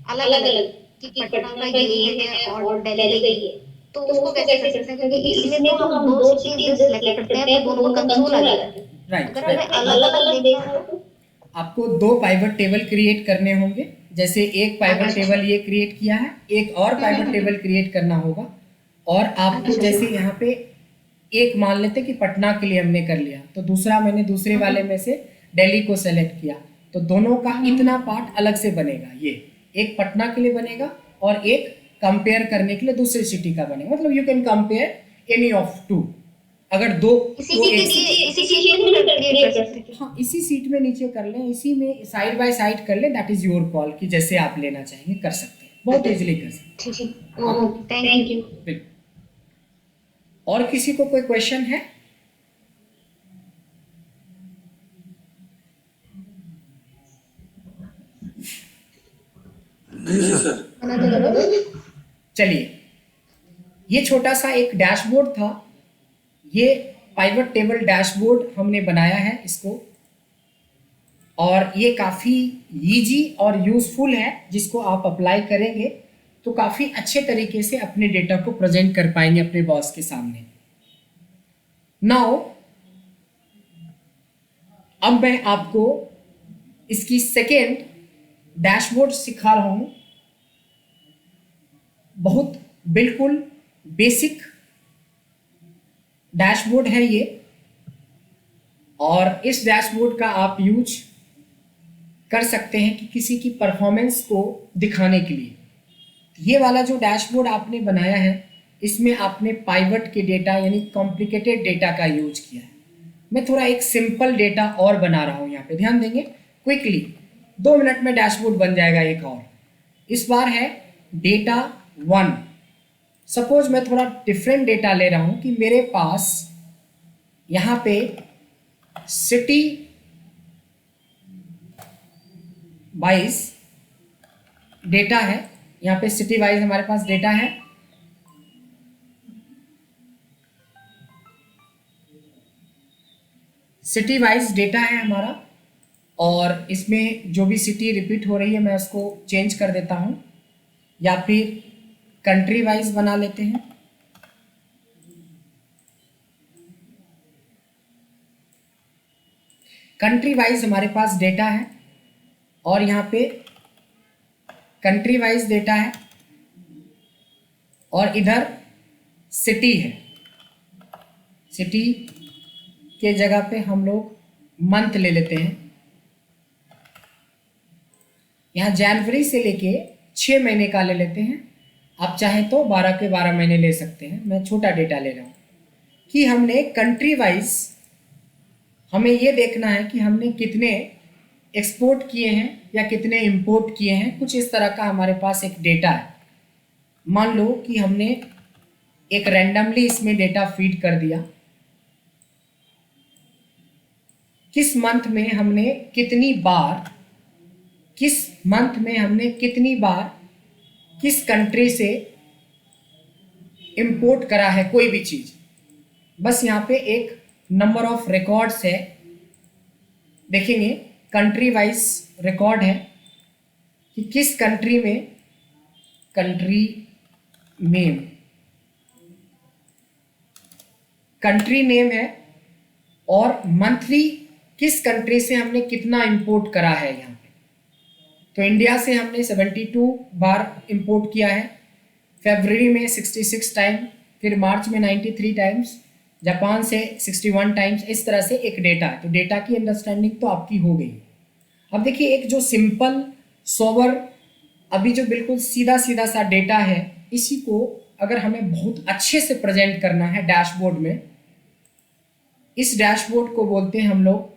अलग अलग कि पटना का ये है और दिल्ली का ये, तो उसको कैसे कर सकते हैं? क्योंकि इसमें तो हम दो सिटीज सेलेक्ट करते हैं तो दोनों का कंसोल आ जाता है। राइट। अगर हमें अलग अलग देखना है तो आपको 2 पाइवट टेबल क्रिएट करने होंगे। जैसे एक पाइवट टेबल ये क्रिएट किया है, एक और पाइवट टेबल क्रिएट करना होगा। और आपको जैसे यहाँ पे एक मान लेते कि पटना के लिए हमने कर लिया, तो दूसरा मैंने दूसरे वाले में से दिल्ली को सेलेक्ट किया, तो दोनों का इतना पार्ट अलग से बनेगा। ये एक पटना के लिए बनेगा और एक कंपेयर करने के लिए दूसरी सिटी का बनेगा। मतलब you can compare any of 2। अगर दो इसी सीट में क्रिएट कर सकते हैं। हाँ, इसी सीट में नीचे कर लें, इसी में साइड बाय साइड कर लें, दैट इज योर कॉल कि जैसे आप लेना चाहेंगे कर सकते हैं, बहुत इजीली कर सकते हैं। ठीक, थैंक यू। बिल्कुल। और किसी को कोई क्वेश्चन है? नहीं सर। बना तो करो। चलिए, ये छोटा सा एक डैशबोर्ड था, ये पाइवट टेबल डैशबोर्ड हमने बनाया है इसको, और ये काफ़ी ईजी और यूज़फुल है, जिसको आप अप्लाई करेंगे तो काफ़ी अच्छे तरीके से अपने डेटा को प्रेजेंट कर पाएंगे अपने बॉस के सामने। नाउ अब मैं आपको इसकी सेकेंड डैशबोर्ड सिखा रहा हूं। बहुत बिल्कुल बेसिक डैशबोर्ड है ये, और इस डैशबोर्ड का आप यूज कर सकते हैं कि किसी की परफॉर्मेंस को दिखाने के लिए। ये वाला जो डैशबोर्ड आपने बनाया है, इसमें आपने पाइवट के डेटा यानी कॉम्प्लिकेटेड डेटा का यूज किया है। मैं थोड़ा एक सिंपल डेटा और बना रहा हूँ यहाँ पे, ध्यान देंगे क्विकली, 2 मिनट में डैशबोर्ड बन जाएगा एक और। इस बार है डेटा 1। सपोज मैं थोड़ा डिफरेंट डेटा ले रहा हूँ कि मेरे पास यहाँ पे सिटी वाइज डेटा है, यहाँ पे सिटी वाइज हमारे पास डेटा है। सिटी वाइज डेटा है हमारा, और इसमें जो भी सिटी रिपीट हो रही है मैं उसको चेंज कर देता हूँ, या फिर कंट्री वाइज बना लेते हैं। कंट्री वाइज हमारे पास डेटा है, और यहाँ पे कंट्री वाइज डेटा है, और इधर सिटी है। सिटी के जगह पे हम लोग मंथ ले लेते हैं। यहाँ जनवरी से लेके 6 महीने का ले लेते हैं, आप चाहें तो 12 के 12 महीने ले सकते हैं। मैं छोटा डेटा ले रहा हूँ कि हमने कंट्री वाइज हमें ये देखना है कि हमने कितने एक्सपोर्ट किए हैं या कितने इंपोर्ट किए हैं। कुछ इस तरह का हमारे पास एक डेटा है। मान लो कि हमने एक रैंडमली इसमें डेटा फीड कर दिया, किस मंथ में हमने कितनी बार, किस मंथ में हमने कितनी बार किस कंट्री से इंपोर्ट करा है कोई भी चीज़। बस यहाँ पे एक नंबर ऑफ रिकॉर्ड्स है, देखेंगे कंट्री वाइज रिकॉर्ड है कि किस कंट्री में, कंट्री नेम, कंट्री नेम है, और मंथली किस कंट्री से हमने कितना इंपोर्ट करा है। यहाँ पे तो इंडिया से हमने 72 बार इंपोर्ट किया है, फरवरी में 66 टाइम, फिर मार्च में 93 टाइम्स, जापान से 61 टाइम्स। इस तरह से एक डेटा है। तो डेटा की अंडरस्टैंडिंग तो आपकी हो गई। अब देखिए एक जो सिंपल सोवर, अभी जो बिल्कुल सीधा सीधा सा डेटा है, इसी को अगर हमें बहुत अच्छे से प्रेजेंट करना है डैशबोर्ड में, इस डैशबोर्ड को बोलते हैं हम लोग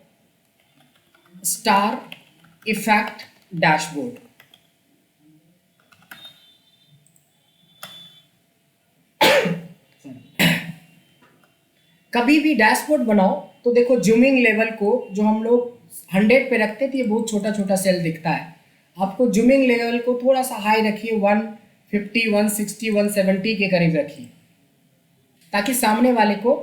स्टार इफेक्ट डैशबोर्ड। कभी भी डैशबोर्ड बनाओ तो देखो जूमिंग लेवल को जो हम लोग 100 पे रखते थे, ये बहुत छोटा छोटा सेल दिखता है। आपको जूमिंग लेवल को थोड़ा सा हाई रखिए, 150, 160, 170 के करीब रखिए, ताकि सामने वाले को,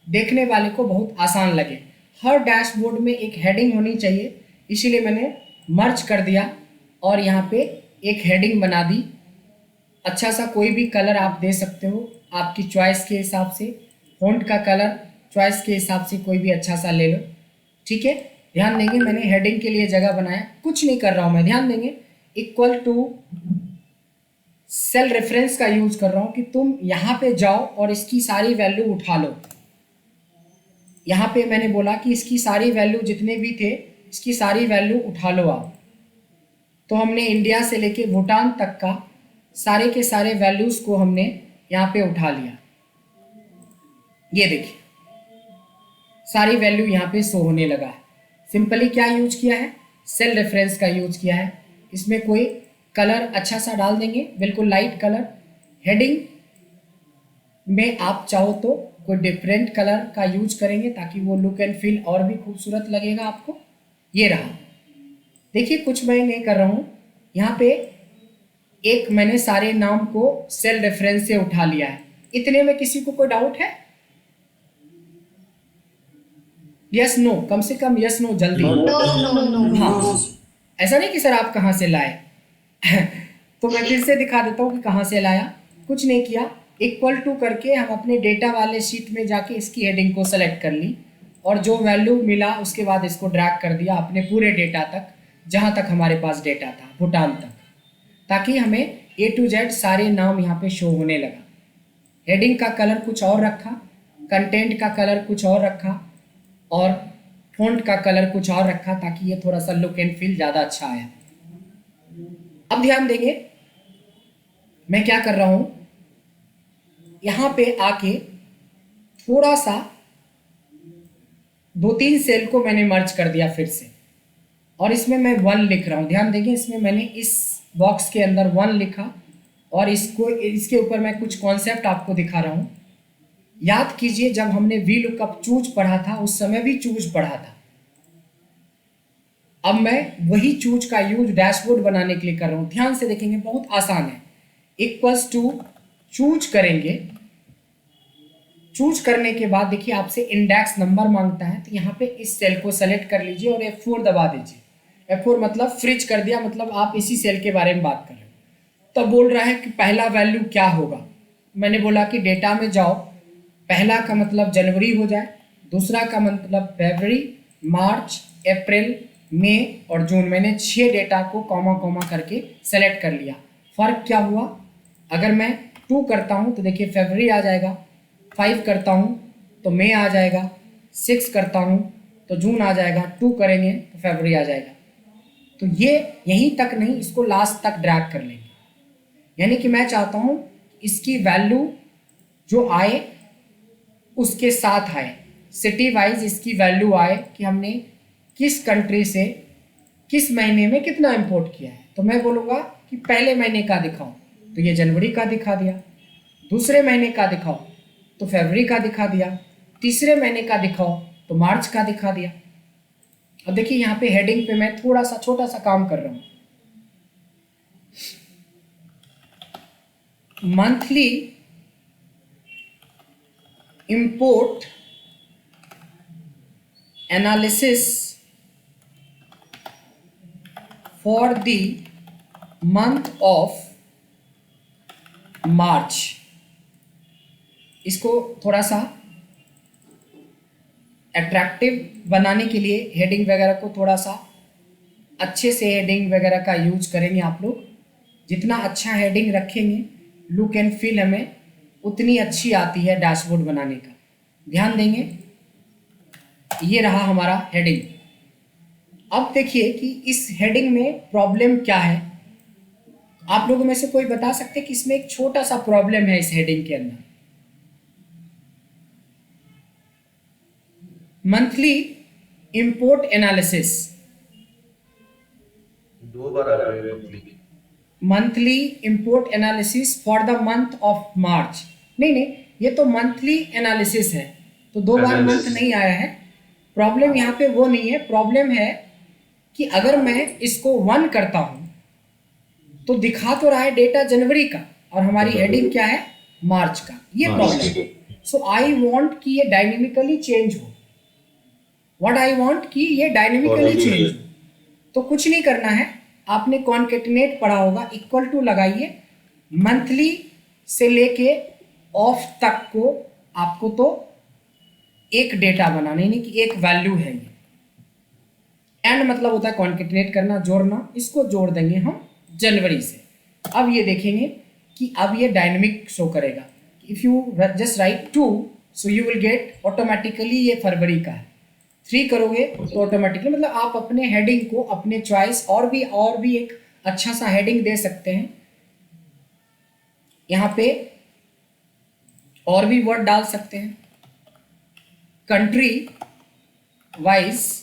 देखने वाले को बहुत आसान लगे। हर डैशबोर्ड में एक हेडिंग होनी चाहिए, इसीलिए मैंने मर्ज कर दिया और यहाँ पे एक हेडिंग बना दी। अच्छा सा कोई भी कलर आप दे सकते हो आपकी चॉइस के हिसाब से, फॉन्ट का कलर चॉइस के हिसाब से कोई भी अच्छा सा ले लो, ठीक है। ध्यान देंगे मैंने हेडिंग के लिए जगह बनाया, कुछ नहीं कर रहा हूँ मैं, ध्यान देंगे इक्वल टू सेल रेफरेंस का यूज कर रहा हूँ कि तुम यहाँ पे जाओ और इसकी सारी वैल्यू उठा लो। यहाँ पे मैंने बोला कि इसकी सारी वैल्यू जितने भी थे, इसकी सारी वैल्यू उठा लो आप। तो हमने इंडिया से लेके भूटान तक का सारे के सारे वैल्यूज़ को हमने यहाँ पे उठा लिया। ये देखिए सारी वैल्यू यहाँ पे शो होने लगा है। सिंपली क्या यूज किया है, सेल रेफरेंस का यूज किया है। इसमें कोई कलर अच्छा सा डाल देंगे, बिल्कुल लाइट कलर। हेडिंग में आप चाहो तो कोई डिफरेंट कलर का यूज करेंगे ताकि वो लुक एंड फील और भी खूबसूरत लगेगा आपको। ये रहा, देखिए कुछ मैं नहीं कर रहा हूँ, यहाँ पे एक मैंने सारे नाम को सेल रेफरेंस से उठा लिया है। इतने में किसी को कोई डाउट है? यस नो, कम से कम यस नो जल्दी। हाँ, ऐसा नहीं कि सर आप कहाँ से लाए तो मैं फिर से दिखा देता हूँ कि कहाँ से लाया। कुछ नहीं किया, इक्वल टू करके हम अपने डेटा वाले शीट में जाके इसकी हेडिंग को सेलेक्ट कर ली और जो वैल्यू मिला उसके बाद इसको ड्रैग कर दिया अपने पूरे डेटा तक, जहाँ तक हमारे पास डेटा था, भूटान तक, ताकि हमें A to Z सारे नाम यहाँ पे शो होने लगा। हेडिंग का कलर कुछ और रखा, कंटेंट का कलर कुछ और रखा और फ़ॉन्ट का कलर कुछ और रखा, ताकि ये थोड़ा सा लुक एंड फील ज़्यादा अच्छा आया। अब ध्यान देंगे मैं क्या कर रहा हूँ, यहाँ पे आके थोड़ा सा 2-3 सेल को मैंने मर्ज कर दिया फिर से, और इसमें मैं 1 लिख रहा हूँ। ध्यान देंगे इसमें मैंने इस बॉक्स के अंदर 1 लिखा और इसको इसके ऊपर मैं कुछ कॉन्सेप्ट आपको दिखा रहा हूँ। याद कीजिए जब हमने वी लुकअप चूज पढ़ा था उस समय भी चूज पढ़ा था। अब मैं वही चूज का यूज डैशबोर्ड बनाने के लिए कर रहा हूँ। ध्यान से देखेंगे, बहुत आसान है। इक्वल्स टू चूज करेंगे, चूज करने के बाद देखिए आपसे इंडेक्स नंबर मांगता है, तो यहाँ पे इस सेल को सेलेक्ट कर लीजिए और F4 दबा दीजिए। F4 मतलब फ्रिज कर दिया, मतलब आप इसी सेल के बारे में बात कर रहे हो। तब बोल रहा है कि पहला वैल्यू क्या होगा। मैंने बोला कि डेटा में जाओ, पहला का मतलब जनवरी हो जाए, दूसरा का मतलब फरवरी, मार्च, अप्रैल, मई और जून। मैंने 6 डेटा को कॉमा कॉमा करके सेलेक्ट कर लिया। फ़र्क क्या हुआ, अगर मैं 2 करता हूँ तो देखिए फरवरी आ जाएगा, 5 करता हूँ तो मई आ जाएगा, 6 करता हूँ तो जून आ जाएगा, 2 करेंगे तो फरवरी आ जाएगा। तो ये यहीं तक नहीं, इसको लास्ट तक ड्रैग कर लेंगे। यानी कि मैं चाहता हूँ इसकी वैल्यू जो आए उसके साथ आए, सिटी वाइज इसकी वैल्यू आए कि हमने किस कंट्री से किस महीने में कितना इंपोर्ट किया है। तो मैं बोलूँगा कि पहले महीने का दिखाओ, तो ये जनवरी का दिखा दिया। दूसरे महीने का दिखाओ तो फरवरी का दिखा दिया। तीसरे महीने का दिखाओ तो मार्च का दिखा दिया। अब देखिए यहाँ पे हेडिंग पे मैं थोड़ा सा छोटा सा काम कर रहा हूँ। Monthly import analysis for the month of March. इसको थोड़ा सा अट्रैक्टिव बनाने के लिए हेडिंग वगैरह को थोड़ा सा अच्छे से हेडिंग वगैरह का यूज करेंगे आप लोग। जितना अच्छा हेडिंग रखेंगे, लुक एंड फील हमें उतनी अच्छी आती है डैशबोर्ड बनाने का। ध्यान देंगे, ये रहा हमारा हेडिंग। अब देखिए कि इस हेडिंग में प्रॉब्लम क्या है। आप लोगों में से कोई बता सकते कि इसमें एक छोटा सा प्रॉब्लम है इस हेडिंग के अंदर। मंथली इंपोर्ट एनालिसिस, 2 बार आ रहा है monthly import analysis for the month of March. नहीं, ये तो मंथली एनालिसिस है, तो 2 बार मंथ नहीं आया है। प्रॉब्लम यहाँ पे वो नहीं है। प्रॉब्लम है कि अगर मैं इसको 1 करता हूँ तो दिखा तो रहा है डेटा जनवरी का और हमारी हेडिंग क्या है, मार्च का। ये प्रॉब्लम है। सो आई वांट कि ये डायनेमिकली चेंज हो। व्हाट आई वांट कि ये डायनेमिकली चेंज हो। तो कुछ नहीं करना है, आपने कॉन्केटिनेट पढ़ा होगा, इक्वल टू लगाइए, मंथली से लेके ऑफ तक को आपको तो एक डेटा बनाना, यानी कि एक वैल्यू है ये। एंड मतलब होता है कॉन्केटिनेट करना, जोड़ना। इसको जोड़ देंगे हम जनवरी से। अब ये देखेंगे कि अब ये डायनेमिक शो करेगा। If you just right 2 so you will get automatically ये फरवरी का है। 3 करोगे तो ऑटोमेटिकली, मतलब आप अपने हेडिंग को अपने चॉइस और भी एक अच्छा सा हेडिंग दे सकते हैं। यहाँ पे और भी वर्ड डाल सकते हैं, country wise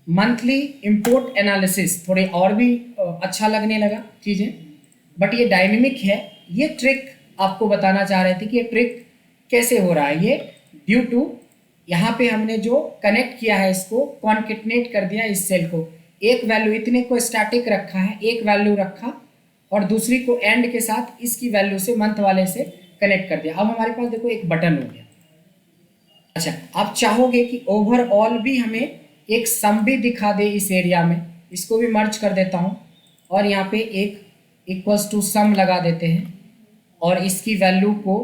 monthly import analysis. थोड़े और भी अच्छा लगने लगा चीज़ें, बट ये डायनेमिक है। ये ट्रिक आपको बताना चाह रहे थे कि ये ट्रिक कैसे हो रहा है। ये ड्यू टू यहाँ पे हमने जो कनेक्ट किया है, इसको कॉन्केटिनेट कर दिया इस सेल को। एक वैल्यू इतने को स्टैटिक रखा है, एक वैल्यू रखा और दूसरी को एंड के साथ इसकी वैल्यू से मंथ वाले से कनेक्ट कर दिया। अब हमारे पास देखो एक बटन हो गया। अच्छा, आप चाहोगे कि ओवरऑल भी हमें एक सम भी दिखा दे इस एरिया में, इसको भी मर्ज कर देता हूँ और यहाँ पे एक इक्वल्स टू सम लगा देते हैं और इसकी वैल्यू को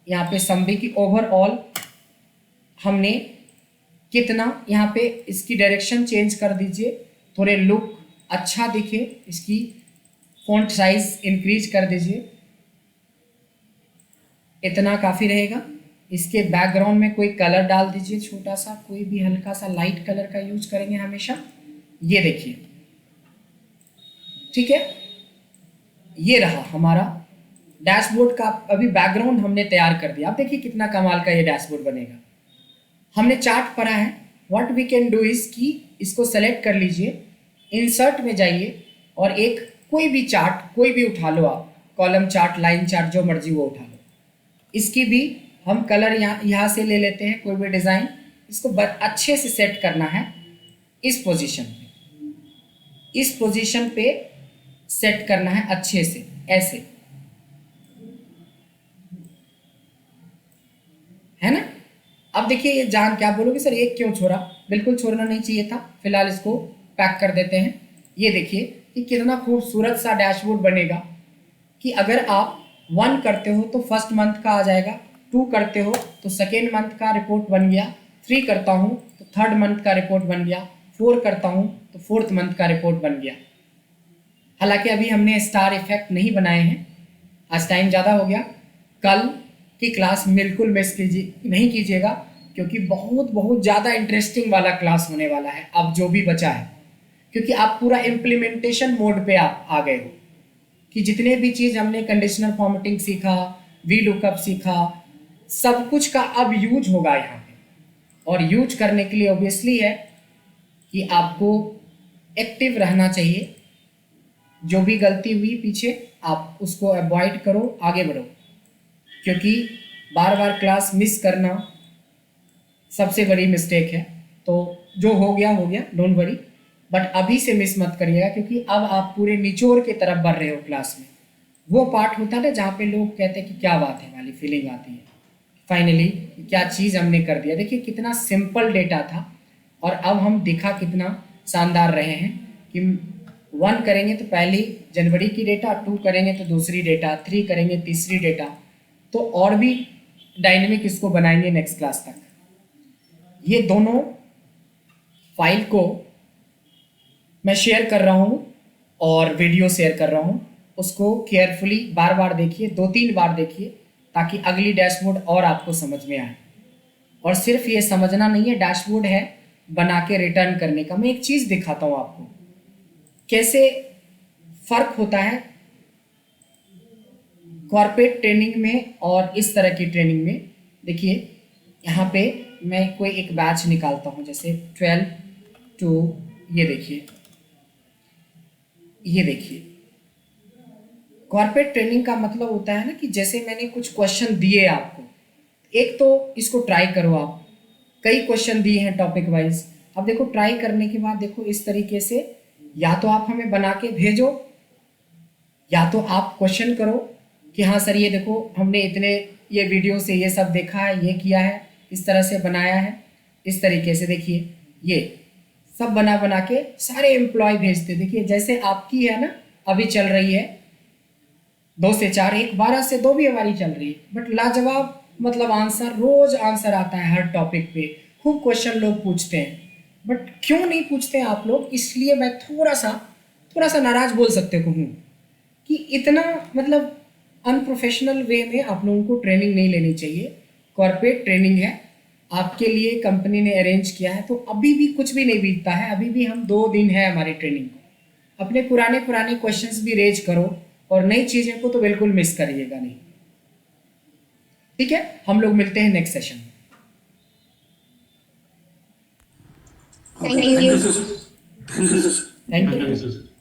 यहाँ पे सम भी की ओवरऑल हमने कितना, यहाँ पे इसकी डायरेक्शन चेंज कर दीजिए, थोड़े लुक अच्छा दिखे, इसकी फॉन्ट साइज इंक्रीज कर दीजिए, इतना काफ़ी रहेगा। इसके बैकग्राउंड में कोई कलर डाल दीजिए, छोटा सा कोई भी हल्का सा लाइट कलर का यूज करेंगे हमेशा। ये देखिए, ठीक है, ये रहा हमारा डैशबोर्ड का। अभी बैकग्राउंड हमने तैयार कर दिया। आप देखिए कितना कमाल का ये डैशबोर्ड बनेगा। हमने चार्ट पढ़ा है। What we can do is कि इसको सेलेक्ट कर लीजिए, इंसर्ट में जाइए और एक कोई भी चार्ट कोई भी उठा लो आप, कॉलम चार्ट, लाइन चार्ट, जो मर्जी वो उठा लो। इसकी भी हम कलर यहाँ से ले लेते हैं, कोई भी डिज़ाइन। इसको अच्छे से सेट करना है इस पोजीशन पे, इस पोजीशन पे सेट करना है अच्छे से, ऐसे, है ना। अब देखिए ये जान क्या बोलोगे, सर एक क्यों छोड़ा? बिल्कुल छोड़ना नहीं चाहिए था। फिलहाल इसको पैक कर देते हैं। ये देखिए कि कितना खूबसूरत सा डैशबोर्ड बनेगा कि अगर आप 1 करते हो तो फर्स्ट मंथ का आ जाएगा, 2 करते हो तो सेकेंड मंथ का रिपोर्ट बन गया, 3 करता हूँ तो थर्ड मंथ का रिपोर्ट बन गया, 4 करता हूँ तो फोर्थ मंथ का रिपोर्ट बन गया। हालांकि अभी हमने स्टार इफेक्ट नहीं बनाए हैं, आज टाइम ज़्यादा हो गया। कल की क्लास बिल्कुल मिस नहीं कीजिएगा, क्योंकि बहुत ज़्यादा इंटरेस्टिंग वाला क्लास होने वाला है अब जो भी बचा है, क्योंकि आप पूरा इम्प्लीमेंटेशन मोड पे आप आ गए हो कि जितने भी चीज़ हमने कंडीशनल फॉर्मेटिंग सीखा, वी लुकअप सीखा, सब कुछ का अब यूज होगा यहाँ पे। और यूज करने के लिए ऑब्वियसली है कि आपको एक्टिव रहना चाहिए। जो भी गलती हुई पीछे आप उसको अवॉइड करो, आगे बढ़ो, क्योंकि बार बार क्लास मिस करना सबसे बड़ी मिस्टेक है। तो जो हो गया, डोंट वरी, बट अभी से मिस मत करिएगा, क्योंकि अब आप पूरे निचोड़ की तरफ बढ़ रहे हो क्लास में। वो पार्ट होता है ना जहाँ पे लोग कहते हैं कि क्या बात है वाली फीलिंग आती है, फाइनली क्या चीज़ हमने कर दिया। देखिए कितना सिंपल डेटा था और अब हम दिखा कितना शानदार रहे हैं कि 1 करेंगे तो पहली जनवरी की डेटा, 2 करेंगे तो दूसरी डेटा, 3 करेंगे तीसरी डेटा, तो और भी डायनेमिक इसको बनाएंगे नेक्स्ट क्लास तक। ये दोनों फाइल को मैं शेयर कर रहा हूँ और वीडियो शेयर कर रहा हूँ, उसको केयरफुली बार बार देखिए, 2-3 बार देखिए, ताकि अगली डैशबोर्ड और आपको समझ में आए। और सिर्फ ये समझना नहीं है, डैशबोर्ड है बना के रिटर्न करने का। मैं एक चीज़ दिखाता हूँ आपको कैसे फ़र्क होता है कॉर्पोरेट ट्रेनिंग में और इस तरह की ट्रेनिंग में। देखिए यहाँ पे मैं कोई एक बैच निकालता हूँ, जैसे 12 to, ये देखिए कॉर्पोरेट ट्रेनिंग का मतलब होता है ना कि जैसे मैंने कुछ क्वेश्चन दिए आपको, एक तो इसको ट्राई करो आप, कई क्वेश्चन दिए हैं टॉपिक वाइज। अब देखो ट्राई करने के बाद देखो इस तरीके से या तो आप हमें बना के भेजो या तो आप क्वेश्चन करो कि हाँ सर ये देखो हमने इतने ये वीडियो से ये सब देखा है, ये किया है, इस तरह से बनाया है, इस तरीके से देखिए ये सब बना के सारे एम्प्लॉय भेजते। देखिए जैसे आपकी है ना अभी चल रही है 2 से 4, एक 12 से 2 भी हमारी चल रही है, बट लाजवाब मतलब आंसर, रोज आंसर आता है हर टॉपिक पे, खूब क्वेश्चन लोग पूछते हैं। बट क्यों नहीं पूछते हैं आप लोग, इसलिए मैं थोड़ा सा नाराज बोल सकते हूँ कि इतना मतलब अनप्रोफेशनल वे में आप लोगों को ट्रेनिंग नहीं लेनी चाहिए। कॉर्पोरेट ट्रेनिंग है, आपके लिए कंपनी ने अरेंज किया है, तो अभी भी कुछ भी नहीं बीतता है, अभी भी हम 2 दिन है हमारी ट्रेनिंग को। अपने पुराने क्वेश्चंस भी रेज करो और नई चीज़ों को तो बिल्कुल मिस करिएगा नहीं, ठीक है। हम लोग मिलते हैं नेक्स्ट सेशन में। Thank you. Thank you sir. Thank you.